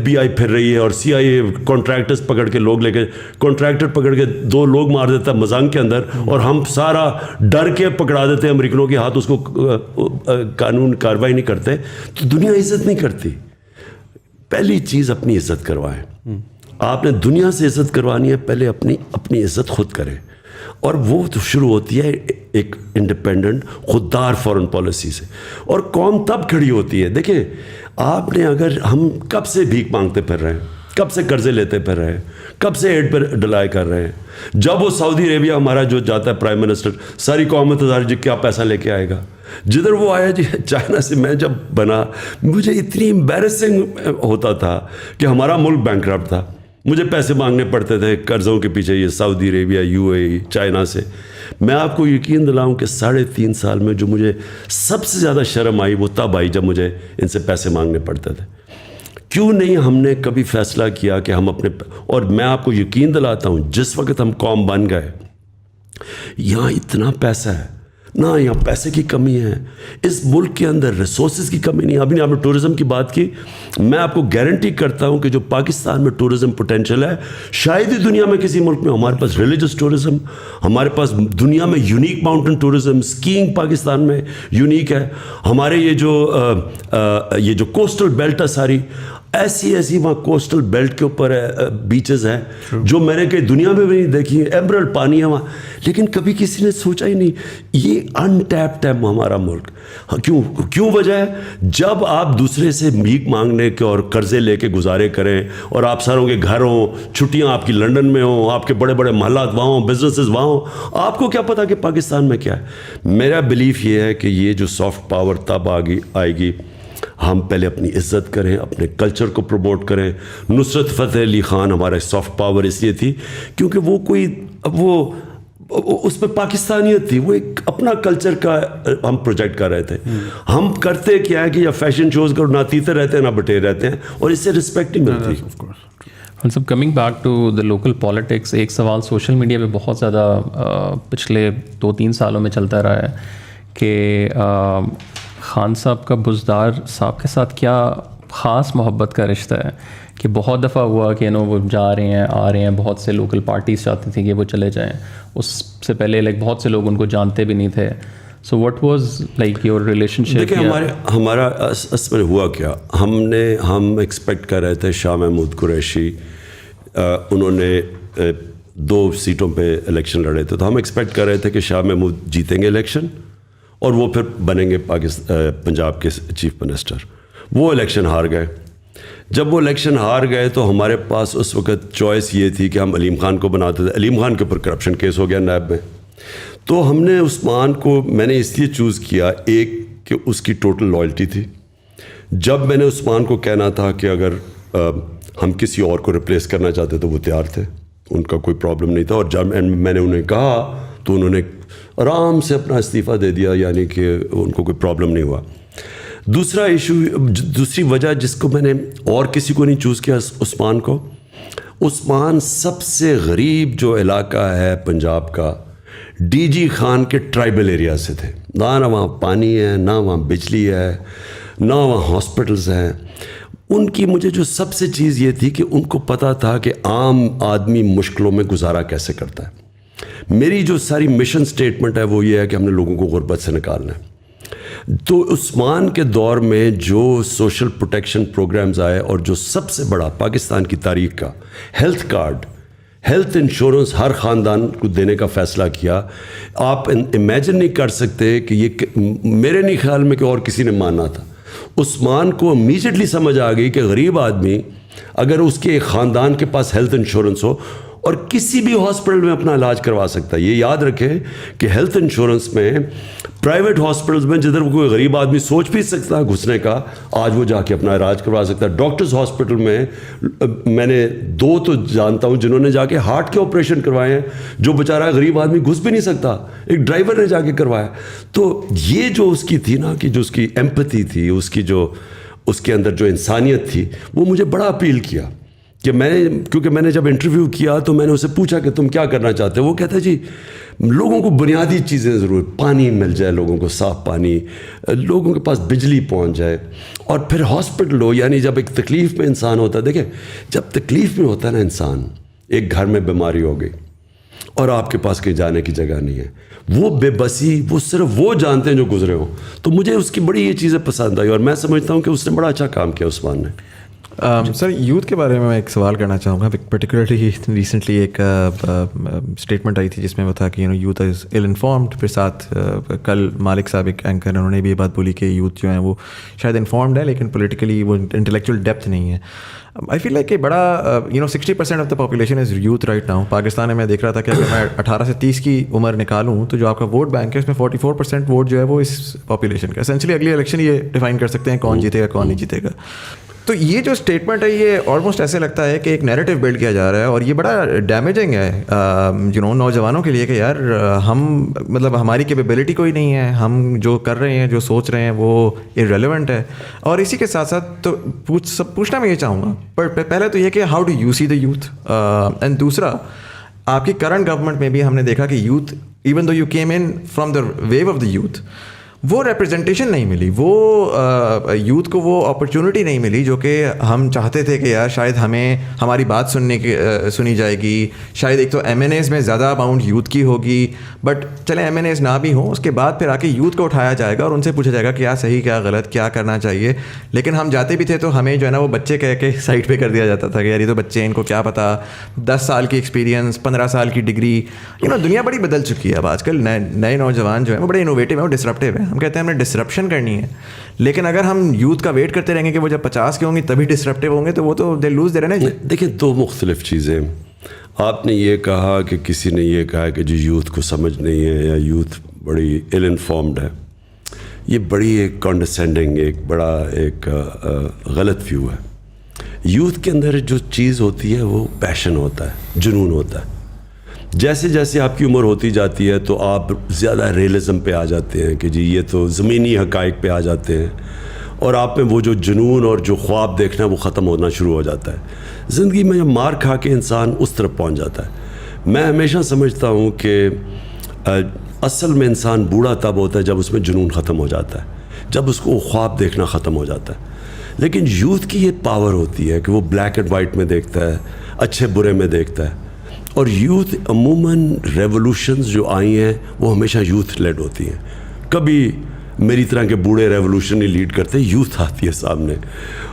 بی آئی پھر رہی ہے, اور سی آئی اے کانٹریکٹرز پکڑ کے لوگ لے کے, کانٹریکٹر پکڑ کے 2 لوگ مار دیتا ہے مزانگ کے اندر, اور ہم سارا ڈر کے پکڑا دیتے ہیں امریکنوں کے ہاتھ, اس کو قانون کارروائی نہیں کرتے, تو دنیا عزت نہیں کرتی. پہلی چیز اپنی عزت کروائیں. آپ نے دنیا سے عزت کروانی ہے, پہلے اپنی عزت خود کریں, اور وہ تو شروع ہوتی ہے ایک انڈیپینڈنٹ خوددار فارن پالیسی سے, اور قوم تب کھڑی ہوتی ہے. دیکھیں آپ نے, اگر ہم کب سے بھیک مانگتے پھر رہے ہیں, کب سے قرضے لیتے پھر رہے ہیں, کب سے ایڈ پر ڈلائی کر رہے ہیں. جب وہ سعودی عربیہ ہمارا جو جاتا ہے پرائم منسٹر, ساری قوم انتظار جی کیا پیسہ لے کے آئے گا. جدھر وہ آیا جی چائنا سے, میں جب بنا مجھے اتنی امبیرسنگ ہوتا تھا کہ ہمارا ملک بینکرپٹ تھا, مجھے پیسے مانگنے پڑتے تھے قرضوں کے پیچھے, یہ Saudi Arabia, U A E, China سے. میں آپ کو یقین دلاؤں کہ 3.5 سال میں جو مجھے سب سے زیادہ شرم آئی وہ تب آئی جب مجھے ان سے پیسے مانگنے پڑتے تھے. کیوں نہیں ہم نے کبھی فیصلہ کیا کہ ہم اپنے, اور میں آپ کو یقین دلاتا ہوں جس وقت ہم قوم بن گئے, یہاں اتنا پیسہ ہے نہ, یہاں پیسے کی کمی ہے, اس ملک کے اندر ریسورسز کی کمی نہیں. ابھی آپ نے ٹورزم کی بات کی, میں آپ کو گارنٹی کرتا ہوں کہ جو پاکستان میں ٹورزم پوٹینشیل ہے شاید ہی دنیا میں کسی ملک میں. ہمارے پاس ریلیجس ٹورزم, ہمارے پاس دنیا میں unique mountain tourism, skiing Pakistan میں یونیک ہے. ہمارے یہ جو کوسٹل بیلٹ ہے ساری, ایسی وہاں کوسٹل بیلٹ کے اوپر بیچز ہیں جو میں نے کہیں دنیا میں بھی نہیں دیکھی, ایمرلڈ پانی ہے وہاں, لیکن کبھی کسی نے سوچا ہی نہیں. یہ انٹیپڈ ہے ہمارا ملک. کیوں وجہ ہے, جب آپ دوسرے سے بھیک مانگنے کے اور قرضے لے کے گزارے کریں, اور آپ ساروں کے گھر ہوں, چھٹیاں آپ کی لنڈن میں ہوں, آپ کے بڑے بڑے محلات وہاں ہوں, بزنسز وہاں ہوں, آپ کو کیا پتا کہ پاکستان میں کیا ہے. میرا بلیف یہ ہے کہ یہ جو سافٹ پاور تب آئے گی, ہم پہلے اپنی عزت کریں, اپنے کلچر کو پروموٹ کریں. نصرت فتح علی خان ہمارا سافٹ پاور اس لیے تھی کیونکہ وہ اس میں پاکستانیت تھی, وہ ایک اپنا کلچر کا ہم پروجیکٹ کر رہے تھے. ہم کرتے کیا ہے کہ یا فیشن شوز کو نہ تیتے رہتے ہیں نہ بٹے رہتے ہیں, اور اس سے رسپیکٹ ہی ملتی. سب coming back to the local politics, ایک سوال سوشل میڈیا پہ بہت زیادہ پچھلے 2-3 سالوں میں چلتا رہا ہے کہ خان صاحب کا بزدار صاحب کے ساتھ کیا خاص محبت کا رشتہ ہے, کہ بہت دفعہ ہوا کہ وہ جا رہے ہیں آ رہے ہیں, بہت سے لوکل پارٹیز چاہتی تھیں کہ وہ چلے جائیں, اس سے پہلے بہت سے لوگ ان کو جانتے بھی نہیں تھے. So what was like your relationship? دیکھیں ہمارا اصل میں ہوا کیا, ہم ایکسپیکٹ کر رہے تھے شاہ محمود قریشی, انہوں نے 2 سیٹوں پہ الیکشن لڑے تھے, تو ہم ایکسپیکٹ کر رہے تھے کہ شاہ محمود جیتیں گے الیکشن اور وہ پھر بنیں گے پنجاب کے چیف منسٹر. وہ الیکشن ہار گئے. جب وہ الیکشن ہار گئے تو ہمارے پاس اس وقت چوائس یہ تھی کہ ہم علیم خان کو بناتے تھے. علیم خان کے اوپر کرپشن کیس ہو گیا نیب میں, تو ہم نے عثمان کو, میں نے اس لیے چوز کیا, ایک کہ اس کی ٹوٹل لائلٹی تھی. جب میں نے عثمان کو کہنا تھا کہ اگر ہم کسی اور کو ریپلیس کرنا چاہتے تو وہ تیار تھے, ان کا کوئی پرابلم نہیں تھا. اور جب میں نے انہیں کہا تو انہوں نے آرام سے اپنا استعفیٰ دے دیا, یعنی کہ ان کو کوئی پرابلم نہیں ہوا. دوسرا ایشو, دوسری وجہ جس کو میں نے اور کسی کو نہیں چوز کیا, عثمان کو. عثمان سب سے غریب جو علاقہ ہے پنجاب کا, ڈی جی خان کے ٹرائبل ایریا سے تھے. نہ وہاں پانی ہے, نہ وہاں بجلی ہے, نہ وہاں ہاسپٹلز ہیں. ان کی مجھے جو سب سے چیز یہ تھی کہ ان کو پتہ تھا کہ عام آدمی مشکلوں میں گزارا کیسے کرتا ہے. میری جو ساری مشن سٹیٹمنٹ ہے وہ یہ ہے کہ ہم نے لوگوں کو غربت سے نکالنا ہے. تو عثمان کے دور میں جو سوشل پروٹیکشن پروگرامز آئے, اور جو سب سے بڑا پاکستان کی تاریخ کا ہیلتھ کارڈ, ہیلتھ انشورنس ہر خاندان کو دینے کا فیصلہ کیا, آپ امیجن نہیں کر سکتے کہ یہ میرے نہیں خیال میں کہ اور کسی نے ماننا تھا. عثمان کو امیجیٹلی سمجھ آ گئی کہ غریب آدمی اگر اس کے خاندان کے پاس ہیلتھ انشورنس ہو اور کسی بھی ہاسپٹل میں اپنا علاج کروا سکتا ہے. یہ یاد رکھیں کہ ہیلتھ انشورنس میں پرائیویٹ ہاسپٹلز میں جدھر کوئی غریب آدمی سوچ بھی سکتا ہے گھسنے کا, آج وہ جا کے اپنا علاج کروا سکتا ہے. ڈاکٹرز ہاسپٹل میں نے 2 تو جانتا ہوں جنہوں نے جا کے ہارٹ کے آپریشن کروائے ہیں, جو بیچارہ غریب آدمی گھس بھی نہیں سکتا, ایک ڈرائیور نے جا کے کروایا. تو یہ جو اس کی تھی نا, کہ جو اس کی ایمپتھی تھی, اس کے اندر جو انسانیت تھی, وہ مجھے بڑا اپیل کیا کہ کیونکہ میں نے جب انٹرویو کیا تو میں نے اسے پوچھا کہ تم کیا کرنا چاہتے ہو. وہ کہتا ہے جی لوگوں کو بنیادی چیزیں ضرور, پانی مل جائے لوگوں کو, صاف پانی, لوگوں کے پاس بجلی پہنچ جائے, اور پھر ہاسپٹل ہو. یعنی جب ایک تکلیف میں انسان ہوتا ہے, دیکھیں جب تکلیف میں ہوتا ہے نا انسان, ایک گھر میں بیماری ہو گئی اور آپ کے پاس کہیں جانے کی جگہ نہیں ہے, وہ بے بسی وہ صرف وہ جانتے ہیں جو گزرے ہوں. تو مجھے اس کی بڑی یہ چیزیں پسند آئی, اور میں سمجھتا ہوں کہ اس نے بڑا اچھا کام کیا عثمان نے. سر یوتھ کے بارے میں ایک سوال کرنا چاہوں گا. پرٹیکولرلی ریسنٹلی ایک اسٹیٹمنٹ آئی تھی جس میں وہ تھا کہ یوتھ از ایل انفارمڈ. پھر ساتھ کل مالک صاحب ایک اینکر انہوں نے بھی یہ بات بولی کہ یوتھ جو ہے وہ شاید انفارمڈ ہے لیکن پولیٹیکلی وہ انٹلیکچوئل ڈیپتھ نہیں ہے. آئی فیل لائک کہ بڑا 60% of the population is youth right now. Pakistan میں دیکھ رہا تھا کہ اگر میں 18 سے 30 کی عمر نکالوں تو جو آپ کا ووٹ بینک ہے اس میں 44% ووٹ جو ہے وہ اس پاپولیشن کا. اسینشلی اگلی الیکشن یہ ڈیفائن کر سکتے ہیں کون جیتے گا کون نہیں جیتے گا. تو یہ جو اسٹیٹمنٹ ہے یہ آلموسٹ ایسے لگتا ہے کہ ایک نیریٹو بلڈ کیا جا رہا ہے, اور یہ بڑا ڈیمیجنگ ہے نوجوانوں کے لیے کہ یار ہم مطلب ہماری کیپیبلٹی کوئی نہیں ہے, ہم جو کر رہے ہیں جو سوچ رہے ہیں وہ ارریلیونٹ ہے. اور اسی کے ساتھ ساتھ تو پوچھنا میں یہ چاہوں گا, پر پہلے تو یہ کہ how do you see the youth, and دوسرا آپ کی کرنٹ گورنمنٹ میں بھی ہم نے دیکھا کہ youth even though you came in from the view of the youth, وہ ریپرزنٹیشن نہیں ملی, وہ یوتھ کو وہ اپرچونٹی نہیں ملی جو کہ ہم چاہتے تھے کہ یار شاید ہمیں ہماری بات سنی جائے گی. شاید ایک تو ایم این ایز میں زیادہ اماؤنٹ یوتھ کی ہوگی, بٹ چلیں ایم این ایز نہ بھی ہوں, اس کے بعد پھر آ کے یوتھ کو اٹھایا جائے گا اور ان سے پوچھا جائے گا کیا صحیح کیا غلط کیا کرنا چاہیے. لیکن ہم جاتے بھی تھے تو ہمیں جو ہے نا وہ بچے کہہ کے سائڈ پہ کر دیا جاتا تھا کہ یار یہ تو بچے ان کو کیا پتا, 10 سال کی ایکسپیرینس 15 سال کی ڈگری. دنیا بڑی بدل چکی ہے اب, آج کل نئے نوجوان جو ہیں وہ بڑے انوویٹیو ہیں, وہ ڈسرپٹیو ہیں. ہم کہتے ہیں ہم نے ڈسرپشن کرنی ہے, لیکن اگر ہم یوتھ کا ویٹ کرتے رہیں گے کہ وہ جب 50 کے ہوں گے تبھی ڈسرپٹیو ہوں گے تو وہ تو دے لوز دے رہے نا. دیکھیں دو مختلف چیزیں. آپ نے یہ کہا کہ کسی نے یہ کہا کہ جو یوتھ کو سمجھ نہیں ہے یا یوتھ بڑی ایل انفارمڈ ہے, یہ بڑی ایک کانڈسینڈنگ ایک بڑا ایک غلط ویو ہے. یوتھ کے اندر جو چیز ہوتی ہے وہ پیشن ہوتا ہے, جنون ہوتا ہے. جیسے جیسے آپ کی عمر ہوتی جاتی ہے تو آپ زیادہ ریئلزم پہ آ جاتے ہیں کہ جی یہ تو زمینی حقائق پہ آ جاتے ہیں, اور آپ میں وہ جو جنون اور جو خواب دیکھنا وہ ختم ہونا شروع ہو جاتا ہے. زندگی میں مار کھا کے انسان اس طرف پہنچ جاتا ہے. میں ہمیشہ سمجھتا ہوں کہ اصل میں انسان بوڑھا تب ہوتا ہے جب اس میں جنون ختم ہو جاتا ہے, جب اس کو خواب دیکھنا ختم ہو جاتا ہے. لیکن یوتھ کی یہ پاور ہوتی ہے کہ وہ بلیک اینڈ وائٹ میں دیکھتا ہے, اچھے برے میں دیکھتا ہے. اور یوتھ عموماً ریولوشنز جو آئی ہیں وہ ہمیشہ یوتھ لیڈ ہوتی ہیں. کبھی میری طرح کے بوڑھے ریولوشن نہیں لیڈ کرتے, یوتھ آتی ہے سامنے,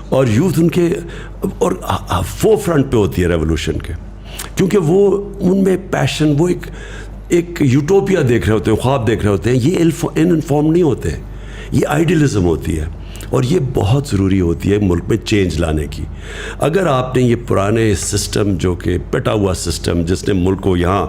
اور یوتھ ان کے اور فور فرنٹ پہ ہوتی ہے ریولوشن کے, کیونکہ وہ ان میں پیشن, وہ ایک یوٹوپیا دیکھ رہے ہوتے ہیں, خواب دیکھ رہے ہوتے ہیں. یہ ان انفارم نہیں ہوتے, یہ آئیڈیلزم ہوتی ہے, اور یہ بہت ضروری ہوتی ہے ملک میں چینج لانے کی. اگر آپ نے یہ پرانے سسٹم جو کہ پٹا ہوا سسٹم جس نے ملک کو یہاں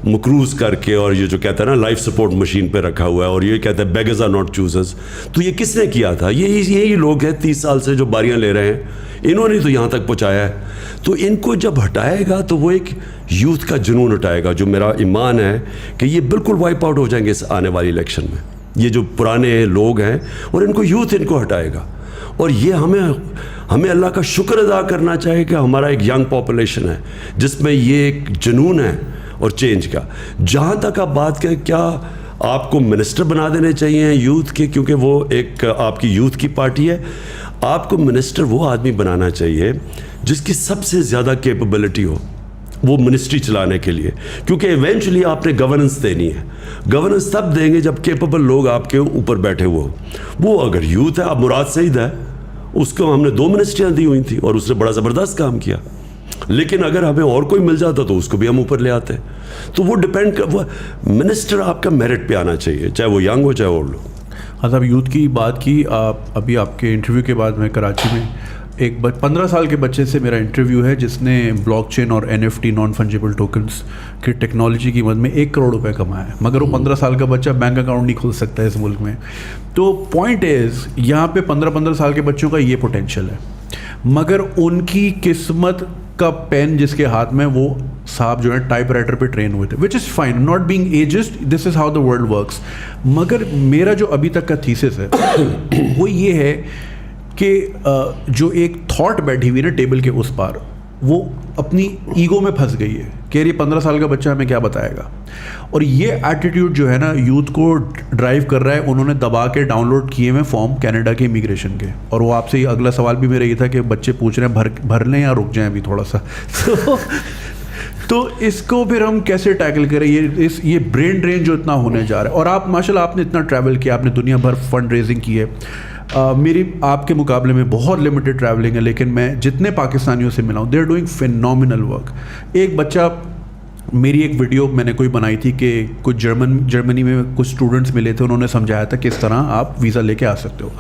مقروض کر کے اور یہ جو کہتا ہے نا لائف سپورٹ مشین پہ رکھا ہوا ہے, اور یہ کہتا ہے بیگرز آر ناٹ چوزرز, تو یہ کس نے کیا تھا؟ یہی لوگ ہیں 30 سال سے جو باریاں لے رہے ہیں, انہوں نے تو یہاں تک پہنچایا ہے. تو ان کو جب ہٹائے گا تو وہ ایک یوتھ کا جنون ہٹائے گا, جو میرا ایمان ہے کہ یہ بالکل وائپ آؤٹ ہو جائیں گے اس آنے والی الیکشن میں. یہ جو پرانے لوگ ہیں اور ان کو یوتھ ان کو ہٹائے گا, اور یہ ہمیں اللہ کا شکر ادا کرنا چاہیے کہ ہمارا ایک ینگ پاپولیشن ہے جس میں یہ ایک جنون ہے اور چینج کا. جہاں تک آپ بات کریں کیا آپ کو منسٹر بنا دینے چاہیے یوتھ کے, کیونکہ وہ ایک آپ کی یوتھ کی پارٹی ہے, آپ کو منسٹر وہ آدمی بنانا چاہیے جس کی سب سے زیادہ کیپیبلٹی ہو وہ منسٹری چلانے کے لیے, کیونکہ ایونچولی آپ نے گورننس دینی ہے. گورننس تب دیں گے جب کیپیبل لوگ آپ کے اوپر بیٹھے ہوئے ہو. وہ اگر یوتھ ہے, اب مراد سعید ہے, اس کو ہم نے 2 منسٹریاں دی ہوئی تھیں اور اس نے بڑا زبردست کام کیا, لیکن اگر ہمیں اور کوئی مل جاتا تو اس کو بھی ہم اوپر لے آتے. تو وہ ڈپینڈ وہ منسٹر آپ کا میرٹ پہ آنا چاہیے, چاہے وہ ینگ ہو چاہے اولڈ ہو. ہاں صاحب, یوتھ کی بات کی آپ ابھی, آپ کے انٹرویو کے بعد میں کراچی میں ایک 15 سال کے بچے سے میرا انٹرویو ہے جس نے بلاک چین اور NFT نان فنجیبل ٹوکنس کی ٹیکنالوجی کی مد میں 1 کروڑ روپے کمایا ہے, مگر وہ 15 سال کا بچہ بینک اکاؤنٹ نہیں کھول سکتا ہے اس ملک میں. تو پوائنٹ از یہاں پہ 15 سال کے بچوں کا یہ پوٹینشیل ہے, مگر ان کی قسمت کا پین جس کے ہاتھ میں, وہ صاحب جو ہے ٹائپ رائٹر پہ ٹرین ہوئے تھے, which is fine, not being ageist, this is how the world works. مگر میرا جو ابھی تک کا تھیسس ہے وہ یہ ہے کہ جو ایک تھاٹ بیٹھی ہوئی نا ٹیبل کے اس پار, وہ اپنی ایگو میں پھنس گئی ہے کہ یہ 15 سال کا بچہ ہمیں کیا بتائے گا. اور یہ ایٹیٹیوڈ جو ہے نا یوتھ کو ڈرائیو کر رہا ہے. انہوں نے دبا کے ڈاؤن لوڈ کیے ہوئے فارم کینیڈا کے امیگریشن کے, اور وہ آپ سے اگلا سوال بھی میرا یہ تھا کہ بچے پوچھ رہے ہیں بھر لیں یا رک جائیں ابھی تھوڑا سا. تو اس کو پھر ہم کیسے ٹیکل کریں, یہ برین ڈرین جو اتنا ہونے جا رہا ہے. اور آپ ماشاء اللہ آپ نے اتنا ٹریول کیا, آپ نے دنیا بھر فنڈ ریزنگ کی ہے. میری آپ کے مقابلے میں بہت لمیٹڈ ٹریولنگ ہے, لیکن میں جتنے پاکستانیوں سے ملا ہوں they are doing phenomenal work. ایک بچہ, میری ایک ویڈیو میں نے کوئی بنائی تھی کہ کچھ جرمنی میں کچھ اسٹوڈنٹس ملے تھے, انہوں نے سمجھایا تھا کس طرح آپ ویزا لے کے آ سکتے ہو.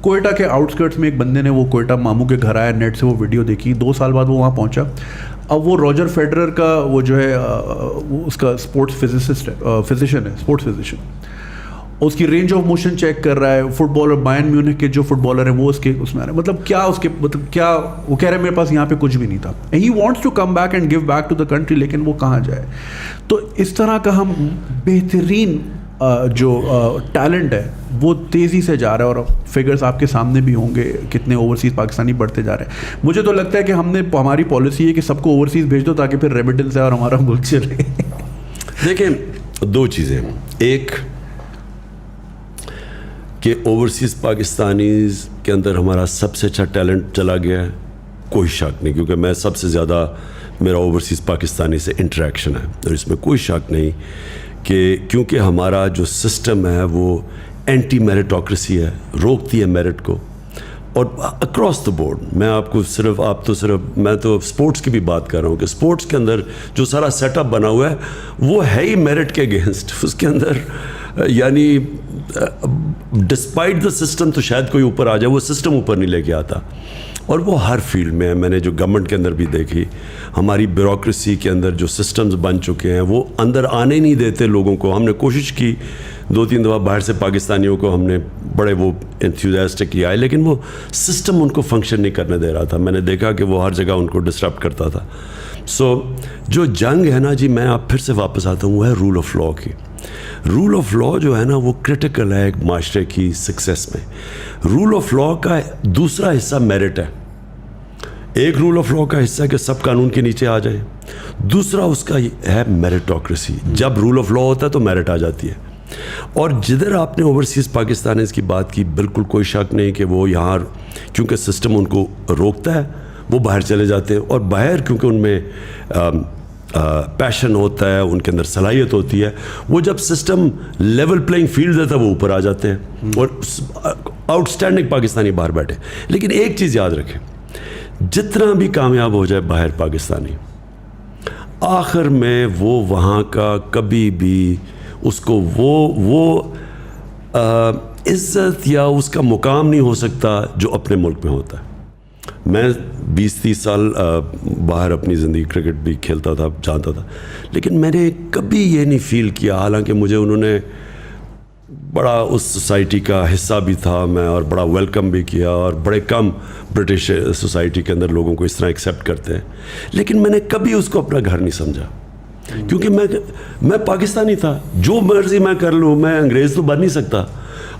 کوئٹہ کے آؤٹسکرٹس میں ایک بندے نے, وہ کوئٹہ ماموں کے گھر آیا, نیٹ سے وہ ویڈیو دیکھی, 2 سال بعد وہ وہاں پہنچا. اب وہ روجر فیڈرر کا وہ جو ہے اس کا اسپورٹس فزیشین ہے, اسپورٹس فزیشین, اس کی رینج آف موشن چیک کر رہا ہے. فٹ بالر بائرن میونخ کے جو فٹ بالر ہیں وہ اس میں آ رہے ہیں. مطلب کیا وہ کہہ رہے ہیں میرے پاس یہاں پہ کچھ بھی نہیں تھا. He wants to come back and give back to the country, لیکن وہ کہاں جائے. تو اس طرح کا ہم بہترین جو ٹیلنٹ ہے وہ تیزی سے جا رہا ہے, اور فگرز آپ کے سامنے بھی ہوں گے کتنے اوورسیز پاکستانی بڑھتے جا رہے ہیں. مجھے تو لگتا ہے کہ ہماری پالیسی ہے کہ سب کو اوورسیز بھیج دو تاکہ پھر ریمیٹنس ہے اور ہمارا ملک چلے. دیکھیں 2 چیزیں, ایک کہ اوورسیز پاکستانیز کے اندر ہمارا سب سے اچھا ٹیلنٹ چلا گیا ہے, کوئی شک نہیں, کیونکہ میں سب سے زیادہ میرا اوورسیز پاکستانی سے انٹریکشن ہے, اور اس میں کوئی شک نہیں کہ کیونکہ ہمارا جو سسٹم ہے وہ اینٹی میرٹوکریسی ہے, روکتی ہے میرٹ کو. اور اکراس دا بورڈ, میں آپ کو میں تو اسپورٹس کی بھی بات کر رہا ہوں کہ اسپورٹس کے اندر جو سارا سیٹ اپ بنا ہوا ہے وہ ہے ہی میرٹ کے اگینسٹ. اس کے اندر یعنی ڈسپائٹ دا سسٹم تو شاید کوئی اوپر آ جائے, وہ سسٹم اوپر نہیں لے کے آتا. اور وہ ہر فیلڈ میں ہے. میں نے جو گورنمنٹ کے اندر بھی دیکھی, ہماری بیوروکریسی کے اندر جو سسٹمز بن چکے ہیں وہ اندر آنے نہیں دیتے لوگوں کو. ہم نے کوشش کی 2-3 دفعہ باہر سے پاکستانیوں کو ہم نے بڑے وہ انتھوزیاسٹک آئے, لیکن وہ سسٹم ان کو فنکشن نہیں کرنے دے رہا تھا. میں نے دیکھا کہ وہ ہر جگہ ان کو ڈسٹرب کرتا تھا. جو جنگ ہے نا جی, میں آپ پھر سے واپس آتا ہوں, وہ ہے رول آف لاء کی. رول آف لاء جو ہے نا وہ کرٹیکل ہے ایک معاشرے کی سکسیس میں. رول آف لاء کا دوسرا حصہ میرٹ ہے. ایک رول آف لاء کا حصہ ہے کہ سب قانون کے نیچے آ جائیں, دوسرا اس کا ہے میرٹوکریسی. جب رول آف لاء ہوتا ہے تو میرٹ آ جاتی ہے. اور جدھر آپ نے اوورسیز پاکستانیز کی بات کی, بالکل کوئی شک نہیں کہ وہ یہاں کیونکہ سسٹم ان کو روکتا ہے وہ باہر چلے جاتے ہیں, اور باہر کیونکہ ان میں پیشن ہوتا ہے, ان کے اندر صلاحیت ہوتی ہے, وہ جب سسٹم لیول پلینگ فیلڈ دیتا ہے وہ اوپر آ جاتے ہیں اور آؤٹ اسٹینڈنگ پاکستانی باہر بیٹھے. لیکن ایک چیز یاد رکھیں, جتنا بھی کامیاب ہو جائے باہر پاکستانی, آخر میں وہ وہاں کا کبھی بھی اس کو وہ عزت یا اس کا مقام نہیں ہو سکتا جو اپنے ملک میں ہوتا ہے. میں 20-30 سال باہر اپنی زندگی کرکٹ بھی کھیلتا تھا, جانتا تھا, لیکن میں نے کبھی یہ نہیں فیل کیا, حالانکہ مجھے انہوں نے بڑا اس سوسائٹی کا حصہ بھی تھا میں, اور بڑا ویلکم بھی کیا, اور بڑے کم برٹش سوسائٹی کے اندر لوگوں کو اس طرح ایکسیپٹ کرتے ہیں, لیکن میں نے کبھی اس کو اپنا گھر نہیں سمجھا. کیونکہ میں پاکستانی تھا, جو مرضی میں کر لوں, میں انگریز تو بن نہیں سکتا.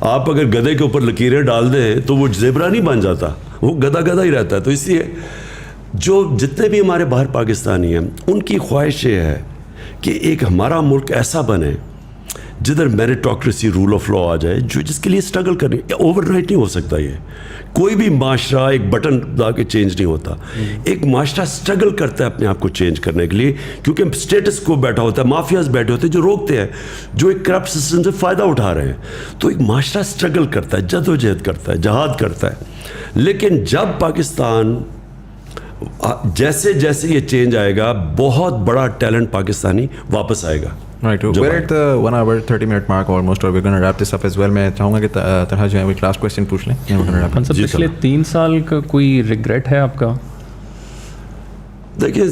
آپ اگر گدھے کے اوپر لکیریں ڈال دیں تو وہ زیبرا نہیں بن جاتا, وہ گدھا ہی رہتا ہے. تو اس لیے جو جتنے بھی ہمارے باہر پاکستانی ہیں ان کی خواہش یہ ہے کہ ایک ہمارا ملک ایسا بنے جدھر میرٹوکریسی رول آف لاء آ جائے, جس کے لیے اسٹرگل کرنی, اوور نائٹ نہیں ہو سکتا. یہ کوئی بھی معاشرہ ایک بٹن دبا کے چینج نہیں ہوتا. ایک معاشرہ اسٹرگل کرتا ہے اپنے آپ کو چینج کرنے کے لیے, کیونکہ اسٹیٹس کو بیٹھا ہوتا ہے, مافیاز بیٹھے ہوتے ہیں جو روکتے ہیں, جو ایک کرپٹ سسٹم سے فائدہ اٹھا رہے ہیں. تو ایک معاشرہ اسٹرگل کرتا ہے, جدوجہد کرتا ہے, جہاد کرتا ہے. لیکن جب پاکستان جیسے جیسے یہ چینج آئے گا, بہت بڑا ٹیلنٹ پاکستانی واپس آئے گا. Right, we're at the 1 hour 30-minute mark almost, or we're going to wrap this up as well. میں چاہوں گا کہ طرح جو ہے وہ لاسٹ کویسچن پوچھ لیں. پچھلے 3 سال کا کوئی ریگریٹ ہے آپ کا؟ دیکھیے,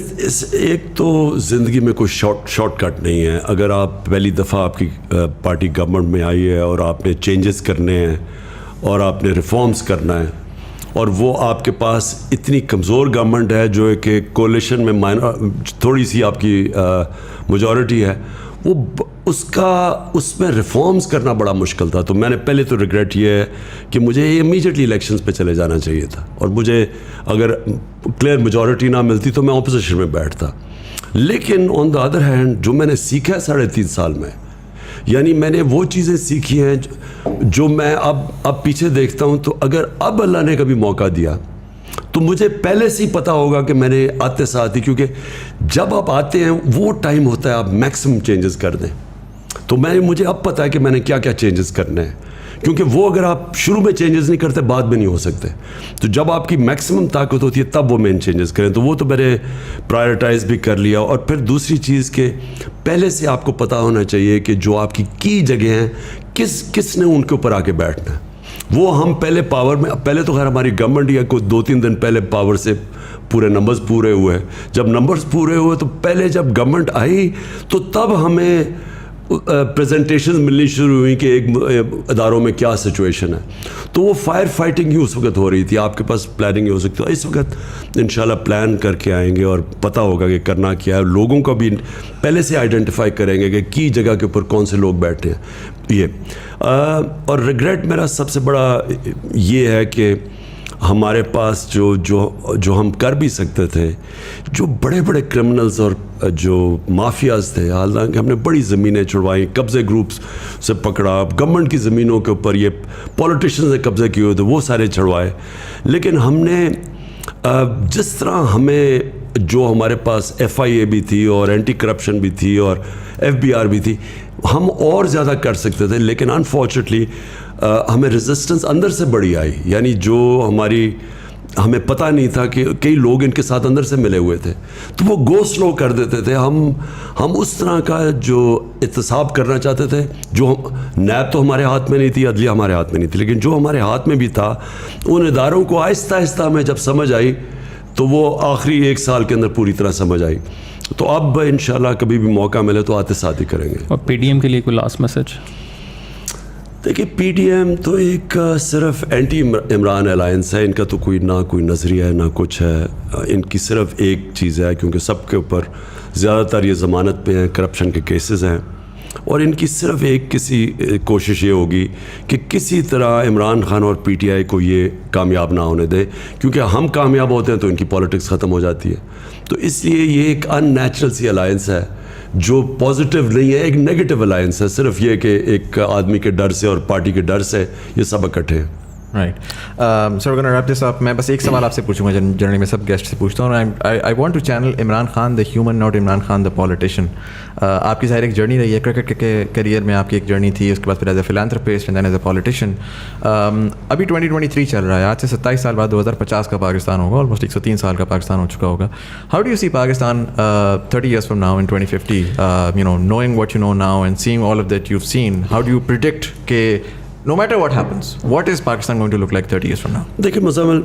ایک تو زندگی میں کوئی شارٹ کٹ نہیں ہے. اگر آپ پہلی دفعہ آپ کی پارٹی گورنمنٹ میں آئی ہے اور آپ نے چینجز کرنے ہیں اور آپ نے ریفارمز کرنا ہے, اور وہ آپ کے پاس اتنی کمزور گورنمنٹ ہے جو کہ کولیشن میں تھوڑی سی آپ کی میجورٹی ہے, وہ اس میں ریفارمز کرنا بڑا مشکل تھا. تو میں نے پہلے تو ریگریٹ یہ ہے کہ مجھے امیجیٹلی الیکشنز پہ چلے جانا چاہیے تھا, اور مجھے اگر کلیئر میجورٹی نہ ملتی تو میں اپوزیشن میں بیٹھتا. لیکن آن دا ادر ہینڈ جو میں نے سیکھا ہے 3.5 سال میں, یعنی میں نے وہ چیزیں سیکھی ہیں جو میں اب پیچھے دیکھتا ہوں, تو اگر اب اللہ نے کبھی موقع دیا تو مجھے پہلے سے ہی پتہ ہوگا کہ میں نے آتے ساتھ ہی, کیونکہ جب آپ آتے ہیں وہ ٹائم ہوتا ہے آپ میکسیمم چینجز کر دیں. تو مجھے اب پتہ ہے کہ میں نے کیا کیا چینجز کرنے ہیں, کیونکہ وہ اگر آپ شروع میں چینجز نہیں کرتے بعد میں نہیں ہو سکتے. تو جب آپ کی میکسیمم طاقت ہوتی ہے تب وہ مین چینجز کریں. تو وہ تو میں نے پرائرٹائز بھی کر لیا. اور پھر دوسری چیز کہ پہلے سے آپ کو پتہ ہونا چاہیے کہ جو آپ کی جگہ ہیں کس نے ان کے اوپر آ کے بیٹھنا ہے. وہ ہم پہلے پاور میں, پہلے تو خیر ہماری گورنمنٹ یا کوئی 2-3 دن پہلے پاور سے پورے نمبرز پورے ہوئے. جب نمبرز پورے ہوئے تو پہلے جب گورنمنٹ آئی تو تب ہمیں پریزنٹیشنز ملنی شروع ہوئی کہ ایک اداروں میں کیا سچویشن ہے. تو وہ فائر فائٹنگ ہی اس وقت ہو رہی تھی. آپ کے پاس پلاننگ ہی ہو سکتی ہے. اس وقت انشاءاللہ پلان کر کے آئیں گے اور پتہ ہوگا کہ کرنا کیا ہے. لوگوں کو بھی پہلے سے آئیڈینٹیفائی کریں گے کہ کی جگہ کے اوپر کون سے لوگ بیٹھے ہیں. یہ اور ریگریٹ میرا سب سے بڑا یہ ہے کہ ہمارے پاس جو ہم کر بھی سکتے تھے, جو بڑے بڑے کرمنلز اور جو مافیاز تھے, حالانکہ ہم نے بڑی زمینیں چھڑوائیں, قبضے گروپس سے پکڑا, گورنمنٹ کی زمینوں کے اوپر یہ پولیٹیشنز نے قبضے کیے ہوئے تھے وہ سارے چھڑوائے. لیکن ہم نے جس طرح ہمیں جو ہمارے پاس FIA بھی تھی اور اینٹی کرپشن بھی تھی اور FBR بھی تھی, ہم اور زیادہ کر سکتے تھے. لیکن انفارچونیٹلی ہمیں ریزسٹنس اندر سے بڑی آئی. یعنی جو ہمیں پتہ نہیں تھا کہ کئی لوگ ان کے ساتھ اندر سے ملے ہوئے تھے, تو وہ گو سلو کر دیتے تھے. ہم اس طرح کا جو احتساب کرنا چاہتے تھے, جو نیب تو ہمارے ہاتھ میں نہیں تھی, عدلیہ ہمارے ہاتھ میں نہیں تھی, لیکن جو ہمارے ہاتھ میں بھی تھا ان اداروں کو آہستہ آہستہ ہمیں جب سمجھ آئی تو وہ آخری 1 سال کے اندر پوری طرح سمجھ آئی. تو اب انشاءاللہ کبھی بھی موقع ملے تو آتے ساتھ ہی کریں گے. اور PDM کے لیے کوئی لاسٹ میسج؟ دیکھیے PDM تو ایک صرف اینٹی عمران الائنس ہے. ان کا تو کوئی نظریہ ہے نہ کچھ ہے. ان کی صرف ایک چیز ہے, کیونکہ سب کے اوپر زیادہ تر یہ ضمانت پہ ہیں, کرپشن کے کیسز ہیں, اور ان کی صرف ایک کوشش یہ ہوگی کہ کسی طرح عمران خان اور PTI کو یہ کامیاب نہ ہونے دیں, کیونکہ ہم کامیاب ہوتے ہیں تو ان کی پالیٹکس ختم ہو جاتی ہے. تو اس لیے یہ ایک ان نیچرل سی الائنس ہے جو پازیٹیو نہیں ہے, ایک نیگیٹو الائنس ہے. صرف یہ کہ ایک آدمی کے ڈر سے اور پارٹی کے ڈر سے یہ سب اکٹھے ہیں. رائٹ سر, اگر ریپ دس اپ, میں بس ایک سوال آپ سے پوچھوں گا, جنرلی میں سب گیسٹ سے پوچھتا ہوں. I want to channel Imran Khan the human, not Imran Khan the politician. آپ کی ظاہر ایک جرنی رہی ہے, کرکٹ کے کریئر میں آپ کی ایک جرنی تھی, اس کے بعد پھر as a philanthropist and then as a politician. ابھی 2023 چل رہا ہے, آج سے 27 سال بعد 2050 کا پاکستان ہوگا, آلموسٹ 103 سال کا پاکستان ہو چکا ہوگا. How do you see Pakistan 30 years from now in 2050, knowing what you know now and seeing all of that you've seen, how do you predict کہ no matter what happens, what is Pakistan going to look like 30 years from now? دیکھیں مزمل,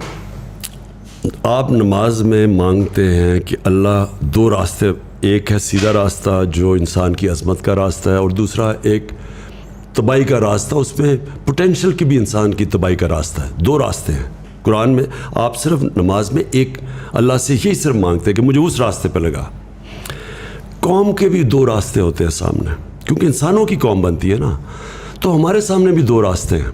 آپ نماز میں مانگتے ہیں کہ اللہ 2 راستے, ایک ہے سیدھا راستہ جو انسان کی عظمت کا راستہ ہے, اور دوسرا ایک تباہی کا راستہ, اس میں پوٹینشیل کی بھی انسان کی تباہی کا راستہ ہے. 2 راستے ہیں قرآن میں. آپ صرف نماز میں ایک اللہ سے یہی صرف مانگتے ہیں کہ مجھے اس راستے پہ لگا. قوم کے بھی 2 راستے ہوتے ہیں سامنے, کیونکہ انسانوں کی قوم بنتی ہے نا. تو ہمارے سامنے بھی 2 راستے ہیں.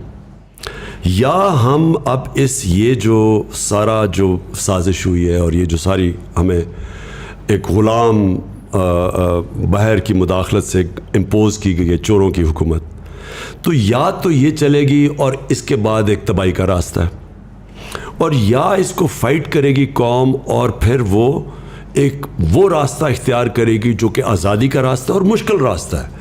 یا ہم اب یہ جو سارا جو سازش ہوئی ہے اور یہ جو ساری ہمیں ایک غلام باہر کی مداخلت سے امپوز کی گئی ہے چوروں کی حکومت, تو یا تو یہ چلے گی اور اس کے بعد ایک تباہی کا راستہ ہے, اور یا اس کو فائٹ کرے گی قوم اور پھر وہ راستہ اختیار کرے گی جو کہ آزادی کا راستہ اور مشکل راستہ ہے.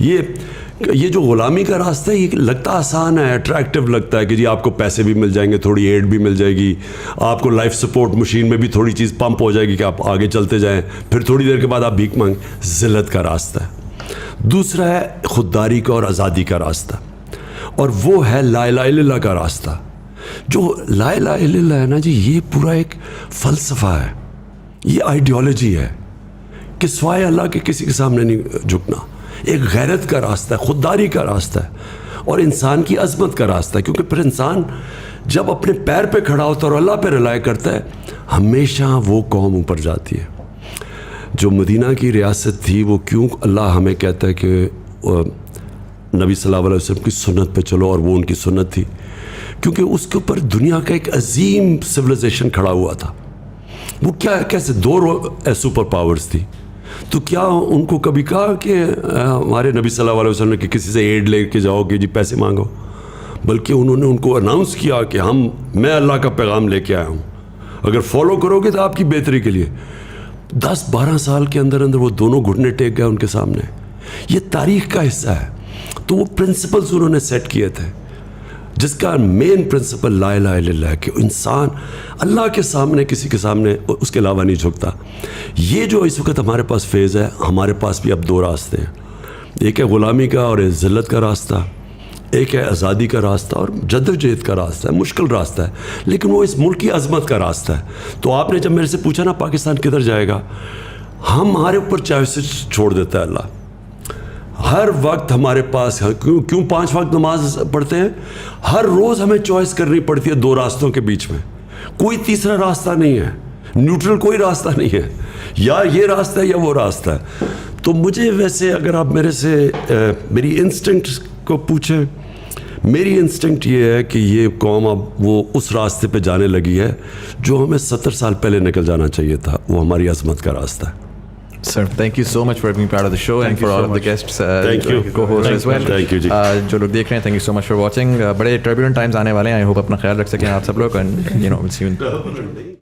یہ جو غلامی کا راستہ ہے, یہ لگتا آسان ہے, اٹریکٹیو لگتا ہے کہ جی آپ کو پیسے بھی مل جائیں گے, تھوڑی ایڈ بھی مل جائے گی, آپ کو لائف سپورٹ مشین میں بھی تھوڑی چیز پمپ ہو جائے گی کہ آپ آگے چلتے جائیں, پھر تھوڑی دیر کے بعد آپ بھیک مانگیں. ذلت کا راستہ ہے. دوسرا ہے خودداری کا اور آزادی کا راستہ, اور وہ ہے لا الہ الا اللہ کا راستہ. جو لا الہ الا اللہ ہے نا جی, یہ پورا ایک فلسفہ ہے, یہ آئیڈیالوجی ہے کہ سوائے اللہ کے کسی کے سامنے نہیں جھکنا. ایک غیرت کا راستہ ہے, خودداری کا راستہ ہے, اور انسان کی عظمت کا راستہ ہے. کیونکہ پھر انسان جب اپنے پیر پہ کھڑا ہوتا ہے اور اللہ پہ رلائے کرتا ہے, ہمیشہ وہ قوم اوپر جاتی ہے. جو مدینہ کی ریاست تھی, وہ کیوں اللہ ہمیں کہتا ہے کہ نبی صلی اللہ علیہ وسلم کی سنت پہ چلو, اور وہ ان کی سنت تھی, کیونکہ اس کے اوپر دنیا کا ایک عظیم سویلائزیشن کھڑا ہوا تھا. وہ کیا کیسے 2 سپر پاورز تھی, تو کیا ان کو کبھی کہا کہ ہمارے نبی صلی اللہ علیہ وسلم نے کہ کسی سے ایڈ لے کے جاؤ کہ جی پیسے مانگو, بلکہ انہوں نے ان کو اناؤنس کیا کہ میں اللہ کا پیغام لے کے آیا ہوں, اگر فالو کرو گے تو آپ کی بہتری کے لیے. 10-12 سال کے اندر وہ دونوں گھٹنے ٹیک گئے ان کے سامنے. یہ تاریخ کا حصہ ہے. تو وہ پرنسپلز انہوں نے سیٹ کیے تھے, جس کا مین پرنسپل لا الہ الا اللہ, کہ انسان اللہ کے سامنے کسی کے سامنے اس کے علاوہ نہیں جھکتا. یہ جو اس وقت ہمارے پاس فیز ہے, ہمارے پاس بھی اب 2 راستے ہیں. ایک ہے غلامی کا اور ذلت کا راستہ, ایک ہے آزادی کا راستہ اور جدوجہد کا راستہ ہے. مشکل راستہ ہے, لیکن وہ اس ملک کی عظمت کا راستہ ہے. تو آپ نے جب میرے سے پوچھا نا پاکستان کدھر جائے گا, ہمارے اوپر چوائسز چھوڑ دیتا ہے اللہ. ہر وقت ہمارے پاس کیوں 5 وقت نماز پڑھتے ہیں, ہر روز ہمیں چوائس کرنی پڑتی ہے 2 راستوں کے بیچ میں. کوئی تیسرا راستہ نہیں ہے, نیوٹرل کوئی راستہ نہیں ہے, یا یہ راستہ ہے یا وہ راستہ ہے. تو مجھے ویسے اگر آپ میرے سے میری انسٹنکٹ کو پوچھیں, میری انسٹنکٹ یہ ہے کہ یہ قوم اب وہ اس راستے پہ جانے لگی ہے جو ہمیں 70 سال پہلے نکل جانا چاہیے تھا. وہ ہماری عظمت کا راستہ ہے. Sir, thank you so much for being part of the show and for all of the guests, Thank you. co-hosts as well. Thank you جی. جو لوگ دیکھ رہے ہیں, thank you so much for watching. بڑے turbulent times آنے والے ہیں, I hope اپنا خیال رکھ سکیں آپ سب لوگ, and we'll see you.